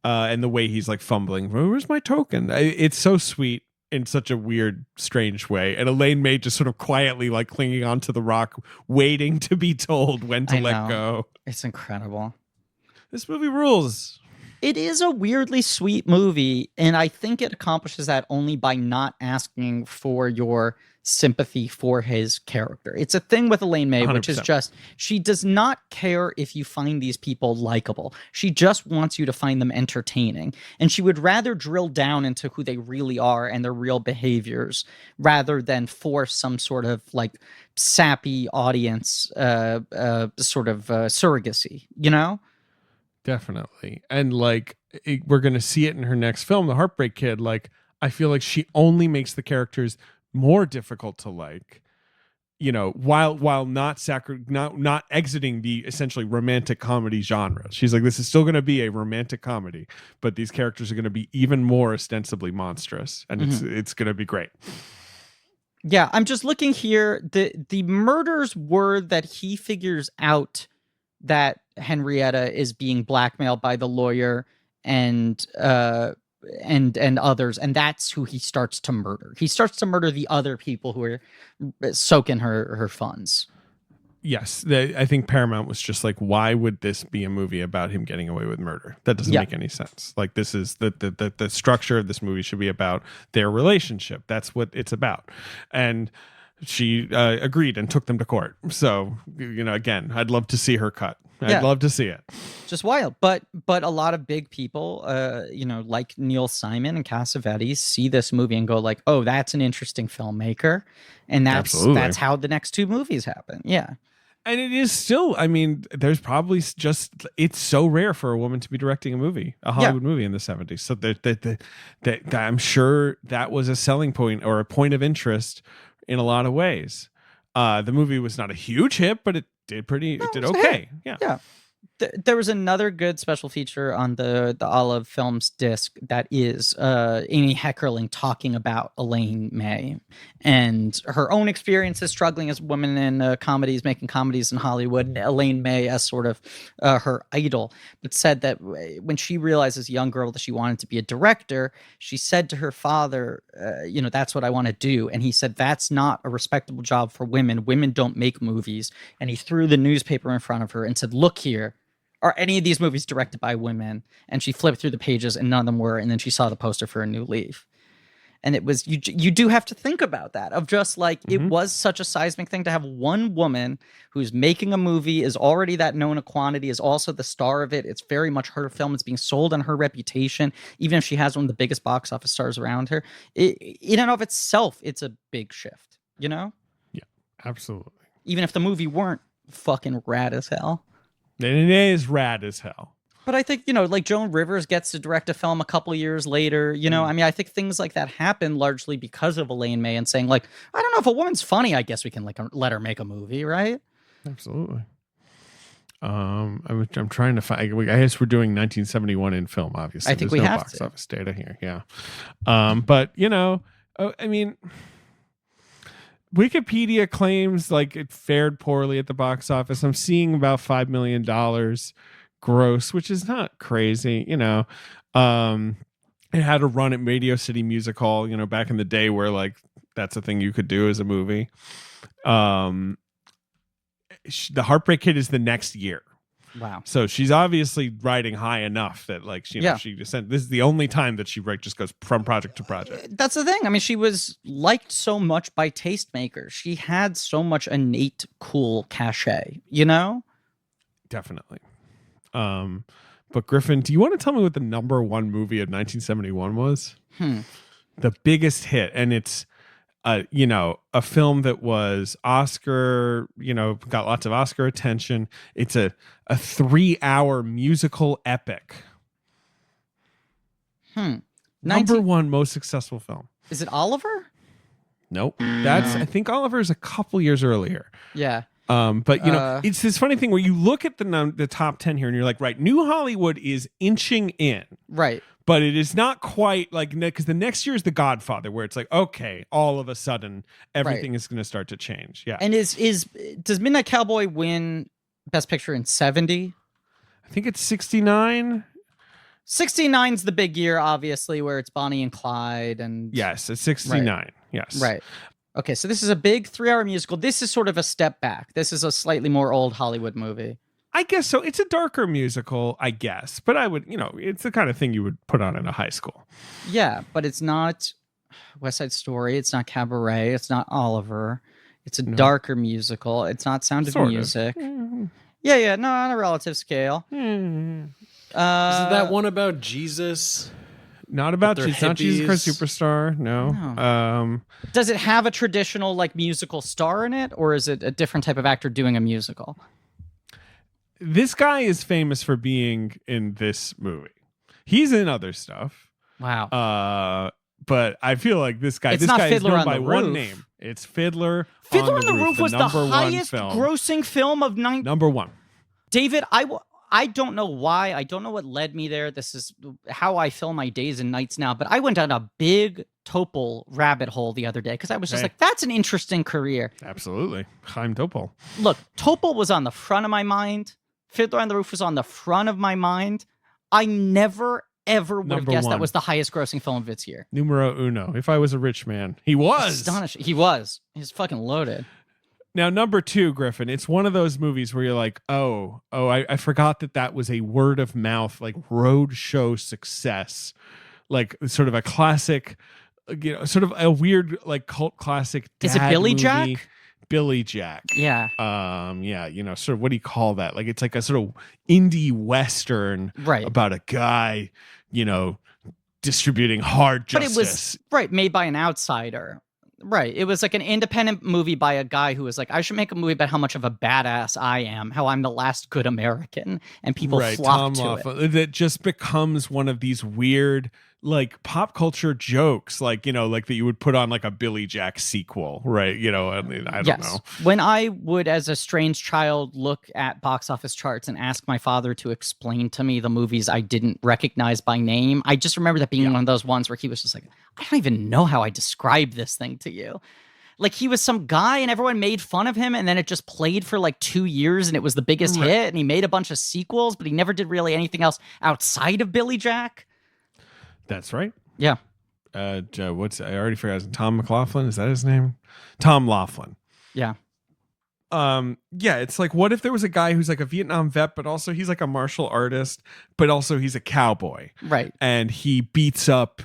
A: And the way he's like fumbling, where's my token? It's so sweet. in such a weird, strange way. And Elaine May just sort of quietly like clinging onto the rock, waiting to be told when to let go.
B: It's incredible.
A: This movie rules.
B: It is a weirdly sweet movie, and I think it accomplishes that only by not asking for your sympathy for his character. It's a thing with Elaine May,
A: 100%.
B: which is just, she does not care if you find these people likable. She just wants you to find them entertaining. And she would rather drill down into who they really are and their real behaviors rather than force some sort of like sappy audience sort of surrogacy, you know?
A: Definitely. And like we're going to see it in her next film, The Heartbreak Kid. Like I feel like she only makes the characters more difficult to like, you know, while not exiting the essentially romantic comedy genre. She's like, this is still going to be a romantic comedy, but these characters are going to be even more ostensibly monstrous, and it's going to be great.
B: Yeah, I'm just looking here. The murders were that he figures out that Henrietta is being blackmailed by the lawyer and others, and that's who he starts to murder. He starts to murder the other people who are soaking her funds. Yes,
A: I think Paramount was just like, why would this be a movie about him getting away with murder? That doesn't make any sense. Like, this is the structure of this movie should be about their relationship. That's what it's about. And she agreed and took them to court. So, you know, again, I'd love to see her cut. I'd love to see it.
B: Just wild. But a lot of big people, you know, like Neil Simon and Cassavetes see this movie and go like, oh, that's an interesting filmmaker. And that's how the next two movies happen. Yeah.
A: And it is still, I mean, there's probably just, it's so rare for a woman to be directing a Hollywood movie in the 70s. So that I'm sure that was a selling point or a point of interest in a lot of ways. The movie was not a huge hit, but it did okay. Yeah.
B: There was another good special feature on the Olive Films disc that is Amy Heckerling talking about Elaine May and her own experiences struggling as a woman in comedies, making comedies in Hollywood, and Elaine May as sort of her idol. But said that when she realized as a young girl that she wanted to be a director, she said to her father, you know, that's what I want to do. And he said, that's not a respectable job for women. Women don't make movies. And he threw the newspaper in front of her and said, look here. Are any of these movies directed by women? And she flipped through the pages and none of them were. And then she saw the poster for A New Leaf. And it was, you do have to think about that, of just like, it was such a seismic thing to have one woman who's making a movie, is already that known a quantity, is also the star of it. It's very much her film. It's being sold on her reputation, even if she has one of the biggest box office stars around her. In and of itself, it's a big shift, you know?
A: Yeah, absolutely.
B: Even if the movie weren't fucking rad as hell.
A: And it is rad as hell.
B: But I think, you know, like Joan Rivers gets to direct a film a couple years later, you know, I mean, I think things like that happen largely because of Elaine May and saying like, I don't know, if a woman's funny, I guess we can like let her make a movie, right?
A: Absolutely. I'm trying to find, I guess we're doing 1971 in film, obviously.
B: I think
A: There's
B: we
A: no
B: have
A: box
B: to.
A: office data here. Yeah. But, you know, I mean, Wikipedia claims like it fared poorly at the box office. I'm seeing about $5 million gross, which is not crazy, you know. It had a run at Radio City Music Hall, you know, back in the day where like that's a thing you could do as a movie. The Heartbreak Kid is the next year.
B: Wow.
A: So she's obviously riding high enough that like, you know, she just said this is the only time that she just goes from project to project.
B: That's the thing. I mean, she was liked so much by tastemakers. She had so much innate cool cachet, you know?
A: Definitely. But Griffin, do you want to tell me what the number one movie of 1971 was? The biggest hit, and it's you know, a film that was Oscar, you know, got lots of Oscar attention. It's a 3-hour musical epic. Number one most successful film.
B: Is it Oliver?
A: Nope. That's I think Oliver's a couple years earlier.
B: Yeah.
A: But you know, it's this funny thing where you look at the top 10 here and you're like, right, New Hollywood is inching in.
B: Right.
A: But it is not quite like, because the next year is The Godfather, where it's like, okay, all of a sudden everything is going to start to change. Yeah.
B: And does Midnight Cowboy win Best Picture in 70?
A: I think it's 69.
B: 69's the big year, obviously, where it's Bonnie and Clyde. And
A: Yes, it's 69. Right. Yes.
B: Right. Okay, so this is a big 3-hour musical. This is sort of a step back. This is a slightly more old Hollywood movie.
A: I guess so. It's a darker musical, I guess. But I would, it's the kind of thing you would put on in a high school.
B: Yeah, but it's not West Side Story. It's not Cabaret. It's not Oliver. It's a darker musical. It's not Sound of Music. Yeah, no, on a relative scale.
C: Isn't that one about Jesus?
A: Not about Jesus. Not Jesus Christ Superstar. No.
B: Does it have a traditional like musical star in it, or is it a different type of actor doing a musical?
A: This guy is famous for being in this movie. He's in other stuff.
B: Wow.
A: But I feel like this guy.
B: It's
A: this
B: not
A: guy
B: Fiddler
A: is known
B: on
A: by
B: the
A: one
B: Roof.
A: name. It's Fiddler.
B: Fiddler on the Roof was the
A: number
B: highest
A: one film.
B: grossing film of
A: Number one.
B: David, I don't know why. I don't know what led me there. This is how I fill my days and nights now. But I went down a big Topol rabbit hole the other day because I was just like, that's an interesting career.
A: Absolutely. Chaim Topol.
B: Look, Topol was on the front of my mind. Fiddler on the Roof was on the front of my mind. I never, ever would have guessed that was the highest grossing film of its year.
A: Numero uno. If I was a rich man. He was.
B: Astonishing. He was. He's fucking loaded.
A: Now, number 2, Griffin, it's one of those movies where you're like, I forgot that was a word of mouth, like road show success, like sort of a classic, sort of a weird, like cult classic.
B: Is it Billy
A: movie.
B: Jack?
A: Billy Jack.
B: Yeah.
A: Sort of what do you call that? Like it's like a sort of indie western about a guy, distributing hard justice.
B: But it was made by an outsider. Right. It was like an independent movie by a guy who was like, I should make a movie about how much of a badass I am, how I'm the last good American, and people flock to it.
A: That just becomes one of these weird, like pop culture jokes, like that you would put on like a Billy Jack sequel, right? I mean, I don't know.
B: When I would, as a strange child, look at box office charts and ask my father to explain to me the movies I didn't recognize by name, I just remember that being one of those ones where he was just like, I don't even know how I describe this thing to you. Like he was some guy and everyone made fun of him, and then it just played for like 2 years and it was the biggest hit, and he made a bunch of sequels, but he never did really anything else outside of Billy Jack.
A: That's right.
B: Yeah.
A: I already forgot. Tom McLaughlin? Is that his name? Tom Laughlin.
B: Yeah.
A: It's like, what if there was a guy who's like a Vietnam vet, but also he's like a martial artist, but also he's a cowboy.
B: Right.
A: And he beats up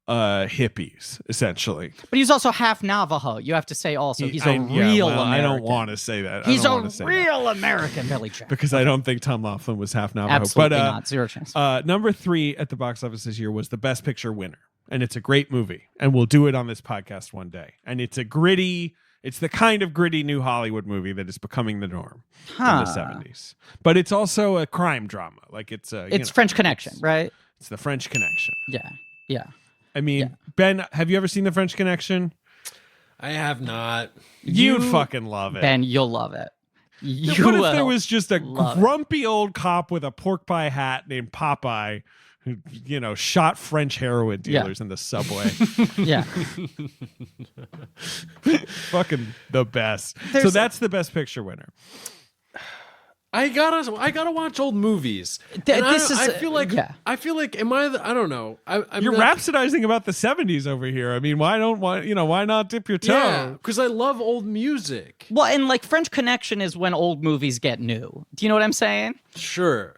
A: hippies, essentially.
B: But he's also half Navajo. You have to say also he's a real American.
A: I don't want to say that.
B: He's a real American, Billy Jack.
A: Because I don't think Tom Laughlin was half Navajo.
B: Absolutely not. Zero chance.
A: Number 3 at the box office this year was the Best Picture winner. And it's a great movie. And we'll do it on this podcast one day. And it's the kind of gritty new Hollywood movie that is becoming the norm in the 70s. But it's also a crime drama. Like it's
B: French Connection, right?
A: It's the French Connection.
B: Yeah.
A: I mean, Ben, have you ever seen The French Connection?
C: I have not.
A: You'd fucking love it.
B: Ben, you'll love it.
A: What if there was just a grumpy old cop with a pork pie hat named Popeye who, shot French heroin dealers in the subway?
B: Yeah.
A: Fucking the best. So that's the Best Picture winner.
C: I gotta watch old movies. I feel like I don't know.
A: You're rhapsodizing about the 70s over here. I mean, why not dip your toe?
C: Yeah, because I love old music.
B: Well, and like French Connection is when old movies get new. Do you know what I'm saying?
C: Sure.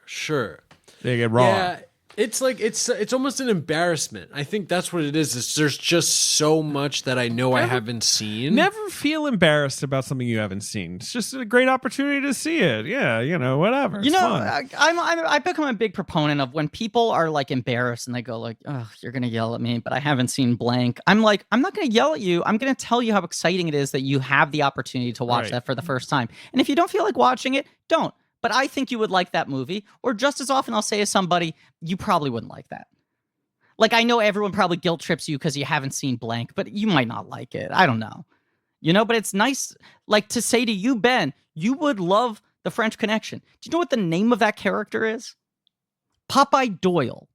A: They get wrong.
C: Yeah. It's like it's almost an embarrassment. I think that's what it is. There's just so much that I know I haven't seen.
A: Never feel embarrassed about something you haven't seen. It's just a great opportunity to see it. Yeah, whatever. It's fun.
B: I've become a big proponent of when people are like embarrassed and they go like, "Oh, you're gonna yell at me," but I haven't seen blank. I'm like, I'm not gonna yell at you. I'm gonna tell you how exciting it is that you have the opportunity to watch that for the first time. And if you don't feel like watching it, don't. But I think you would like that movie. Or just as often, I'll say to somebody, you probably wouldn't like that. Like, I know everyone probably guilt trips you because you haven't seen blank, but you might not like it. I don't know. But it's nice, like, to say to you, Ben, you would love The French Connection. Do you know what the name of that character is? Popeye Doyle.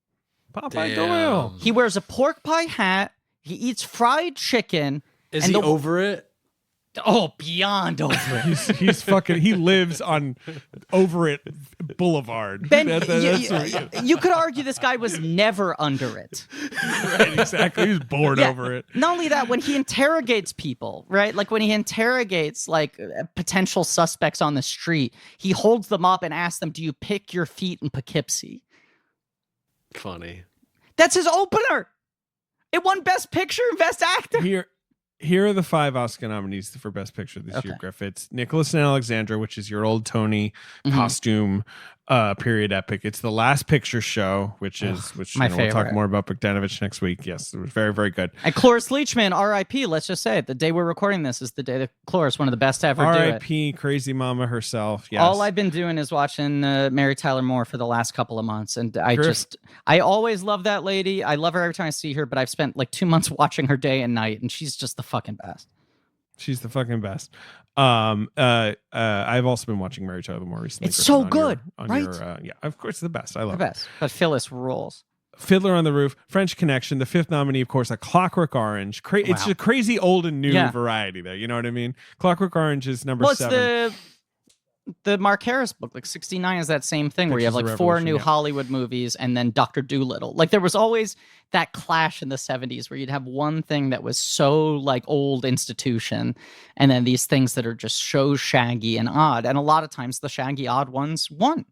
A: Popeye Doyle.
B: He wears a pork pie hat. He eats fried chicken.
C: Is he over it?
B: Oh, beyond over it.
A: He's fucking. He lives on Over It Boulevard.
B: Ben,
A: That's
B: you could argue this guy was never under it.
A: right, exactly. He's bored over it.
B: Not only that, when he interrogates people, right? Like when he interrogates like potential suspects on the street, he holds them up and asks them, "Do you pick your feet in Poughkeepsie?"
C: Funny.
B: That's his opener. It won Best Picture and Best Actor.
A: Here are the 5 Oscar nominees for Best Picture this year, Griff. It's Nicholas and Alexandra, which is your old Tony costume period epic. It's The Last Picture Show, which
B: my
A: we'll talk more about Bogdanovich next week. Yes, it was very, very good.
B: And Cloris Leachman, R.I.P. Let's just say it. The day we're recording this is the day that Cloris, one of the best to ever do it.
A: R.I.P. Crazy Mama herself. Yes.
B: All I've been doing is watching Mary Tyler Moore for the last couple of months, and I always love that lady. I love her every time I see her, but I've spent like 2 months watching her day and night, and she's just the fucking best.
A: She's the fucking best. I've also been watching Mary Tyler more recently.
B: It's so good, right?
A: Yeah, of course, the best. I love
B: the
A: it.
B: best. But Phyllis rules.
A: Fiddler on the Roof, French Connection, the 5th nominee, of course, A Clockwork Orange. It's a crazy old and new variety there. You know what I mean? Clockwork Orange is number 7.
B: It's the Mark Harris book. Like 69 is that same thing where you have like 4 new Hollywood movies and then Dr. Dolittle. Like there was always that clash in the 70s where you'd have one thing that was so like old institution and then these things that are just so shaggy and odd. And a lot of times the shaggy odd ones won.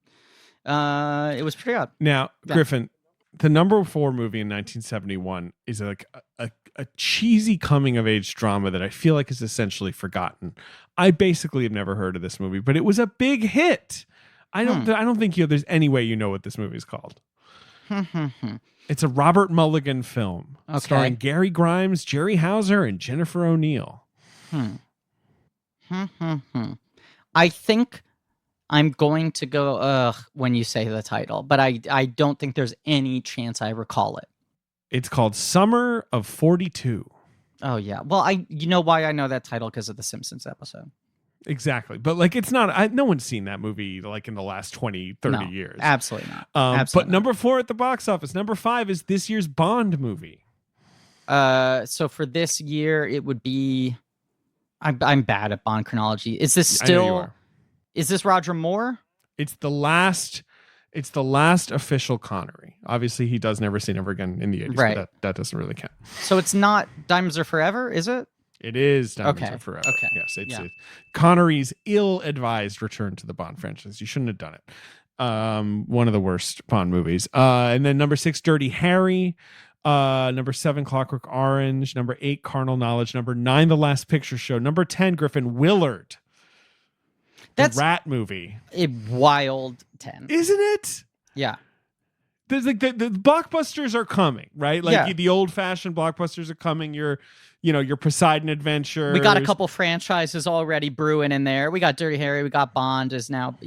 B: It was pretty odd.
A: Now, Griffin, the number 4 movie in 1971 is like a cheesy coming of age drama that I feel like is essentially forgotten. I basically have never heard of this movie, but it was a big hit. I don't think there's any way you know what this movie is called. It's a Robert Mulligan film starring Gary Grimes, Jerry Hauser, and Jennifer O'Neill.
B: I think I'm going to go when you say the title, but I don't think there's any chance I recall it.
A: It's called Summer of 42.
B: Oh yeah. Well, you know why I know that title because of the Simpsons episode.
A: Exactly. But like it's not no one's seen that movie like in the last 20, 30 years.
B: Absolutely not.
A: But number 4 at the box office, number 5 is this year's Bond movie.
B: So for this year it would be I'm bad at Bond chronology. Is this still Is this Roger Moore?
A: It's the last official Connery. Obviously, he does Never Say Never Again in the 80s,
B: right.
A: But that doesn't really count.
B: So it's not Diamonds Are Forever, is it?
A: It is Diamonds Are Forever.
B: Okay.
A: Yes, it's Connery's ill-advised return to the Bond franchise. You shouldn't have done it. One of the worst Bond movies. And then number 6, Dirty Harry. Number 7, Clockwork Orange. Number 8, Carnal Knowledge. Number 9, The Last Picture Show. Number 10, Griffin, Willard. That's the rat movie.
B: A wild 10.
A: Isn't it?
B: Yeah.
A: There's like the blockbusters are coming, right? Like the old-fashioned blockbusters are coming. Your Poseidon Adventure.
B: We got a couple franchises already brewing in there. We got Dirty Harry. We got Bond is now,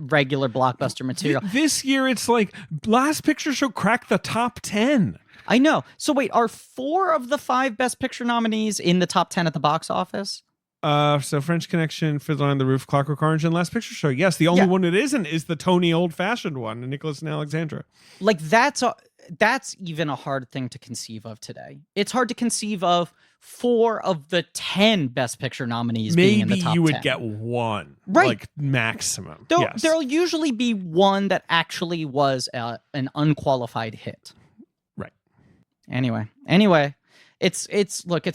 B: regular blockbuster material.
A: This year, it's like Last Picture Show cracked the top 10.
B: I know. So wait, are 4 of the 5 Best Picture nominees in the top 10 at the box office?
A: So French Connection, Fiddler on the Roof, Clockwork Orange, and Last Picture Show. Yes, the only one that isn't is the Tony old-fashioned one, Nicholas and Alexandra.
B: Like that's even a hard thing to conceive of today. It's hard to conceive of 4 of the 10 Best Picture nominees being in the top 10.
A: Maybe you would get one,
B: right?
A: Like maximum.
B: There'll usually be one that actually was an unqualified hit.
A: Right.
B: Anyway, it's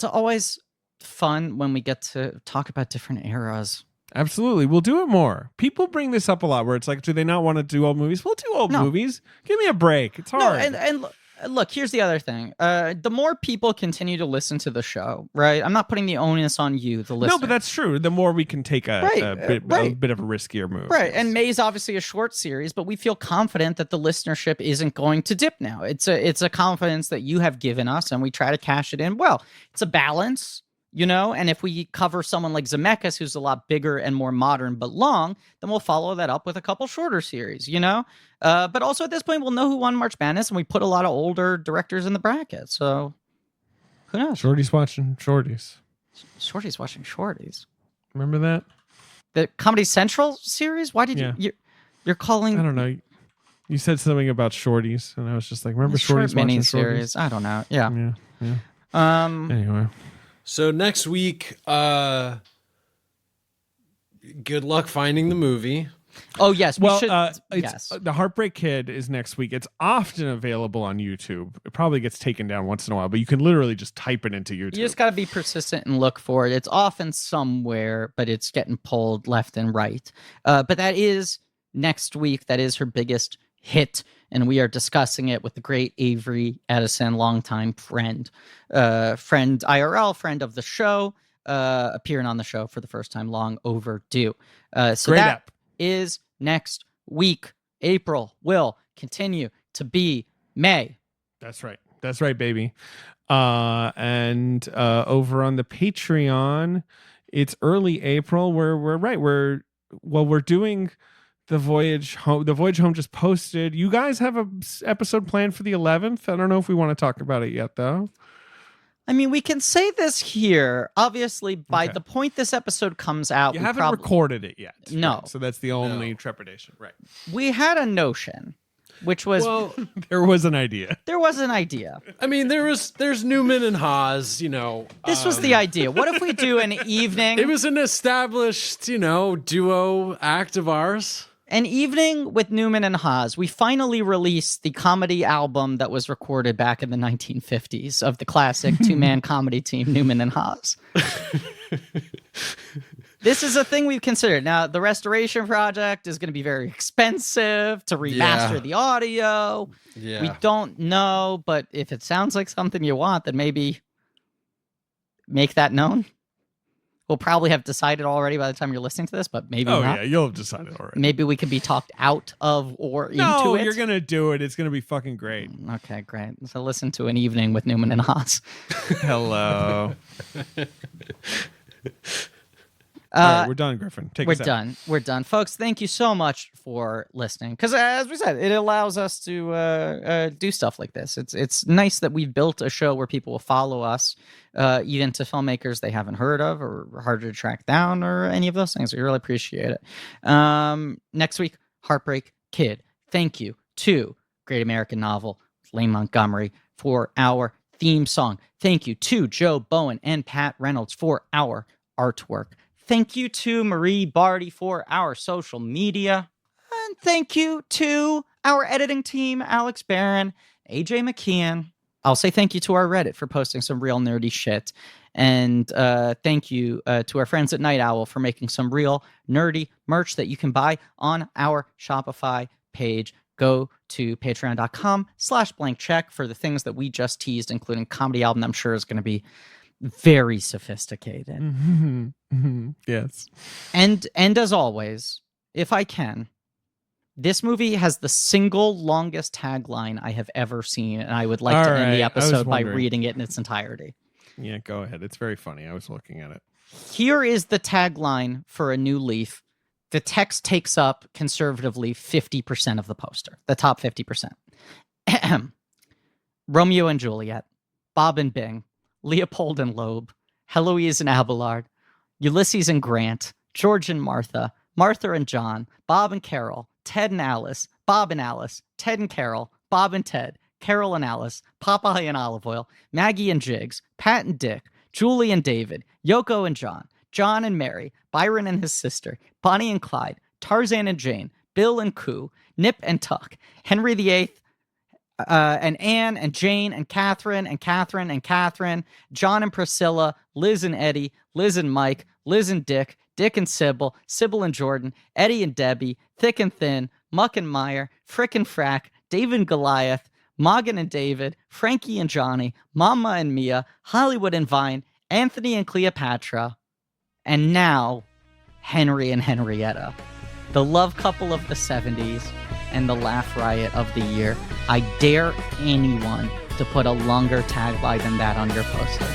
B: always fun when we get to talk about different eras.
A: Absolutely. We'll do it more. People bring this up a lot where it's like, do they not want to do old movies? We'll do old movies. Give me a break. It's hard.
B: No, and look, here's the other thing. The more people continue to listen to the show, right? I'm not putting the onus on you, the listener.
A: No, but that's true. The more we can take a bit of a riskier move.
B: Right. And May's obviously a short series, but we feel confident that the listenership isn't going to dip now. It's a confidence that you have given us, and we try to cash it in. Well, it's a balance. And if we cover someone like Zemeckis, who's a lot bigger and more modern but long, then we'll follow that up with a couple shorter series, But also at this point, we'll know who won March Madness, and we put a lot of older directors in the bracket. So who knows?
A: Shorty's watching Shorties.
B: Shorty's watching Shorties.
A: Remember that?
B: The Comedy Central series? Why did you're calling?
A: I don't know. You said something about Shorties, and I was just like, remember Shorties watching
B: mini series?
A: Shorties?
B: I don't know. Yeah.
A: Anyway.
C: So next week, good luck finding the movie.
B: Oh yes, we should.
A: It's, the Heartbreak Kid is next week. It's often available on YouTube. It probably gets taken down once in a while, but you can literally just type it into YouTube.
B: You just got to be persistent and look for it. It's often somewhere, but it's getting pulled left and right. But that is next week. That is her biggest hit, and we are discussing it with the great Avery Edison, longtime friend, IRL friend of the show, appearing on the show for the first time, long overdue. So
A: Great
B: that
A: app.
B: is next week. April will continue to be May.
A: That's right. That's right, baby. And over on the Patreon, it's early April. We're doing the voyage home. The voyage home just posted. You guys have a episode planned for the 11th. I don't know if we want to talk about it yet, though.
B: I mean, we can say this here. Obviously, by the point this episode comes out,
A: you haven't recorded it yet.
B: No.
A: Right? So that's the only trepidation. Right.
B: We had a notion, which was
A: there was an idea.
B: There was an idea.
C: I mean, there's Newman and Haas,
B: This was the idea. What if we do an evening?
C: It was an established, duo act of ours.
B: An evening with Newman and Haas. We finally released the comedy album that was recorded back in the 1950s of the classic two-man comedy team, Newman and Haas. This is a thing we've considered. Now, the restoration project is going to be very expensive to remaster the audio.
C: Yeah.
B: We don't know, but if it sounds like something you want, then maybe make that known. We'll probably have decided already by the time you're listening to this, but maybe not.
A: Yeah, you'll have decided already.
B: Maybe we can be talked out of or into it.
A: No, you're going to do it. It's going to be fucking great.
B: Okay, great. So listen to An Evening with Newman and Haas.
A: Hello. All right, we're done, Griffin. Take us out.
B: We're done. Folks, thank you so much for listening. Because as we said, it allows us to do stuff like this. It's nice that we've built a show where people will follow us, even to filmmakers they haven't heard of or harder to track down or any of those things. We really appreciate it. Next week, Heartbreak Kid. Thank you to Great American Novel, Lane Montgomery, for our theme song. Thank you to Joe Bowen and Pat Reynolds for our artwork. Thank you to Marie Barty for our social media. And thank you to our editing team, Alex Barron, AJ McKeon. I'll say thank you to our Reddit for posting some real nerdy shit. And thank you to our friends at Night Owl for making some real nerdy merch that you can buy on our Shopify page. Go to patreon.com/blankcheck for the things that we just teased, including comedy album I'm sure is going to be very sophisticated.
A: Yes.
B: And as always, if I can, this movie has the single longest tagline I have ever seen, and I would like to end the episode by reading it in its entirety.
A: Yeah, go ahead. It's very funny. I was looking at it.
B: Here is the tagline for A New Leaf. The text takes up conservatively 50% of the poster, the top 50%. Romeo and Juliet, Bob and Bing, Leopold and Loeb, Heloise and Abelard, Ulysses and Grant, George and Martha, Martha and John, Bob and Carol, Ted and Alice, Bob and Alice, Ted and Carol, Bob and Ted, Carol and Alice, Popeye and Olive Oil, Maggie and Jiggs, Pat and Dick, Julie and David, Yoko and John, John and Mary, Byron and his sister, Bonnie and Clyde, Tarzan and Jane, Bill and Coo, Nip and Tuck, Henry VIII, and Anne and Jane and Catherine and Catherine and Catherine, John and Priscilla, Liz and Eddie, Liz and Mike, Liz and Dick, Dick and Sybil, Sybil and Jordan, Eddie and Debbie, Thick and Thin, Muck and Meyer, Frick and Frack, Dave and Goliath, Morgan and David, Frankie and Johnny, Mama and Mia, Hollywood and Vine, Anthony and Cleopatra, and now Henry and Henrietta, the love couple of the 70s and the laugh riot of the year. I dare anyone to put a longer tagline than that on your poster.